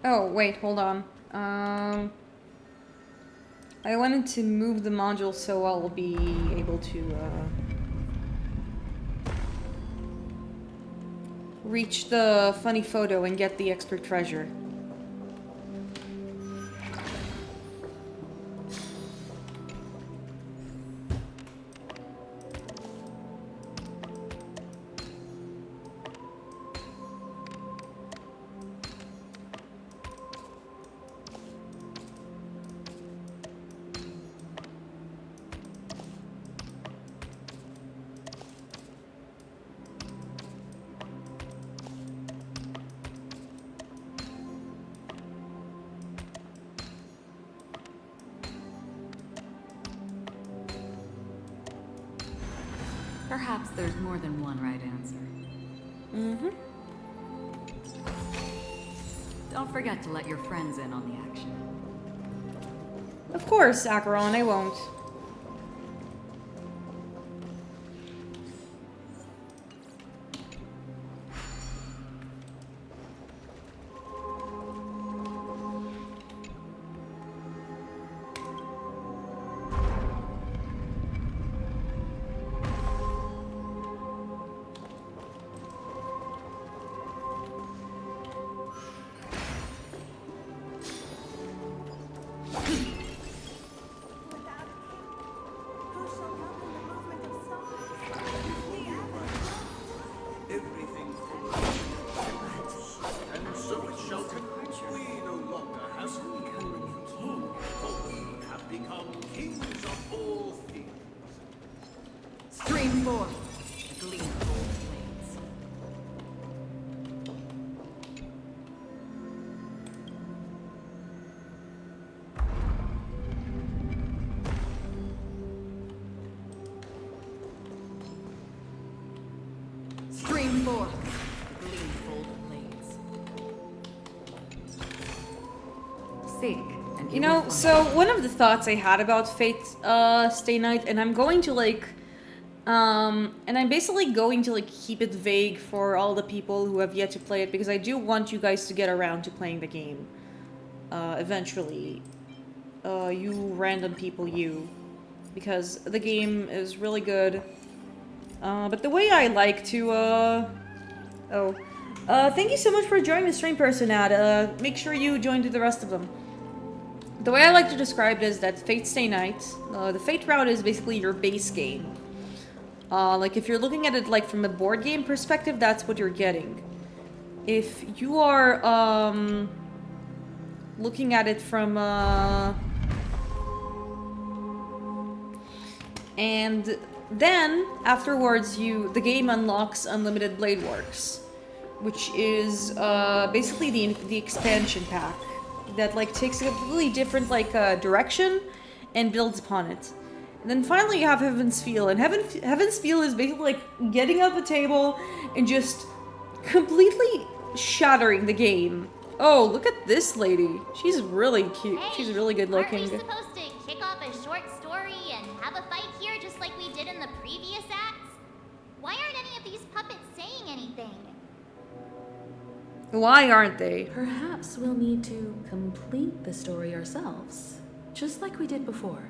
Oh, wait, hold on. I wanted to move the module so I'll be able to, reach the funny photo and get the extra treasure. Perhaps there's more than one right answer. Mm-hmm. Don't forget to let your friends in on the action. Of course, Acheron, I won't. Everything for and so it shall be. We no longer have king, for we have become kings of all things. Stream 4. Gleamful blades. Stream 4. Gleamful blades. Seek. And You know, so one of the thoughts I had about Fate Stay Night, and I'm going to like, and I'm basically going to like keep it vague for all the people who have yet to play it, because I do want you guys to get around to playing the game eventually. You random people, because the game is really good. But the way I like to, thank you so much for joining the stream, person, Ad. Make sure you join to the rest of them. The way I like to describe it is that Fate Stay Night, the Fate route is basically your base game. Like, if you're looking at it, like, from a board game perspective, that's what you're getting. If you are, looking at it from, and then, afterwards, the game unlocks Unlimited Blade Works, which is, basically the expansion pack that, like, takes a completely different, like, direction and builds upon it. And then finally you have Heaven's Feel, and Heaven's Feel is basically like getting up a table and just completely shattering the game. Oh, look at this lady. She's really cute. Hey, she's really good looking. Aren't we supposed to kick off a short story and have a fight here just like we did in the previous acts? Why aren't any of these puppets saying anything? Why aren't they? Perhaps we'll need to complete the story ourselves. just like we did before.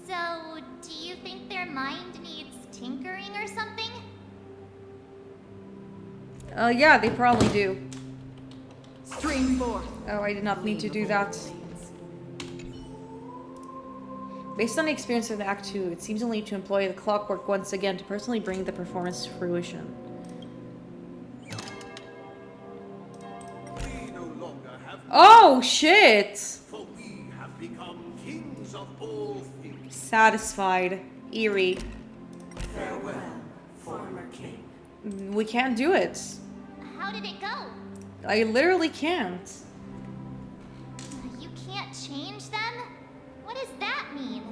So, do you think their mind needs tinkering or something? Yeah, they probably do. Stream 4. Oh, I did not need to do that. Based on the experience of Act 2, it seems only to employ the clockwork once again to personally bring the performance to fruition. We no longer have Oh, shit! for we have become kings of all things. Satisfied. Eerie. Farewell, former king. We can't do it. How did it go? I literally can't. You can't change them? What does that mean?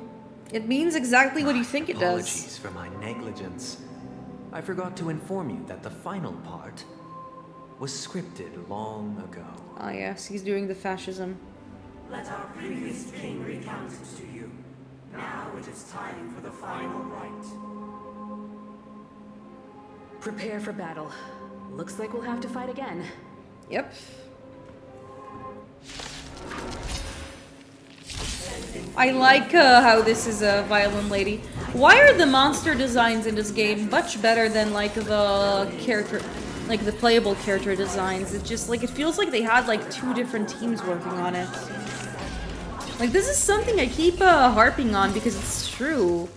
It means exactly what you think it does. Apologies for my negligence. I forgot to inform you that the final part was scripted long ago. Ah, yes, he's doing the fascism. Let our previous king recount it to you. Now it is time for the final rite. Prepare for battle. Looks like we'll have to fight again. Yep. I like how this is a violin lady. Why are the monster designs in this game much better than like the character, like the playable character designs? It's just like, it feels like they had like 2 different teams working on it. Like, this is something I keep harping on because it's true.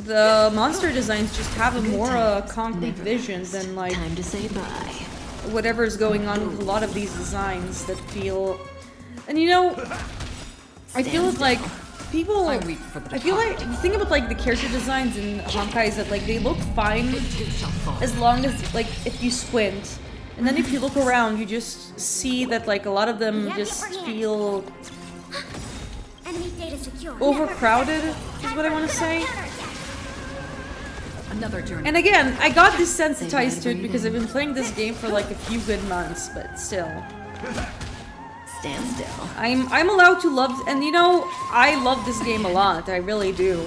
The monster designs just have a more concrete vision than like Time to say bye. whatever's going on with a lot of these designs that feel, and you know, I feel like people, I feel like the thing about like the character designs in Honkai is that like they look fine as long as like if you squint, and then if you look around you just see that like a lot of them just feel Enemy data secure. overcrowded is what I want to say. Another journey. And again, I got desensitized to it because I've been playing this game for like a few good months, but still. Stand still. I'm allowed to love, and you know, I love this game a lot, I really do.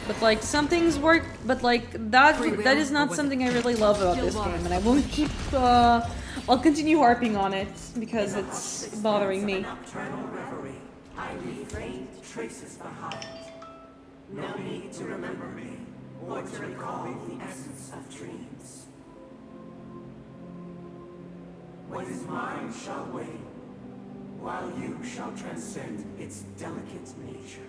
But like, some things work, but like, that is not something I really love about this game, and I won't keep, I'll continue harping on it, because it's bothering me. I leave traces behind. No need to remember me, or to recall the essence of dreams. What is mine shall wane, while you shall transcend its delicate nature.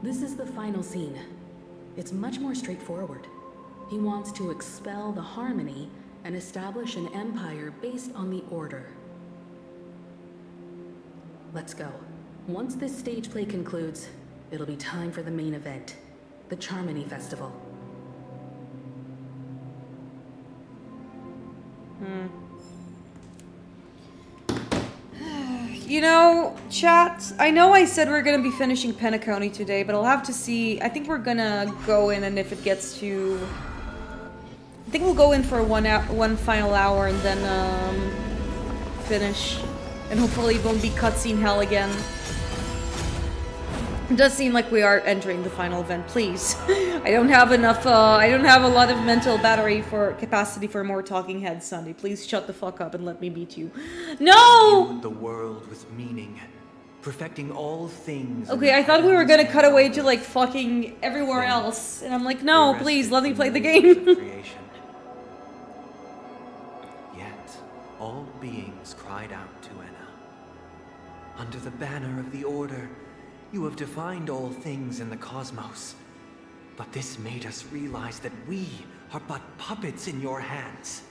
This is the final scene. It's much more straightforward. He wants to expel the harmony and establish an empire based on the order. Let's go. Once this stage play concludes, it'll be time for the main event, the Charmony Festival. You know, chat, I know I said we're gonna be finishing Penacony today, but I'll have to see. I think we're gonna go in, and if it gets to... I think we'll go in for one final hour and then finish. And hopefully it won't be cutscene hell again. It does seem like we are entering the final event, please. I don't have enough, I don't have a lot of mental battery for capacity for more talking heads, Sunday. Please shut the fuck up and let me beat you. No! Viewed the world with meaning, perfecting all things. Okay, I thought we were gonna cut away to like fucking everywhere else. And I'm like, no, please, let me play the game. Yet, all beings cried out to Enna. Under the banner of the Order, you have defined all things in the cosmos. But this made us realize that we are but puppets in your hands.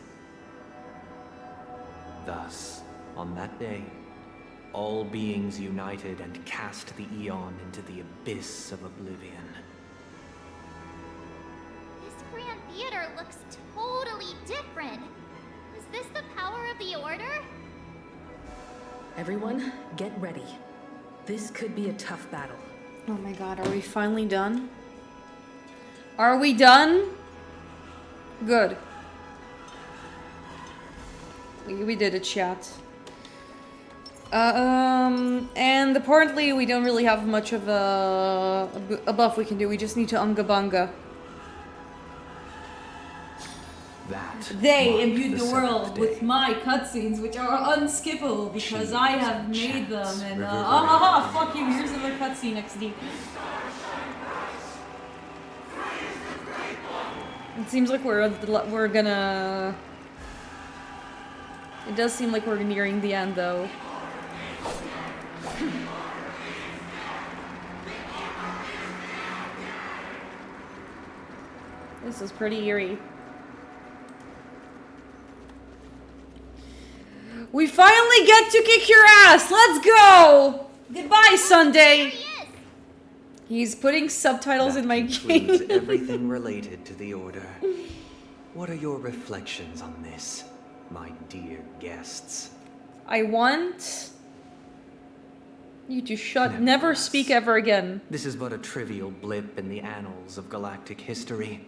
Thus, on that day, all beings united and cast the Eon into the abyss of oblivion. This Grand Theater looks totally different. Is this the power of the Order? Everyone, get ready. This could be a tough battle. Oh my god, are we finally done? Are we done? Good. We did it, chat. And apparently we don't really have much of a buff we can do. We just need to unga bunga. That They imbued the world with my cutscenes, which are unskippable because I have made them. And fuck you. Here's another cutscene XD. It seems like we're gonna. It does seem like we're nearing the end, though. This is pretty eerie. We finally get to kick your ass! Let's go! Goodbye, Sunday! He's putting subtitles in my game. Includes everything related to the Order. What are your reflections on this, my dear guests? I want you to never speak ever again. This is but a trivial blip in the annals of galactic history.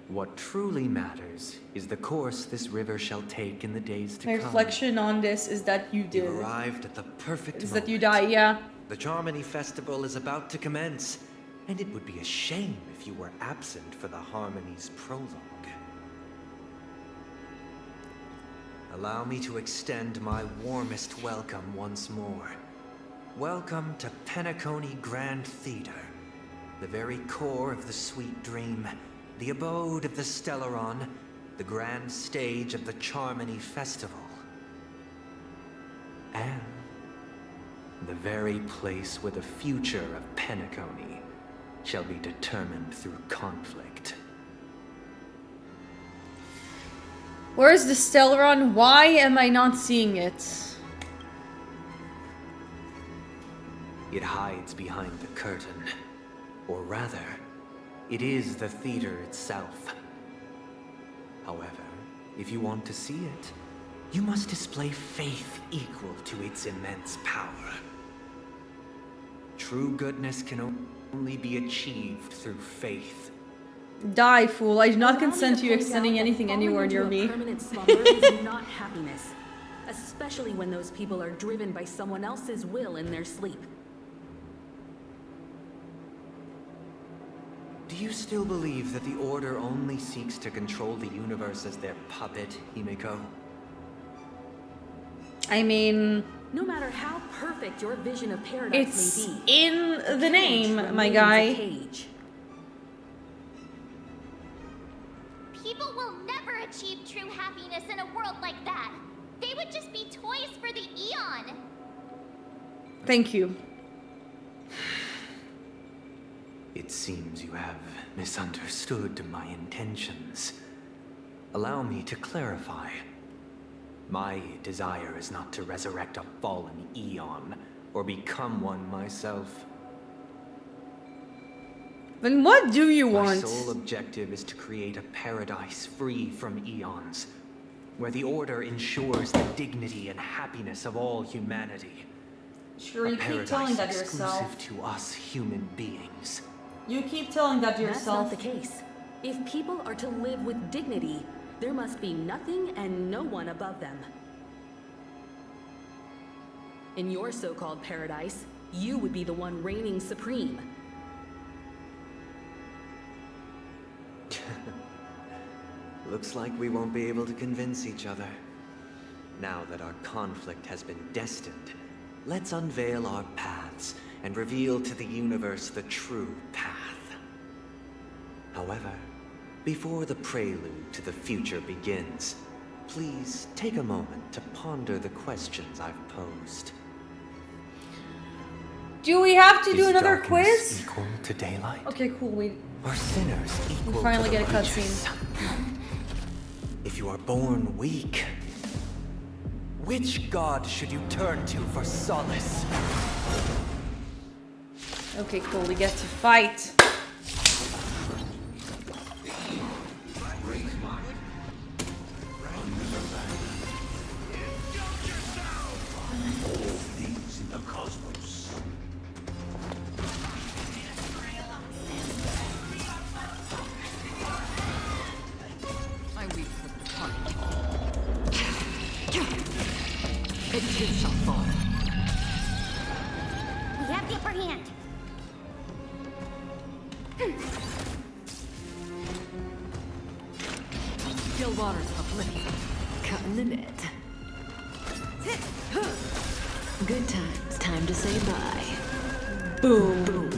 What truly matters is the course this river shall take in the days to My come. My reflection on this is that you did. You arrived at the perfect moment. That you die, yeah. The Charmony Festival is about to commence, and it would be a shame if you were absent for the Harmony's prologue. Allow me to extend my warmest welcome once more. Welcome to Penacony Grand Theater, the very core of the sweet dream, the abode of the Stellaron, the grand stage of the Charmony Festival, and the very place where the future of Penacony shall be determined through conflict. Where's the Stellaron? Why am I not seeing it? It hides behind the curtain, or rather, it is the theater itself. However, if you want to see it, you must display faith equal to its immense power. True goodness can only be achieved through faith. Die, fool. I do not consent to you extending anything anywhere near me. Permanent slumber is not happiness, especially when those people are driven by someone else's will in their sleep. Do you still believe that the Order only seeks to control the universe as their puppet, Himiko? I mean... No matter how perfect your vision of paradise it's may be, in the name, my guy. People will never achieve true happiness in a world like that. They would just be toys for the Eon. Thank you. It seems you have misunderstood my intentions. Allow me to clarify. My desire is not to resurrect a fallen Eon, or become one myself. Then what do you want? My sole objective is to create a paradise free from Eons, where the Order ensures the dignity and happiness of all humanity. Sure, you keep telling that yourself. Exclusive to us human beings. You keep telling that to yourself. That's not the case. If people are to live with dignity, there must be nothing and no one above them. In your so-called paradise, you would be the one reigning supreme. Looks like we won't be able to convince each other. Now that our conflict has been destined, let's unveil our paths and reveal to the universe the true path. However, before the prelude to the future begins, please take a moment to ponder the questions I've posed. Do we have to do another darkness quiz? Equal to daylight? Okay, cool. Are sinners equal We finally to the get a righteous? cutscene. If you are born weak, which god should you turn to for solace? Okay, cool. We get to fight. It too shall fall. We have the upper hand. Kill waters of oblivion. Cutting the net. Good times. Time to say bye. Boom. Boom.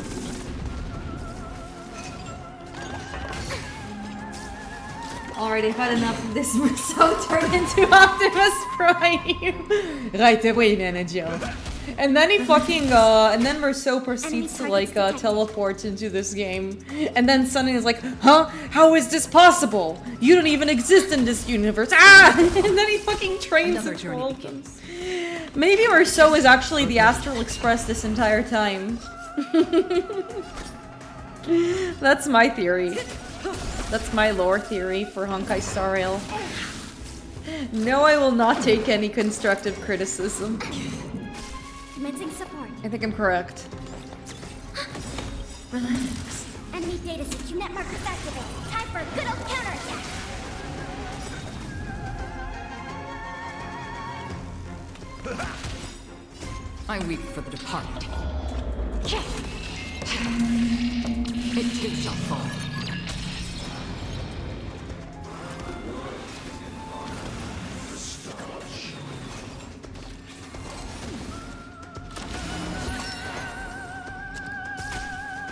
Alright, I've had enough of this Rousseau turned into Optimus Prime. Right away, manager. And then he fucking, and then Rousseau proceeds to, like, teleport into this game. And then Sunny is like, huh? How is this possible? You don't even exist in this universe. Ah! And then he fucking trains and trolls them. Maybe Rousseau is actually the Astral Express this entire time. That's my theory. That's my lore theory for Honkai Starrail. No, I will not take any constructive criticism. Commencing support. I think I'm correct. Relax. Enemy data secure net markers activated. Time for a good old counterattack. I weep for the departed. It too shall fall.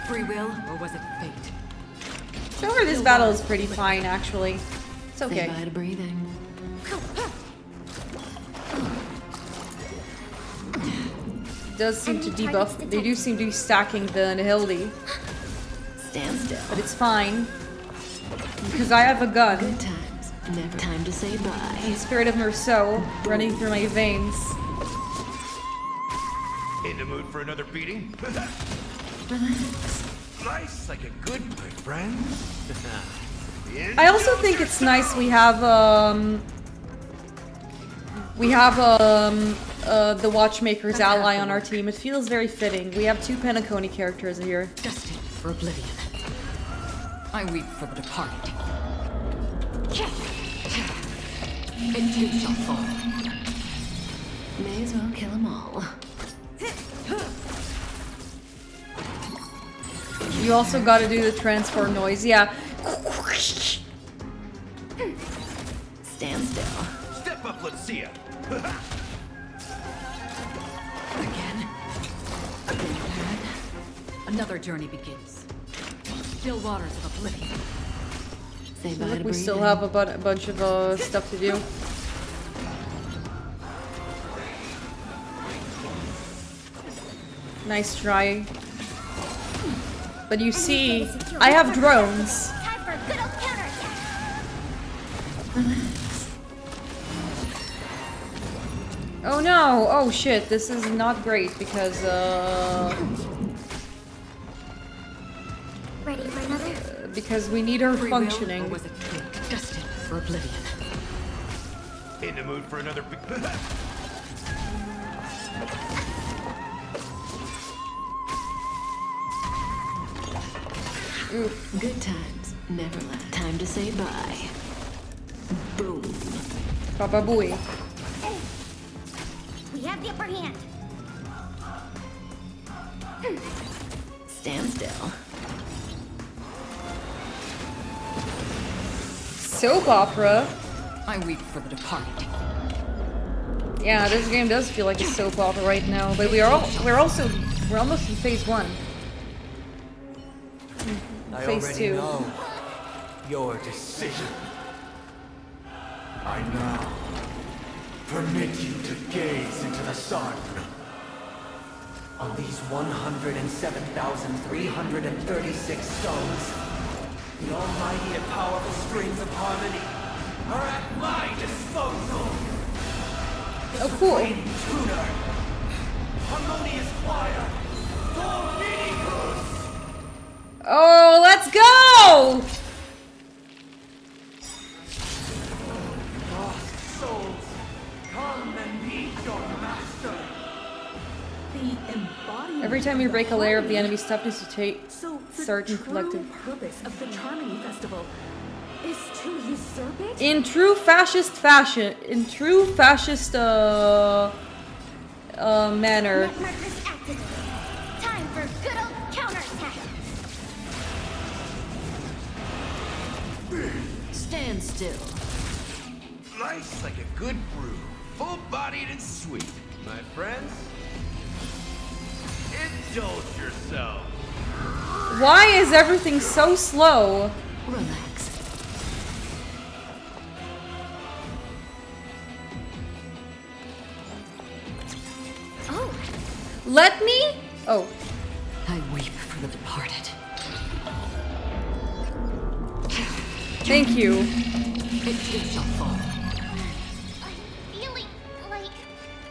Free will, or was it fate? So far, this battle is pretty fine, actually. It's okay. Say bye to breathing. It does seem to debuff. They do seem to be stacking the Nihildi. Stand still. But it's fine. Because I have a gun. Good times. Never time to say bye. And the spirit of Merceau running through my veins. In the mood for another beating? Nice, like a good my friend. I also think it's nice we have the Watchmaker's ally on our team. It feels very fitting. We have 2 Penacony characters here. Destined for oblivion. I weep for the departed. It too shall fall. May as well kill them all. You also gotta do the transfer noise, yeah. Stand still. Step up, let's see ya. Again. Another journey begins. Still waters of oblivion. Say bye Look, to we still breathing. have a bunch of stuff to do. Nice try. But you see, I have drones. Time for a good old counterattack. Oh no! Oh shit, this is not great because, Ready for another? because we need her Free will, functioning. or was it fate? Destined for oblivion. In the mood for another Oof. Good times, never left. Time to say bye. Boom. Papa Booey. We have the upper hand. Stand still. Soap opera. I weep for the departed. Yeah, this game does feel like a soap opera right now, but we're almost in phase 1. I Phase already 2. know your decision. I now permit you to gaze into the sun. On these 107,336 stones, the almighty and powerful strings of harmony are at my disposal. Oh, cool. Supreme tuner, harmonious choir, Dominicus. Oh, let's go! Lost souls, come and meet your master. The embodiment. Every time you break a layer of the enemy's toughness, you take So the certain true collective. purpose of the Charmony Festival is to usurp it? In true fascist fashion, manner. Net markers activated. Time for a good old counterattack. Stand still. Slice like a good brew, full-bodied and sweet. My friends, indulge yourself. Why is everything so slow? Relax. Oh. Let me? Oh. I weep for the departed. Thank you. It shall fall. I'm feeling like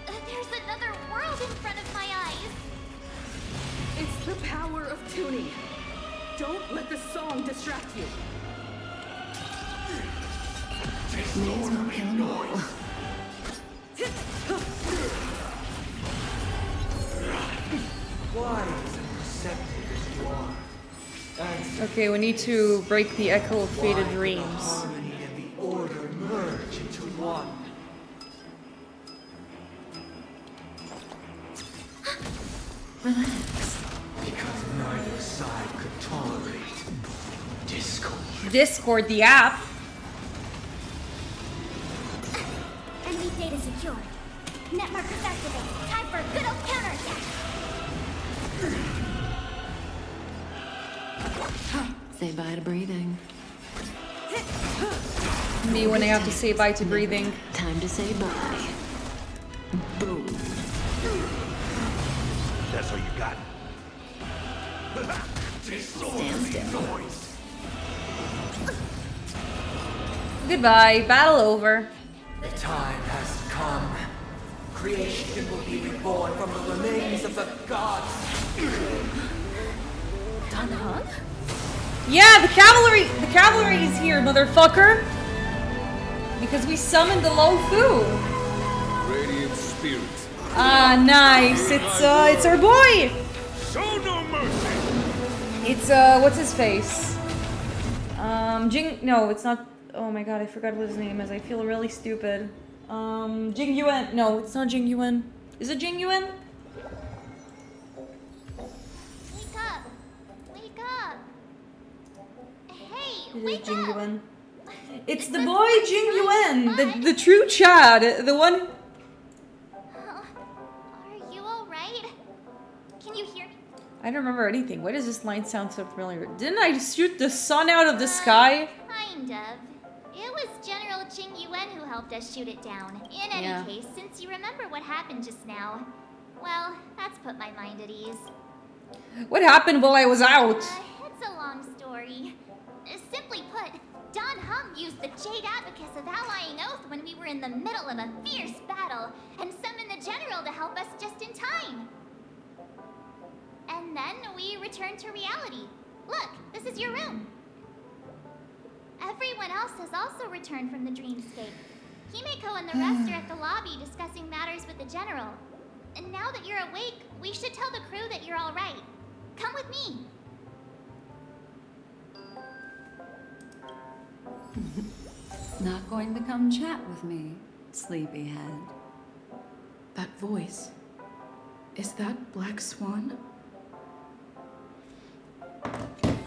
there's another world in front of my eyes. It's the power of tuning. Don't let the song distract you. May as well kill 'em all. Why as receptive as you are? Okay, we need to break the echo of faded dreams. Harmony and the order merge into one. Relax. Because neither side could tolerate discord. Discord, the app. Enemy data secured. Net markers activated. Time for a good old counterattack. Say bye to breathing. Me when I have to say bye to breathing. Time to say bye. Boom. That's all you got? Stand still. Noise. Goodbye. Battle over. The time has come. Creation will be reborn from the remains of the gods. Dunhug? Yeah, the cavalry is here, motherfucker. Because we summoned the Lofu. Radiant spirit. Ah, nice. It's our boy. Show no mercy. It's what's his face? No, it's not. Oh my god, I forgot what his name is. I feel really stupid. Jing Yuan. No, it's not Jing Yuan. Is it Jing Yuan? Wake up. Wake up. Hey, It is wake Jing up. Yuan. It's the boy Jing Yuan, the true Chad, the one. Are you alright? Can you hear me? I don't remember anything. Why does this line sound so familiar? Didn't I shoot the sun out of the sky? Kind of. It was General Jing Yuan who helped us shoot it down. In any Yeah. case, since you remember what happened just now, well, that's put my mind at ease. What happened while I was out? It's a long story. Simply put, Don Hum used the Jade Abacus of Allying Oath when we were in the middle of a fierce battle and summoned the General to help us just in time. And then we returned to reality. Look, this is your room. Everyone else has also returned from the dreamscape. Himeko and the rest are at the lobby discussing matters with the General. And now that you're awake, we should tell the crew that you're alright. Come with me. Not going to come chat with me, sleepyhead. That voice. Is that Black Swan?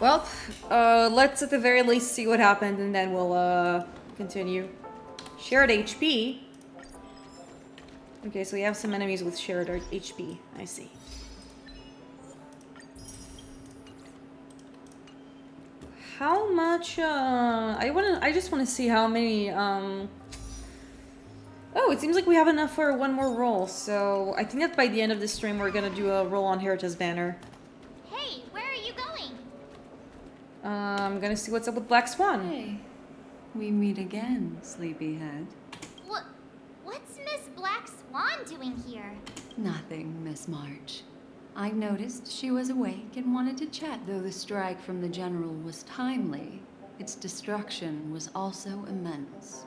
Well, let's at the very least see what happened and then we'll, continue. Shared HP. Okay, so we have some enemies with shared HP. I see. How much, I just want to see how many, oh, it seems like we have enough for one more roll, so I think that by the end of this stream we're gonna do a roll on Herita's banner. Hey, where are you going? I'm gonna see what's up with Black Swan. Hey, we meet again, sleepyhead. What's Miss Black Swan doing here? Nothing, Miss March. I noticed she was awake and wanted to chat, though the strike from the General was timely. Its destruction was also immense.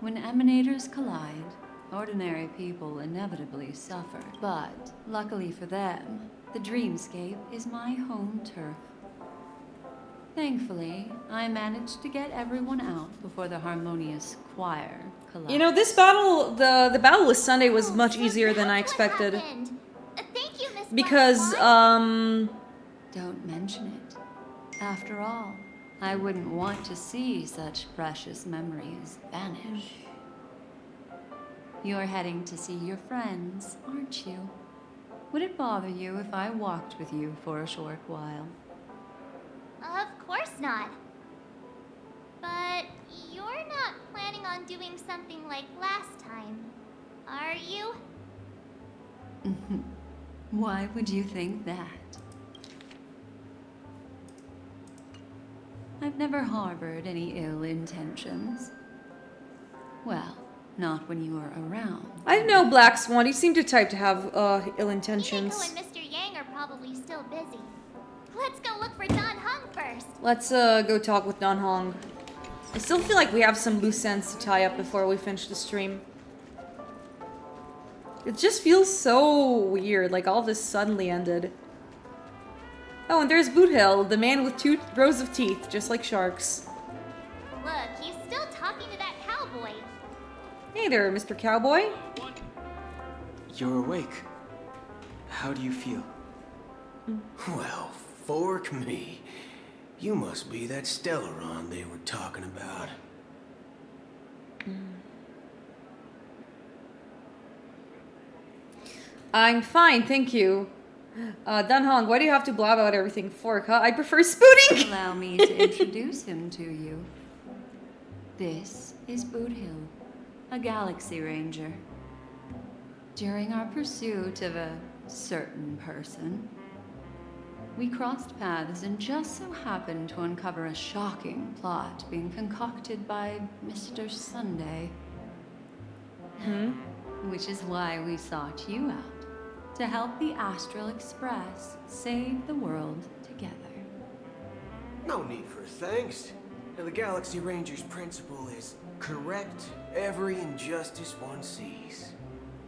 When emanators collide, ordinary people inevitably suffer. But, luckily for them, the dreamscape is my home turf. Thankfully, I managed to get everyone out before the harmonious choir collapsed. You know, this battle, the battle with Sunday was much easier than I expected. Thank you, Miss Because, Don't mention it. After all, I wouldn't want to see such precious memories vanish. You're heading to see your friends, aren't you? Would it bother you if I walked with you for a short while? Of course not. But you're not planning on doing something like last time, are you? Why would you think that? I've never harbored any ill intentions. Well, not when you were around. I know Black Swan. You seem to type to have ill intentions. Himiko and Mr. Yang are probably still busy. Let's go look for Dan Hung first. Let's go talk with Dan Hong. I still feel like we have some loose ends to tie up before we finish the stream. It just feels so weird, like all this suddenly ended. Oh, and there's Boot Hill, the man with 2 rows of teeth, just like sharks. Look, he's still talking to that cowboy. Hey there, Mr. Cowboy. You're awake. How do you feel? Well, fork me. You must be that Stellaron they were talking about. I'm fine, thank you. Dan Hong, why do you have to blab out everything fork, huh? I prefer spooning! Allow me to introduce him to you. This is Boot Hill, a Galaxy Ranger. During our pursuit of a certain person, we crossed paths and just so happened to uncover a shocking plot being concocted by Mr. Sunday. Which is why we sought you out, to help the Astral Express save the world together. No need for thanks. The Galaxy Ranger's principle is correct every injustice one sees.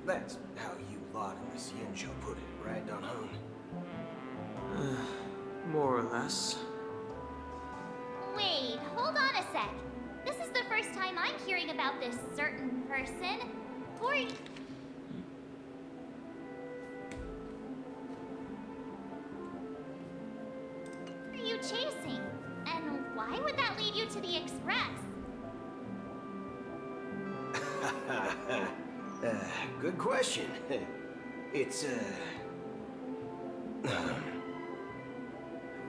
That's how you lot in the Cienjo put it, right, Don Hung? More or less. Wait, hold on a sec. This is the first time I'm hearing about this certain person. Who are you? Who are you chasing? And why would that lead you to the Express? Good question. It's, who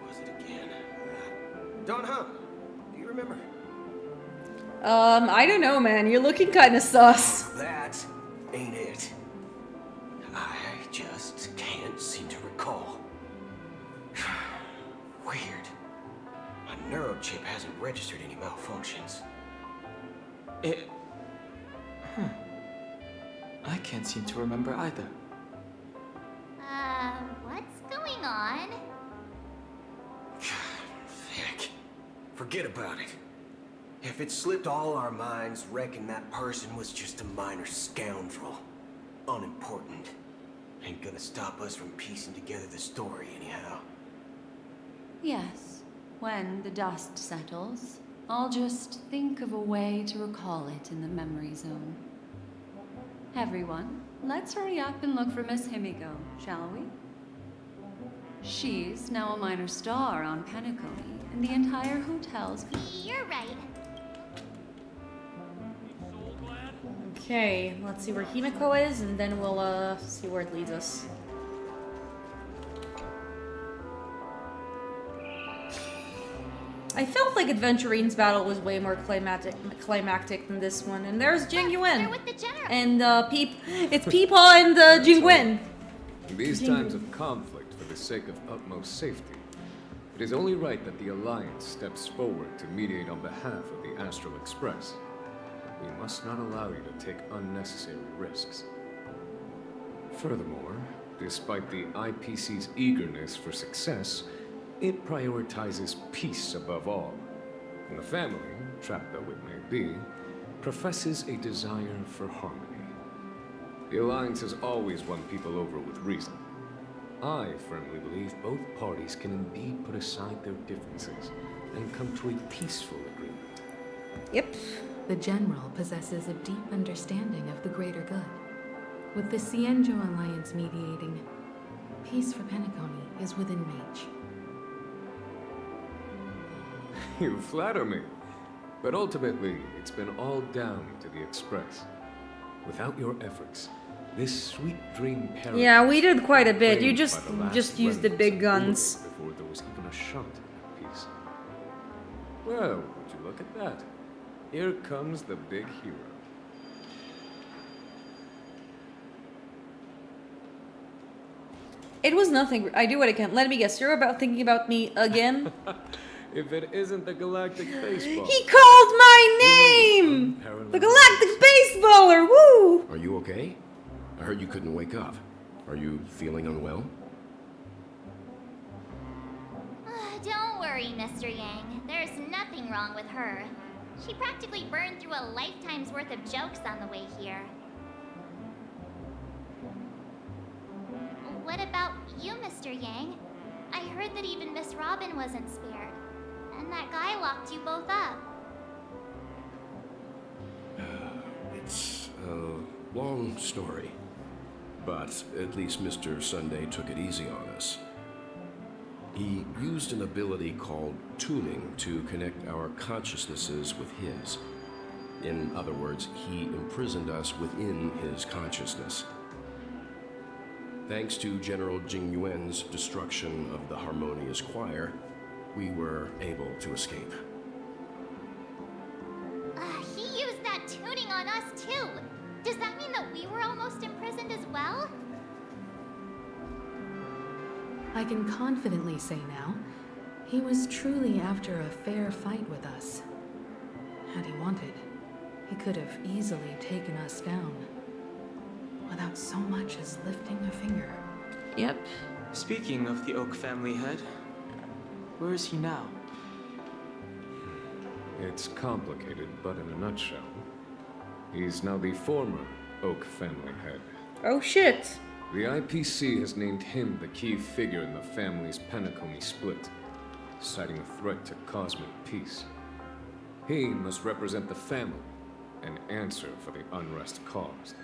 was it again? Don Hung, do you remember? I don't know, man. You're looking kind of sus. That ain't it. I just can't seem to recall. Weird. My neurochip hasn't registered any malfunctions. I can't seem to remember either. What's going on? Heck. Forget about it. If it slipped all our minds, reckon that person was just a minor scoundrel. Unimportant. Ain't gonna stop us from piecing together the story anyhow. Yes, when the dust settles, I'll just think of a way to recall it in the memory zone. Everyone, let's hurry up and look for Miss Himiko, shall we? She's now a minor star on Penacony, and the entire hotel's... You're right. Okay, let's see where Himiko is, and then we'll see where it leads us. I felt like Adventurine's battle was way more climactic than this one. And there's Jing Yuan. And it's Peepaw and Jingwen. In these times of conflict, for the sake of utmost safety, it is only right that the Alliance steps forward to mediate on behalf of the Astral Express. We must not allow you to take unnecessary risks. Furthermore, despite the IPC's eagerness for success, it prioritizes peace above all. And the family, trapped though it may be, professes a desire for harmony. The Alliance has always won people over with reason. I firmly believe both parties can indeed put aside their differences and come to a peaceful agreement. Yep. The General possesses a deep understanding of the greater good. With the Cienjo Alliance mediating, peace for Penacony is within reach. You flatter me. But ultimately, it's been all down to the Express. Without your efforts, this sweet dream paradise... Yeah, we did quite a bit. You claimed by the last just used the remnants big of guns. order before there was even a shot at peace. Well, would you look at that? Here comes the big hero. It was nothing. I do what I can. Let me guess. You're about thinking about me again? If it isn't the Galactic Baseball. He called my name! The Galactic Baseballer! Woo! Are you okay? I heard you couldn't wake up. Are you feeling unwell? Don't worry, Mr. Yang. There's nothing wrong with her. She practically burned through a lifetime's worth of jokes on the way here. What about you, Mr. Yang? I heard that even Miss Robin wasn't spared. And that guy locked you both up. It's a long story. But at least Mr. Sunday took it easy on us. He used an ability called tuning to connect our consciousnesses with his. In other words, he imprisoned us within his consciousness. Thanks to General Jing Yuan's destruction of the Harmonious Choir, we were able to escape. He used that tuning on us too. Does that mean that we were almost imprisoned as well? I can confidently say now, he was truly after a fair fight with us. Had he wanted, he could have easily taken us down, without so much as lifting a finger. Yep. Speaking of the Oak family head, where is he now? It's complicated, but in a nutshell, he's now the former Oak family head. Oh shit. The IPC has named him the key figure in the family's Penacony split, citing a threat to cosmic peace. He must represent the family and answer for the unrest caused.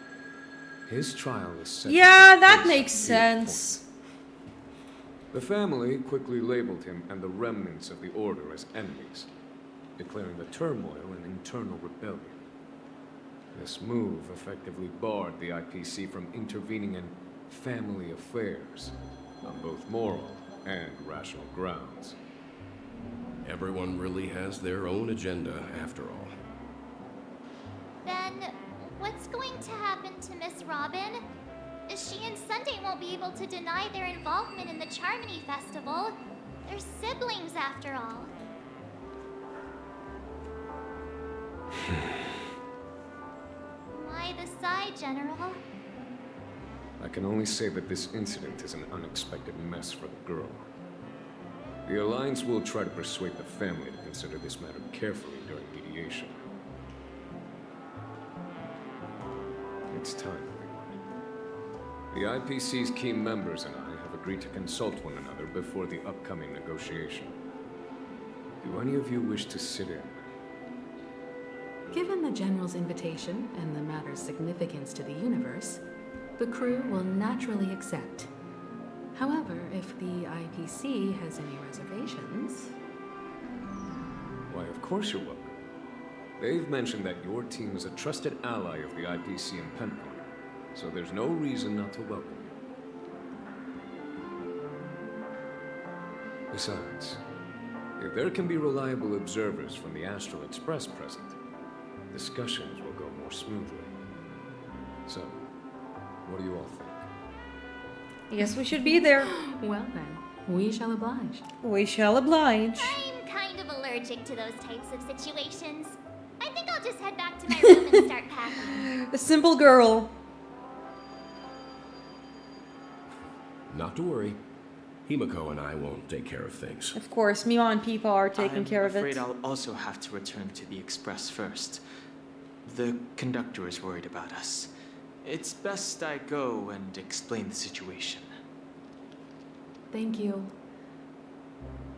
His trial is set. Yeah, that makes sense. The family quickly labeled him and the remnants of the Order as enemies, declaring the turmoil an internal rebellion. This move effectively barred the IPC from intervening in family affairs on both moral and rational grounds. Everyone really has their own agenda, after all. Then, what's going to happen to Miss Robin? She and Sunday won't be able to deny their involvement in the Charmony Festival. They're siblings, after all. Why the sigh, General? I can only say that this incident is an unexpected mess for the girl. The Alliance will try to persuade the family to consider this matter carefully during mediation. It's time, everyone. The IPC's key members and I have agreed to consult one another before the upcoming negotiation. Do any of you wish to sit in? Given the General's invitation and the matter's significance to the universe, the crew will naturally accept. However, if the IPC has any reservations... Why, of course you're welcome. They've mentioned that your team is a trusted ally of the IPC in Penacony, so there's no reason not to welcome you. Besides, if there can be reliable observers from the Astral Express present, discussions will go more smoothly. So, what do you all think? Yes, we should be there. Well then, we shall oblige. We shall oblige. I'm kind of allergic to those types of situations. I think I'll just head back to my room and start packing. A simple girl. Not to worry. Himiko and I won't take care of things. Of course, Mima and Peepa are taking care of it. I'm afraid I'll also have to return to the Express first. The conductor is worried about us. It's best I go and explain the situation. Thank you.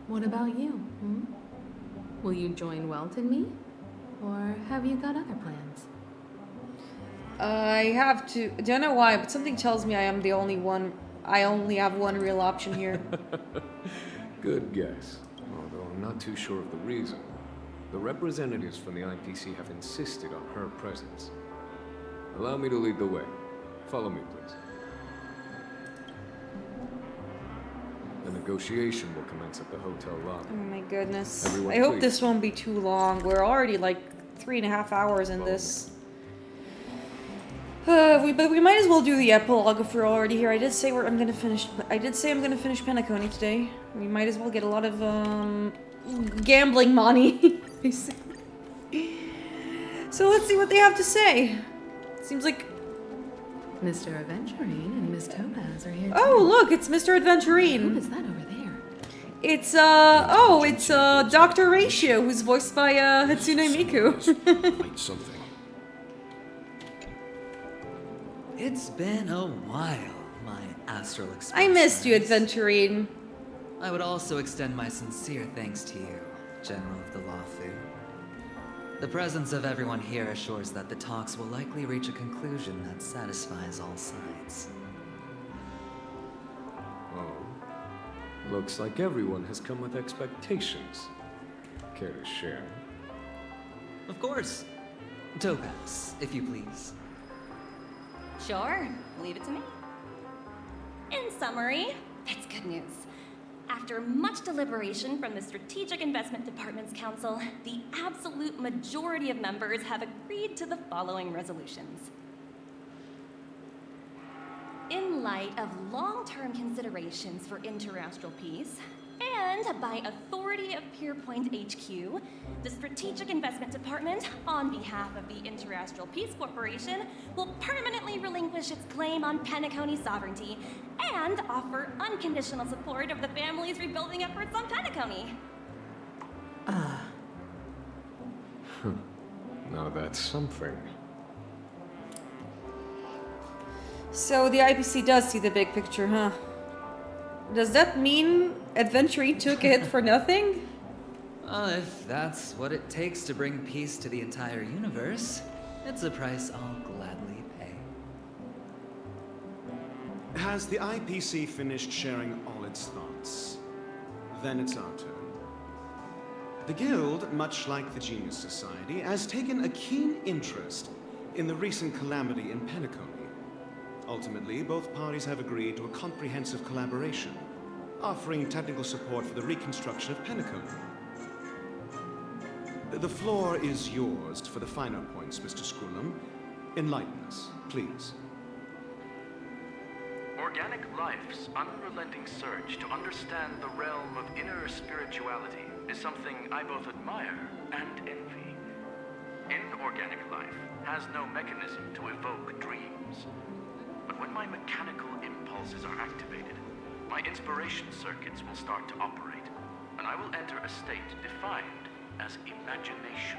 What about you? Will you join Welt and me? Or have you got other plans? I have to... I don't know why, but something tells me I am the only one... I only have one real option here. Good guess. Although I'm not too sure of the reason. The representatives from the IPC have insisted on her presence. Allow me to lead the way. Follow me, please. The negotiation will commence at the hotel lobby. Oh my goodness. Everyone, I hope please. this won't be too long. We're already like 3.5 hours in this. But we might as well do the epilogue if we're already here. I did say I'm gonna finish Penacony today. We might as well get a lot of gambling money. So let's see what they have to say. Seems like Mr. Aventurine and Miss Topaz are here. Oh, look, it's Mr. Aventurine. Who is that over there? It's Dr. Ratio, who's voiced by Hatsune Miku. Something. It's been a while, my astral express. I missed you, Aventurine. I would also extend my sincere thanks to you, General of the Lawfu. The presence of everyone here assures that the talks will likely reach a conclusion that satisfies all sides. Oh. Looks like everyone has come with expectations. Care to share? Of course. Topaz, if you please. Sure, leave it to me. In summary, it's good news. After much deliberation from the Strategic Investment Department's Council, the absolute majority of members have agreed to the following resolutions. In light of long-term considerations for interastral peace, and by authority of Pierpoint HQ, the Strategic Investment Department, on behalf of the Interastral Peace Corporation, will permanently relinquish its claim on Penacony sovereignty and offer unconditional support of the family's rebuilding efforts on Penacony. Now that's something. So the IPC does see the big picture, huh? Does that mean Aventurine took a hit for nothing? If that's what it takes to bring peace to the entire universe, it's a price I'll gladly pay. Has the IPC finished sharing all its thoughts? Then it's our turn. The Guild, much like the Genius Society, has taken a keen interest in the recent calamity in Penacony. Ultimately, both parties have agreed to a comprehensive collaboration, offering technical support for the reconstruction of Penacony. The floor is yours for the finer points, Mr. Scrollum. Enlighten us, please. Organic life's unrelenting search to understand the realm of inner spirituality is something I both admire and envy. Inorganic life has no mechanism to evoke dreams. But when my mechanical impulses are activated, my inspiration circuits will start to operate, and I will enter a state defined as imagination.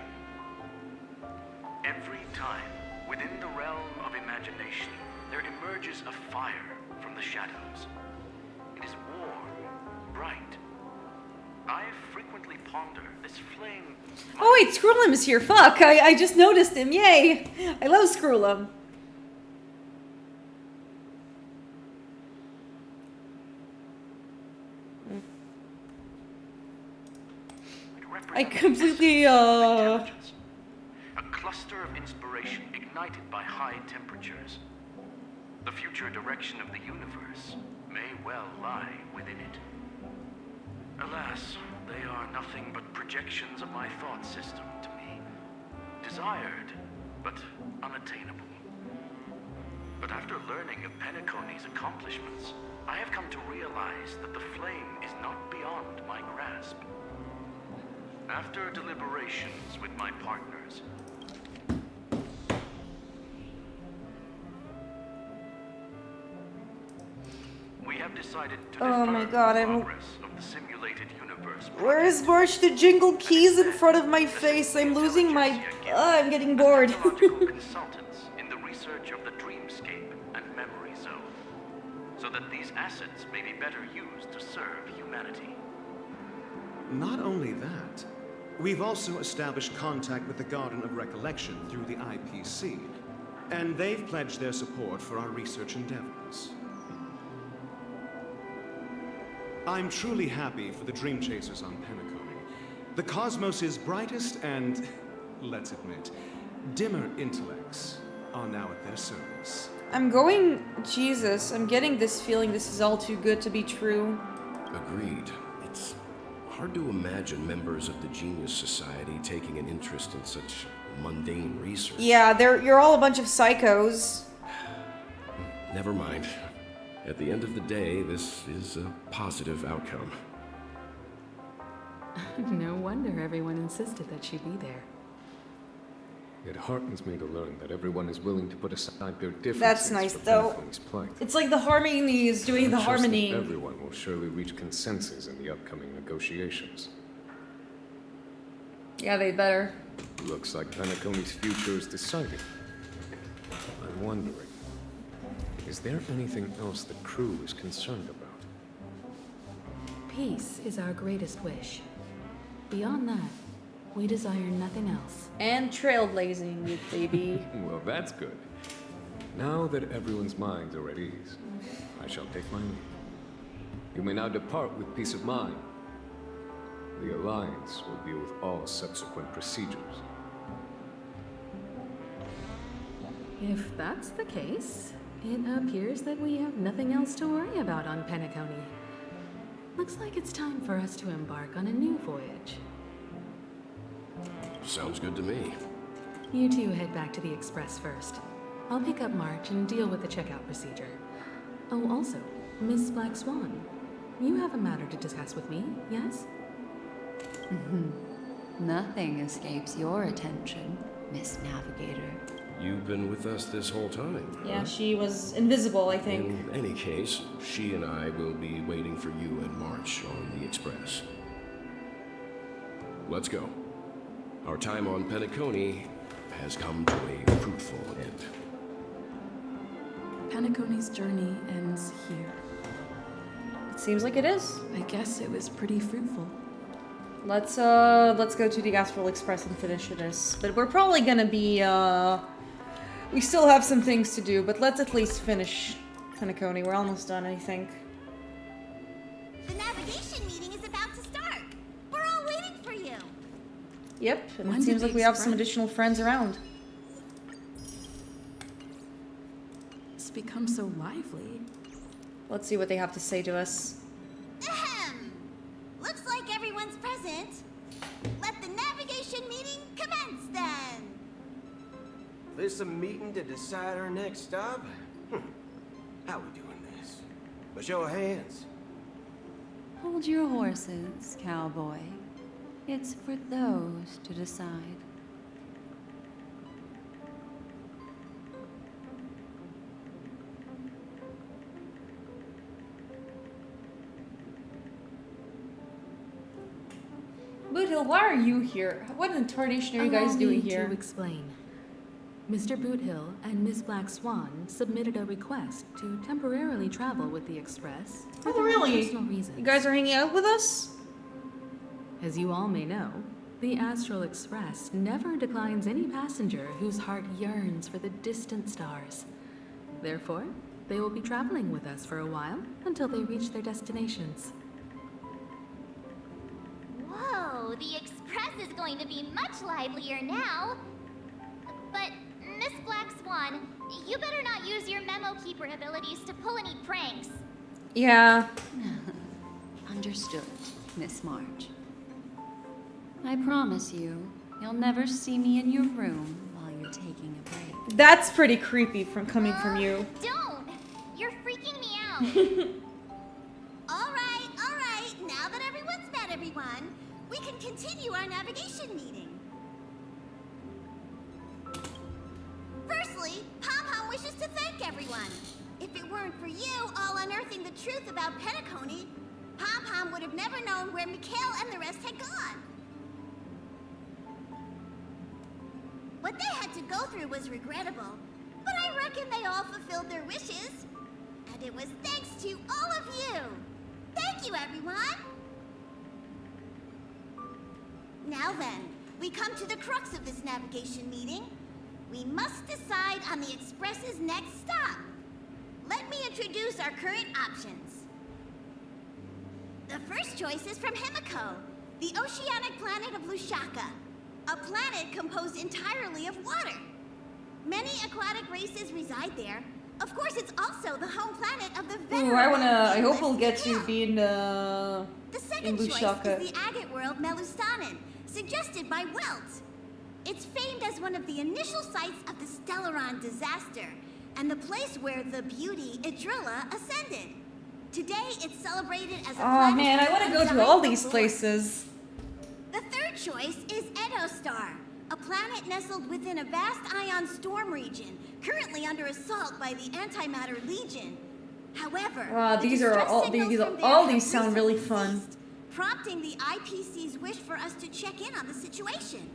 Every time, within the realm of imagination, there emerges a fire from the shadows. It is warm, bright. I frequently ponder this flame. Oh wait, Scrollum is here. Fuck, I just noticed him. Yay! I love Scrollum. I completely, A cluster of inspiration ignited by high temperatures. The future direction of the universe may well lie within it. Alas, they are nothing but projections of my thought system to me. Desired, but unattainable. But after learning of Penacony's accomplishments, I have come to realize that the flame is not beyond my grasp. After deliberations with my partners, we have decided to Oh my god, progress of the simulated universe. Where is March the Jingle Keys in front of my face? I'm losing my... I'm getting bored. Consultants in the research of the dreamscape and memory zone, so that these assets may be better used to serve humanity. Not only that, we've also established contact with the Garden of Recollection through the IPC, and they've pledged their support for our research endeavors. I'm truly happy for the Dream Chasers on Penacony. The cosmos's brightest and, let's admit, dimmer intellects are now at their service. Jesus, I'm getting this feeling this is all too good to be true. Agreed. It's hard to imagine members of the Genius Society taking an interest in such mundane research. Yeah, you're all a bunch of psychos. Never mind. At the end of the day, this is a positive outcome. No wonder everyone insisted that she be there. It heartens me to learn that everyone is willing to put aside their differences. That's nice, for though. Penacony's plight. It's like the harmony is doing the I trust that harmony. everyone will surely reach consensus in the upcoming negotiations. Yeah, they better. Looks like Penacony's future is decided. I'm wondering, is there anything else the crew is concerned about? Peace is our greatest wish. Beyond that, we desire nothing else. And trailblazing, baby. Well, that's good. Now that everyone's minds are at ease, I shall take my leave. You may now depart with peace of mind. The Alliance will deal with all subsequent procedures. If that's the case, it appears that we have nothing else to worry about on Penacony. Looks like it's time for us to embark on a new voyage. Sounds good to me. You two head back to the Express first. I'll pick up March and deal with the checkout procedure. Oh, also, Miss Black Swan, you have a matter to discuss with me, yes? Nothing escapes your attention, Miss Navigator. You've been with us this whole time. Yeah, huh? she was invisible, I think. In any case, she and I will be waiting for you in March on the Express. Let's go. Our time on Penacony has come to a fruitful end. Penacony's journey ends here. It seems like it is. I guess it was pretty fruitful. Let's go to the Astral Express and finish this. But we're probably gonna be, we still have some things to do, but let's at least finish Penacony. We're almost done, I think. The navigation meeting is about to start. We're all waiting for you. Yep, and When it seems did like they we have some spread? additional friends around. It's become so lively. Let's see what they have to say to us. Ahem. Looks like everyone's present. Let the navigation meeting commence then. This a meeting to decide our next stop? How we doing this? A show of hands. Hold your horses, cowboy. It's for those to decide. Boothill, why are you here? What in tarnation are you guys Allow doing me here? to explain. Mr. Boothill and Miss Black Swan submitted a request to temporarily travel with the Express for Oh, their own really? personal reasons. You guys are hanging out with us? As you all may know, the Astral Express never declines any passenger whose heart yearns for the distant stars. Therefore, they will be traveling with us for a while until they reach their destinations. Whoa, the Express is going to be much livelier now. But, Miss Black Swan, you better not use your memo keeper abilities to pull any pranks. Yeah. Understood, Miss March. I promise you, you'll never see me in your room while you're taking a break. That's pretty creepy from coming from you. Don't! You're freaking me out. All right. Now that everyone's met everyone, we can continue our navigation meeting. Firstly, Pom-Pom wishes to thank everyone. If it weren't for you all unearthing the truth about Penacony, Pom-Pom would have never known where Mikhail and the rest had gone. What they had to go through was regrettable, but I reckon they all fulfilled their wishes. And it was thanks to all of you. Thank you, everyone. Now then, we come to the crux of this navigation meeting. We must decide on the Express's next stop. Let me introduce our current options. The first choice is from Himiko, the oceanic planet of Lushaka, a planet composed entirely of water. Many aquatic races reside there. Of course, it's also the home planet of the Ooh, I hope we'll get to be in Bushaka. Is the agate world Melustanen, suggested by Welt. It's famed as one of the initial sites of the Stellaron disaster, and the place where the beauty Idrilla ascended. Today, it's celebrated as a Oh man, I want to go to all these places. The third choice is Edostar, a planet nestled within a vast ion storm region, currently under assault by the Antimatter Legion. However, all these sound really fun. Prompting the IPC's wish for us to check in on the situation.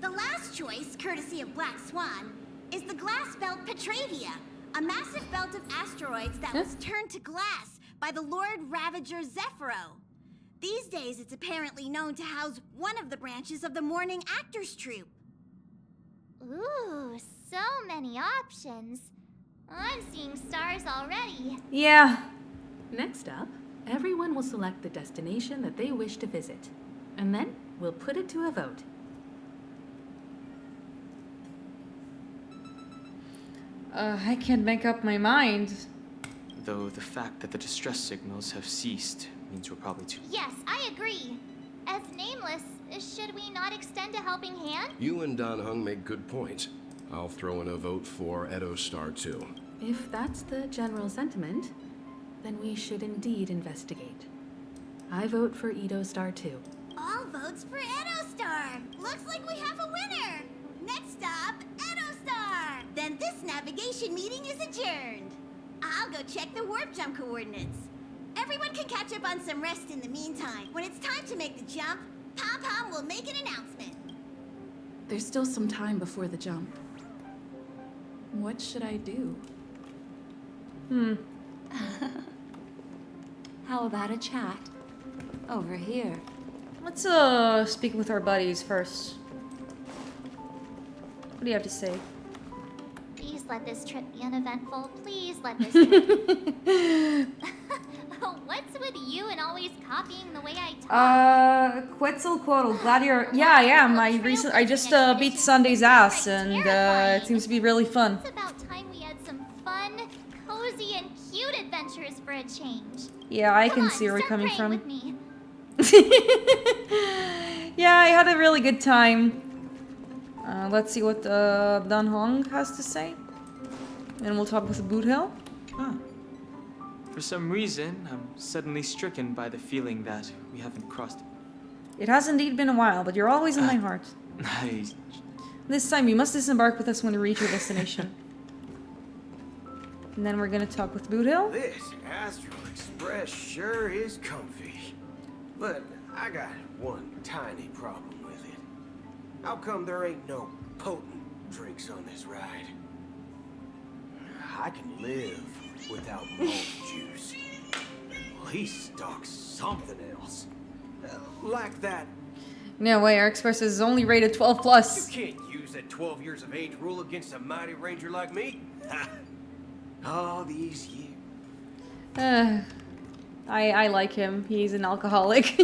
The last choice, courtesy of Black Swan, is the glass belt Petravia, a massive belt of asteroids that was turned to glass by the Lord Ravager Zephyro. These days, it's apparently known to house one of the branches of the Morning Actors Troupe. Ooh, so many options. I'm seeing stars already. Yeah. Next up, everyone will select the destination that they wish to visit. And then we'll put it to a vote. I can't make up my mind. Though the fact that the distress signals have ceased means we're probably too... Yes, I agree. As Nameless, should we not extend a helping hand? You and Dan Heng make good points. I'll throw in a vote for Edostar too. If that's the general sentiment, then we should indeed investigate. I vote for Edostar too. All votes for Edostar. Looks like we have a winner. Next stop, Edostar. Then this navigation meeting is adjourned. I'll go check the warp jump coordinates. Everyone can catch up on some rest in the meantime. When it's time to make the jump, Pom-Pom will make an announcement. There's still some time before the jump. What should I do? How about a chat? Over here. Let's speak with our buddies first. What do you have to say? Please let this trip be uneventful. Please let this trip. What's with you and always copying the way I talk? Quetzalcoatl, glad you're... Yeah, I am. I just beat Sunday's ass, and it seems to be really fun. It's about time we had some fun, cozy, and cute adventures for a change. Yeah, I can see where you're coming from. Yeah, I had a really good time. Let's see what Dan Heng has to say. And we'll talk with Boot Hill. Huh. For some reason, I'm suddenly stricken by the feeling that we haven't crossed it. It has indeed been a while, but you're always in my heart. This time, you must disembark with us when you reach your destination. And then we're gonna talk with Boot Hill. This Astral Express sure is comfy. But I got one tiny problem with it. How come there ain't no potent drinks on this ride? I can live without malt juice. At least stock something else. Like that. No way, our Express is only rated 12+. You can't use that 12 years of age rule against a mighty ranger like me. All these years. I like him. He's an alcoholic.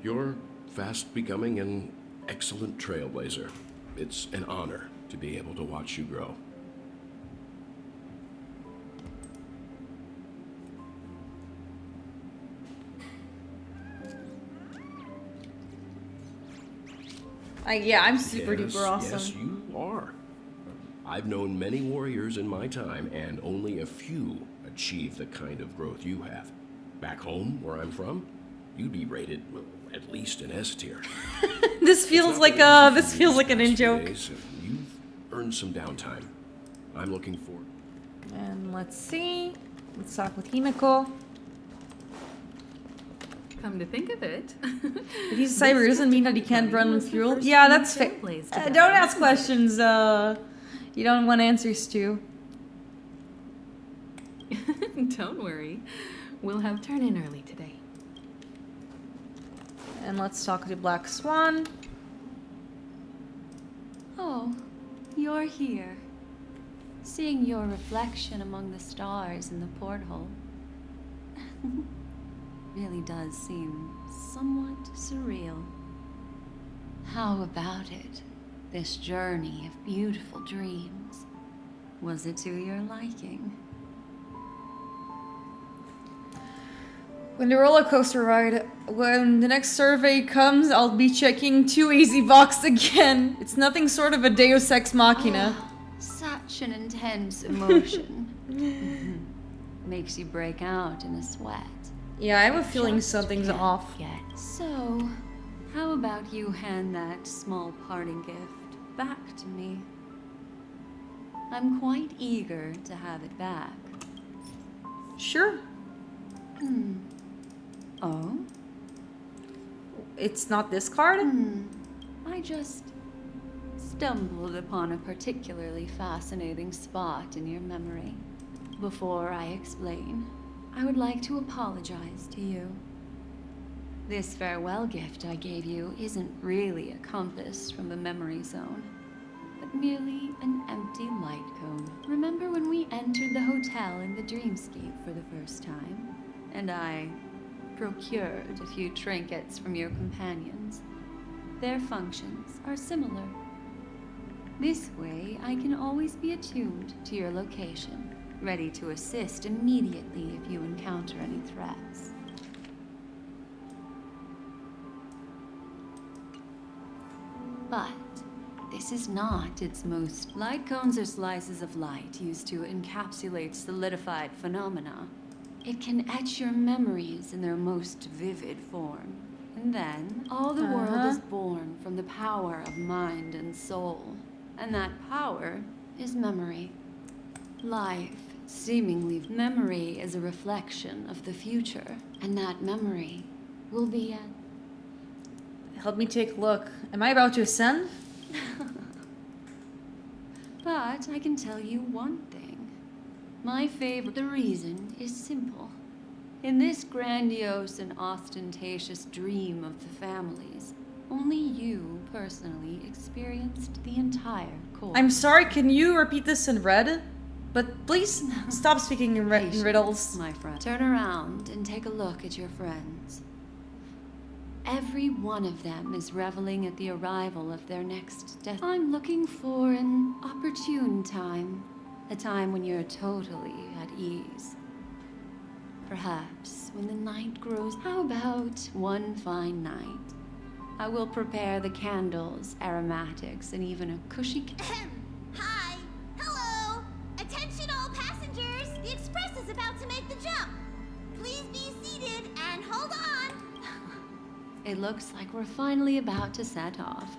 You're fast becoming an excellent trailblazer. It's an honor to be able to watch you grow. Yeah, I'm super Yes, duper awesome. Yes, you are. I've known many warriors in my time, and only a few achieve the kind of growth you have. Back home, where I'm from, you'd be rated, well, at least an S tier. This feels like an in-joke. You've earned some downtime. I'm looking forward. And let's see. Let's talk with Himiko. Come to think of it. If he's a cyber, doesn't mean that he can't run with fuel. Yeah, that's fair. Don't ask questions you don't want answers to. Don't worry. We'll have turn-in early today. And let's talk to Black Swan. Oh, you're here. Seeing your reflection among the stars in the porthole really does seem somewhat surreal. How about it? This journey of beautiful dreams. Was it to your liking? When the roller coaster ride, when the next survey comes, I'll be checking 2 easy box again. It's nothing sort of a Deus Ex Machina. Oh, such an intense emotion. Makes you break out in a sweat. Yeah, I have a feeling something's off. So, how about you hand that small parting gift back to me? I'm quite eager to have it back. Sure. Oh? It's not this card? I just stumbled upon a particularly fascinating spot in your memory. Before I explain, I would like to apologize to you. This farewell gift I gave you isn't really a compass from the memory zone, but merely an empty light cone. Remember when we entered the hotel in the dreamscape for the first time, and I procured a few trinkets from your companions? Their functions are similar. This way, I can always be attuned to your location, ready to assist immediately if you encounter any threats. But this is not its most. Light cones are slices of light used to encapsulate solidified phenomena. It can etch your memories in their most vivid form. And then, all the world is born from the power of mind and soul. And that power is memory. Life, seemingly, memory is a reflection of the future. And that memory will be Help me take a look. Am I about to ascend? But I can tell you one thing. My favorite. The reason is simple. In this grandiose and ostentatious dream of the families, only you personally experienced the entire course. I'm sorry, can you repeat this in red? But please stop speaking in riddles. My friend. Turn around and take a look at your friends. Every one of them is reveling at the arrival of their next death. I'm looking for an opportune time. A time when you're totally at ease. Perhaps when the night grows. How about one fine night? I will prepare the candles, aromatics, and even a cushy. Hi! Hello! Attention all passengers! The express is about to make the jump! Please be seated and hold on! It looks like we're finally about to set off.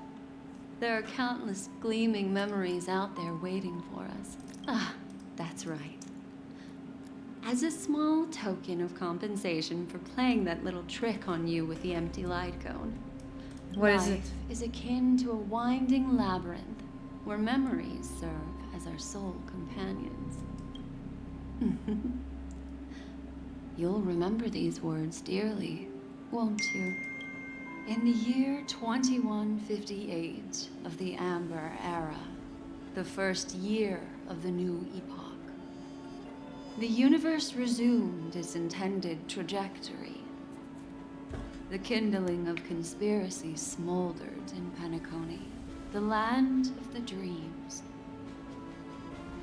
There are countless gleaming memories out there waiting for us. Ah, that's right. As a small token of compensation for playing that little trick on you with the empty light cone. What is it? Life is akin to a winding labyrinth where memories serve as our sole companions. You'll remember these words dearly, won't you? In the year 2158 of the Amber Era, the first year of the new epoch, the universe resumed its intended trajectory. The kindling of conspiracy smoldered in Penacony, the land of the dreams.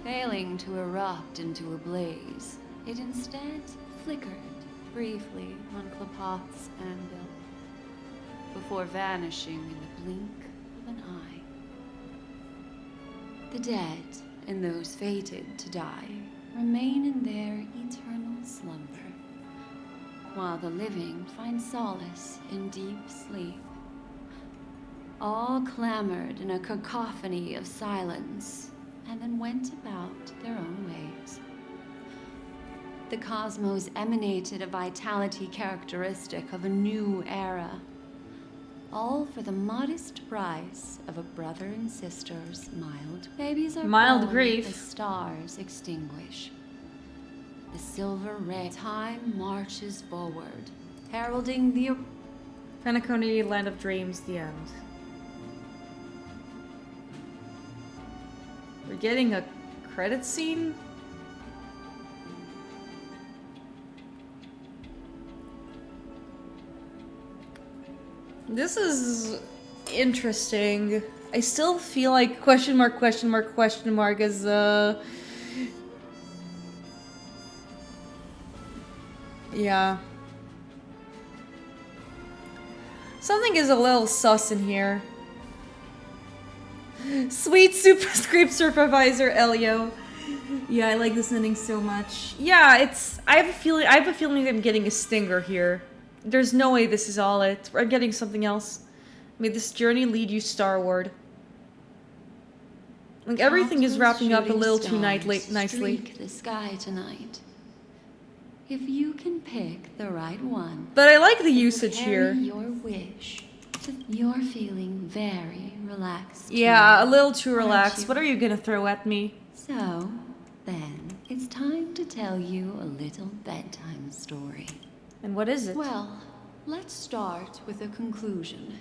Failing to erupt into a blaze, it instead flickered briefly on Klapoth's anvil, before vanishing in the blink of an eye. The dead and those fated to die remain in their eternal slumber, while the living find solace in deep sleep. All clamored in a cacophony of silence, and then went about their own ways. The cosmos emanated a vitality characteristic of a new era, all for the modest price of a brother and sister's mild. Babies are Mild born grief. as stars extinguish. The silver ray time marches forward, heralding the Penacony, Land of Dreams, the end. We're getting a credit scene? This is interesting. I still feel like question mark is yeah. Something is a little sus in here. Sweet superscript supervisor Elio. Yeah, I like this ending so much. Yeah, it's I have a feeling I'm getting a stinger here. There's no way this is all it. I'm getting something else. May this journey lead you starward. Like everything is wrapping up a little too nicely. Streak the sky tonight. If you can pick the right one. But I like the usage here. Your wish. You're feeling very relaxed. Yeah, a little too relaxed. What are you gonna throw at me? So, then, it's time to tell you a little bedtime story. And what is it? Well, let's start with a conclusion.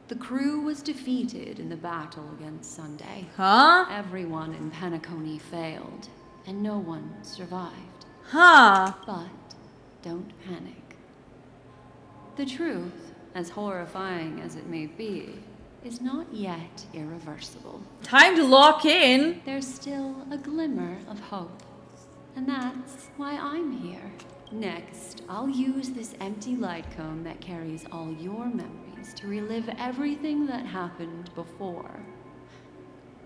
The crew was defeated in the battle against Sunday. Huh? Everyone in Penacony failed, and no one survived. Huh. But don't panic. The truth, as horrifying as it may be, is not yet irreversible. Time to lock in. There's still a glimmer of hope. And that's why I'm here. Next, I'll use this empty light cone that carries all your memories to relive everything that happened before.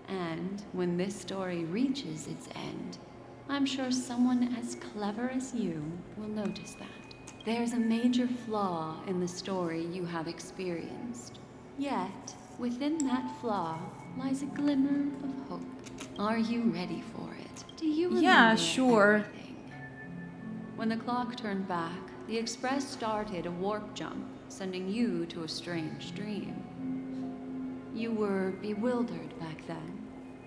And when this story reaches its end, I'm sure someone as clever as you will notice that. There's a major flaw in the story you have experienced. Yet, within that flaw lies a glimmer of hope. Are you ready for it? Do you remember? Yeah, sure. Everything? When the clock turned back, the Express started a warp jump, sending you to a strange dream. You were bewildered back then.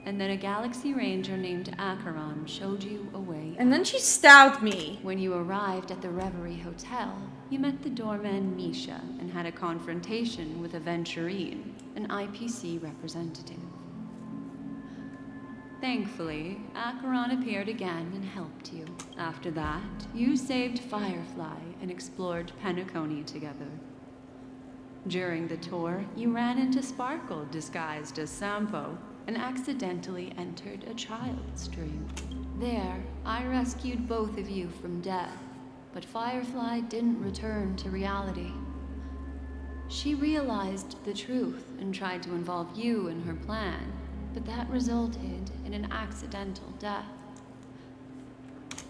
And then a Galaxy Ranger named Acheron showed you a way. And then she stabbed me. When you arrived at the Reverie Hotel, you met the doorman Misha and had a confrontation with Aventurine, an IPC representative. Thankfully, Acheron appeared again and helped you. After that, you saved Firefly and explored Penacony together. During the tour, you ran into Sparkle disguised as Sampo and accidentally entered a child's dream. There, I rescued both of you from death, but Firefly didn't return to reality. She realized the truth and tried to involve you in her plan, but that resulted in an accidental death.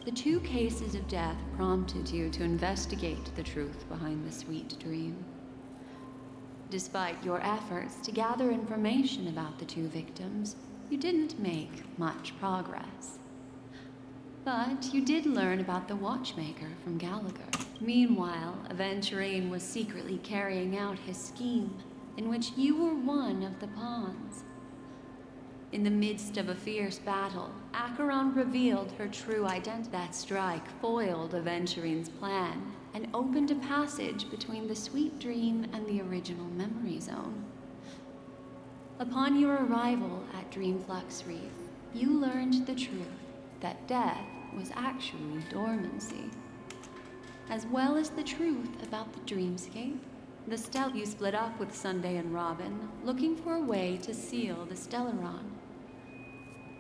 The 2 cases of death prompted you to investigate the truth behind the sweet dream. Despite your efforts to gather information about the 2 victims, you didn't make much progress. But you did learn about the Watchmaker from Gallagher. Meanwhile, Aventurine was secretly carrying out his scheme, in which you were one of the pawns. In the midst of a fierce battle, Acheron revealed her true identity. That strike foiled Aventurine's plan and opened a passage between the sweet dream and the original memory zone. Upon your arrival at Dreamflux Reef, you learned the truth that death was actually dormancy, as well as the truth about the dreamscape. The Stealth you split up with Sunday and Robin, looking for a way to seal the Stellaron.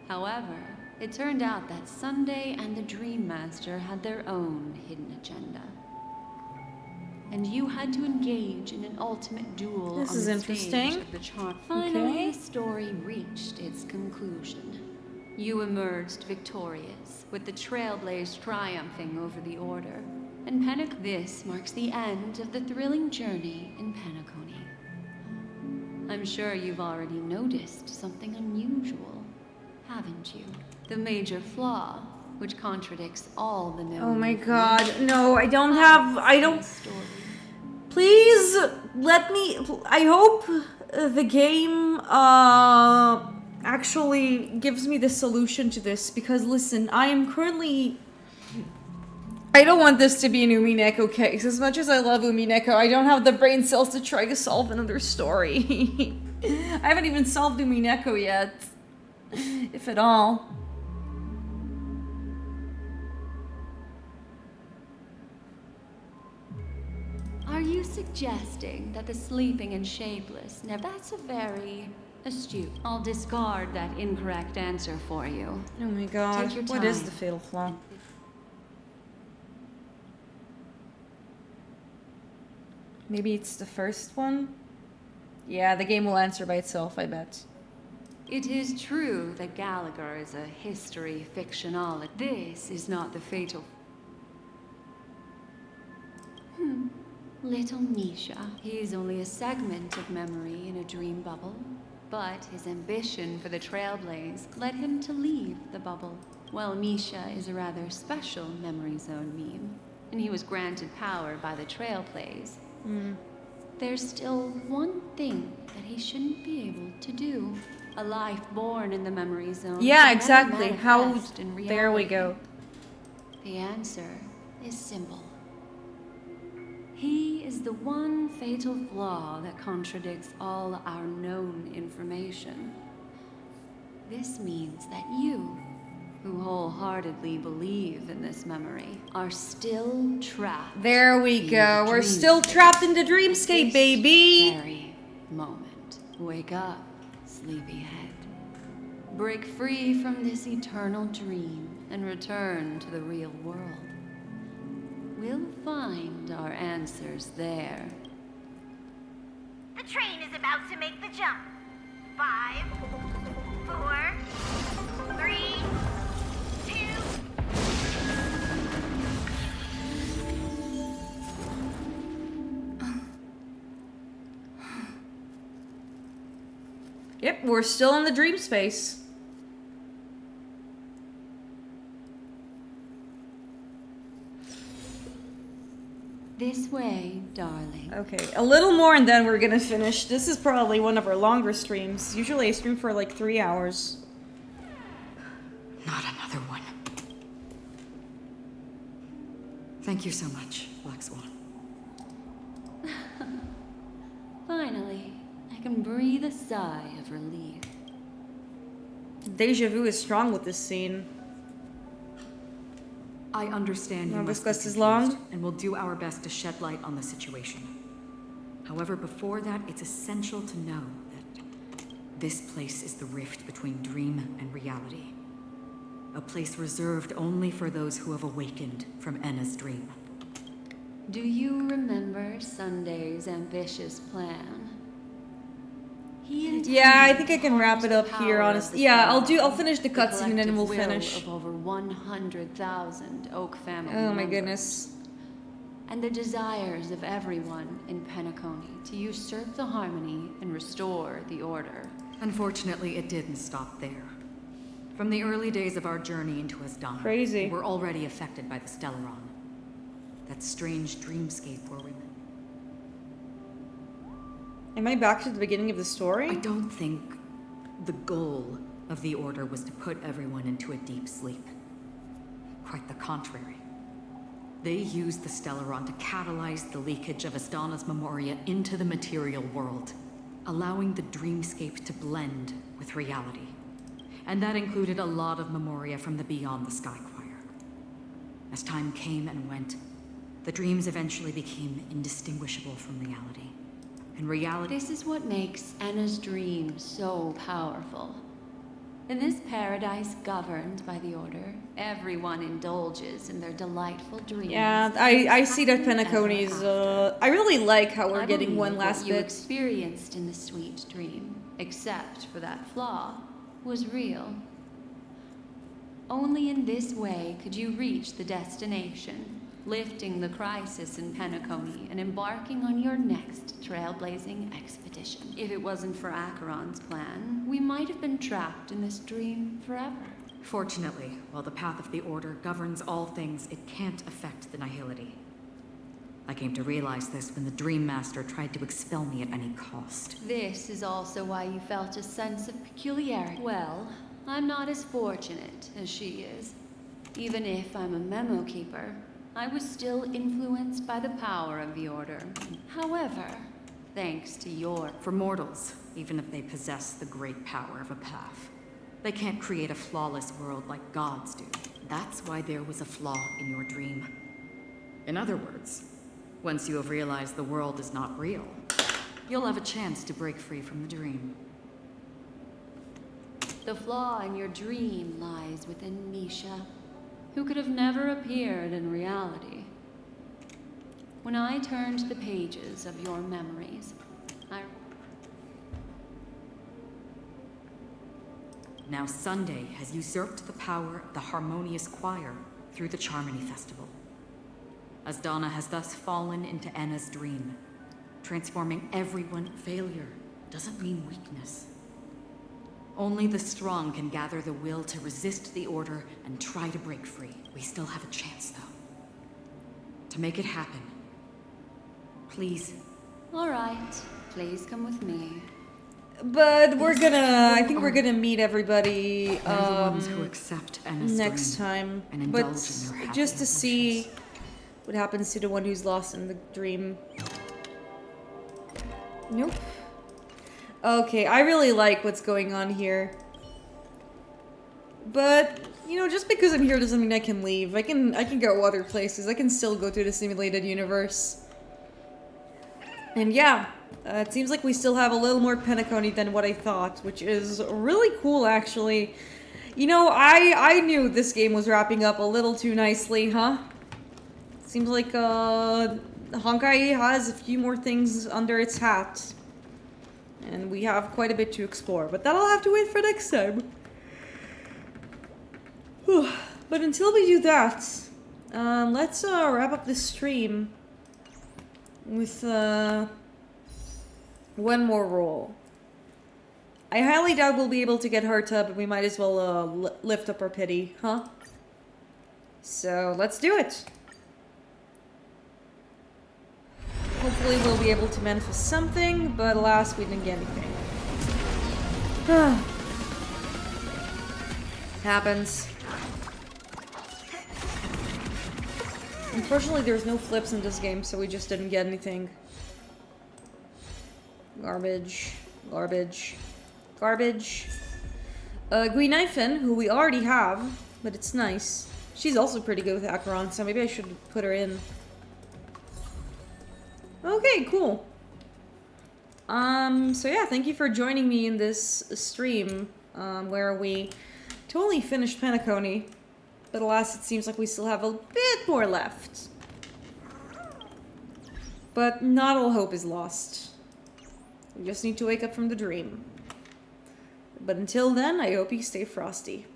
However, it turned out that Sunday and the Dream Master had their own hidden agenda. And you had to engage in an ultimate duel This on is the interesting. stage of the charm. Finally, Okay. the story reached its conclusion. You emerged victorious, with the Trailblaze triumphing over the Order. And This marks the end of the thrilling journey in Penacony. I'm sure you've already noticed something unusual, haven't you? The major flaw, which contradicts all the known. Oh my god, no, I don't. Please let me. I hope the game actually gives me the solution to this, because listen, I am currently. I don't want this to be an Umineko case. As much as I love Umineko, I don't have the brain cells to try to solve another story. I haven't even solved Umineko yet, if at all. Are you suggesting that the sleeping and shapeless never... That's a very astute. I'll discard that incorrect answer for you. Oh my god. Take your What is time. the fatal flaw? Maybe it's the first one? Yeah, the game will answer by itself, I bet. It is true that Gallagher is a history fictionologist. This is not the fatal... Little Misha. He's only a segment of memory in a dream bubble. But his ambition for the Trailblaze led him to leave the bubble. Well, Misha is a rather special memory zone meme, and he was granted power by the Trailblaze. There's still one thing that he shouldn't be able to do. A life born in the memory zone. Yeah, can exactly. never How... manifest in There we reality. go. The answer is simple. He is the one fatal flaw that contradicts all our known information. This means that you, who wholeheartedly believe in this memory, are still trapped. There we in go. the We're still trapped in the dreamscape, baby. very moment. Wake up, sleepyhead. Break free from this eternal dream and return to the real world. We'll find our answers there. The train is about to make the jump. 5, 4, 3, 2. Yep, we're still in the dream space. This way, darling. Okay, a little more and then we're gonna finish. This is probably one of our longer streams. Usually I stream for like 3 hours. Not another one. Thank you so much, Black Swan. Finally, I can breathe a sigh of relief. Deja vu is strong with this scene. I understand you Now must this be quest is confused, long. and we'll do our best to shed light on the situation. However, before that, it's essential to know that this place is the rift between dream and reality. A place reserved only for those who have awakened from Enna's dream. Do you remember Sunday's ambitious plan? Yeah, I think I can wrap it up here, honestly. Yeah, I'll finish the cutscene and then we'll finish. Of over 100,000 Oak family Oh my members. goodness. And the desires of everyone in Penacony to usurp the harmony and restore the order. Unfortunately, it didn't stop there. From the early days of our journey into Asdana, Crazy. we were already affected by the Stellaron. That strange dreamscape where we... Am I back to the beginning of the story? I don't think the goal of the Order was to put everyone into a deep sleep. Quite the contrary. They used the Stellaron to catalyze the leakage of Asdana's Memoria into the material world, allowing the dreamscape to blend with reality. And that included a lot of Memoria from the Beyond the Sky Choir. As time came and went, the dreams eventually became indistinguishable from reality. And reality... This is what makes Anna's dream so powerful. In this paradise governed by the Order, everyone indulges in their delightful dreams. Yeah, I see that Penacony's, I really like how we're getting one last what you bit. experienced in the sweet dream, except for that flaw, was real. Only in this way could you reach the destination, lifting the crisis in Penacony and embarking on your next trailblazing expedition. If it wasn't for Acheron's plan, we might have been trapped in this dream forever. Fortunately, while the path of the Order governs all things, it can't affect the Nihility. I came to realize this when the Dream Master tried to expel me at any cost. This is also why you felt a sense of peculiarity. Well, I'm not as fortunate as she is. Even if I'm a memo keeper, I was still influenced by the power of the Order. However, thanks to your... For mortals, even if they possess the great power of a path, they can't create a flawless world like gods do. That's why there was a flaw in your dream. In other words, Once you have realized the world is not real, you'll have a chance to break free from the dream. The flaw in your dream lies within Misha, who could have never appeared in reality. When I turned the pages of your memories, Now Sunday has usurped the power of the Harmonious Choir through the Charmony Festival. Asdana has thus fallen into Enna's dream. Transforming everyone failure doesn't mean weakness. Only the strong can gather the will to resist the order and try to break free. We still have a chance, though. To make it happen, please. All right, please come with me. But we're gonna, I think we're gonna meet everybody They're the ones who accept Enna's next dream time. and But indulge in their happy just to see emotions. what happens to the one who's lost in the dream. Nope. Okay, I really like what's going on here. But, you know, just because I'm here doesn't mean I can leave. I can go other places. I can still go to the simulated universe. And yeah, it seems like we still have a little more Penacony than what I thought, which is really cool, actually. You know, I knew this game was wrapping up a little too nicely, huh? Seems like, Honkai has a few more things under its hat. And we have quite a bit to explore, but that'll have to wait for next time. Whew. But until we do that, let's, wrap up this stream with, one more roll. I highly doubt we'll be able to get Harta, but we might as well, lift up our pity, huh? So, let's do it! Hopefully we'll be able to manifest something, but alas, we didn't get anything. Happens. Unfortunately, there's no flips in this game, so we just didn't get anything. Garbage. Garbage. Garbage. Guinaifen, who we already have, but it's nice. She's also pretty good with Acheron, so maybe I should put her in. Okay, cool. So yeah, thank you for joining me in this stream, where we totally finished Penacony, but alas, it seems like we still have a bit more left. But not all hope is lost. We just need to wake up from the dream. But until then, I hope you stay frosty.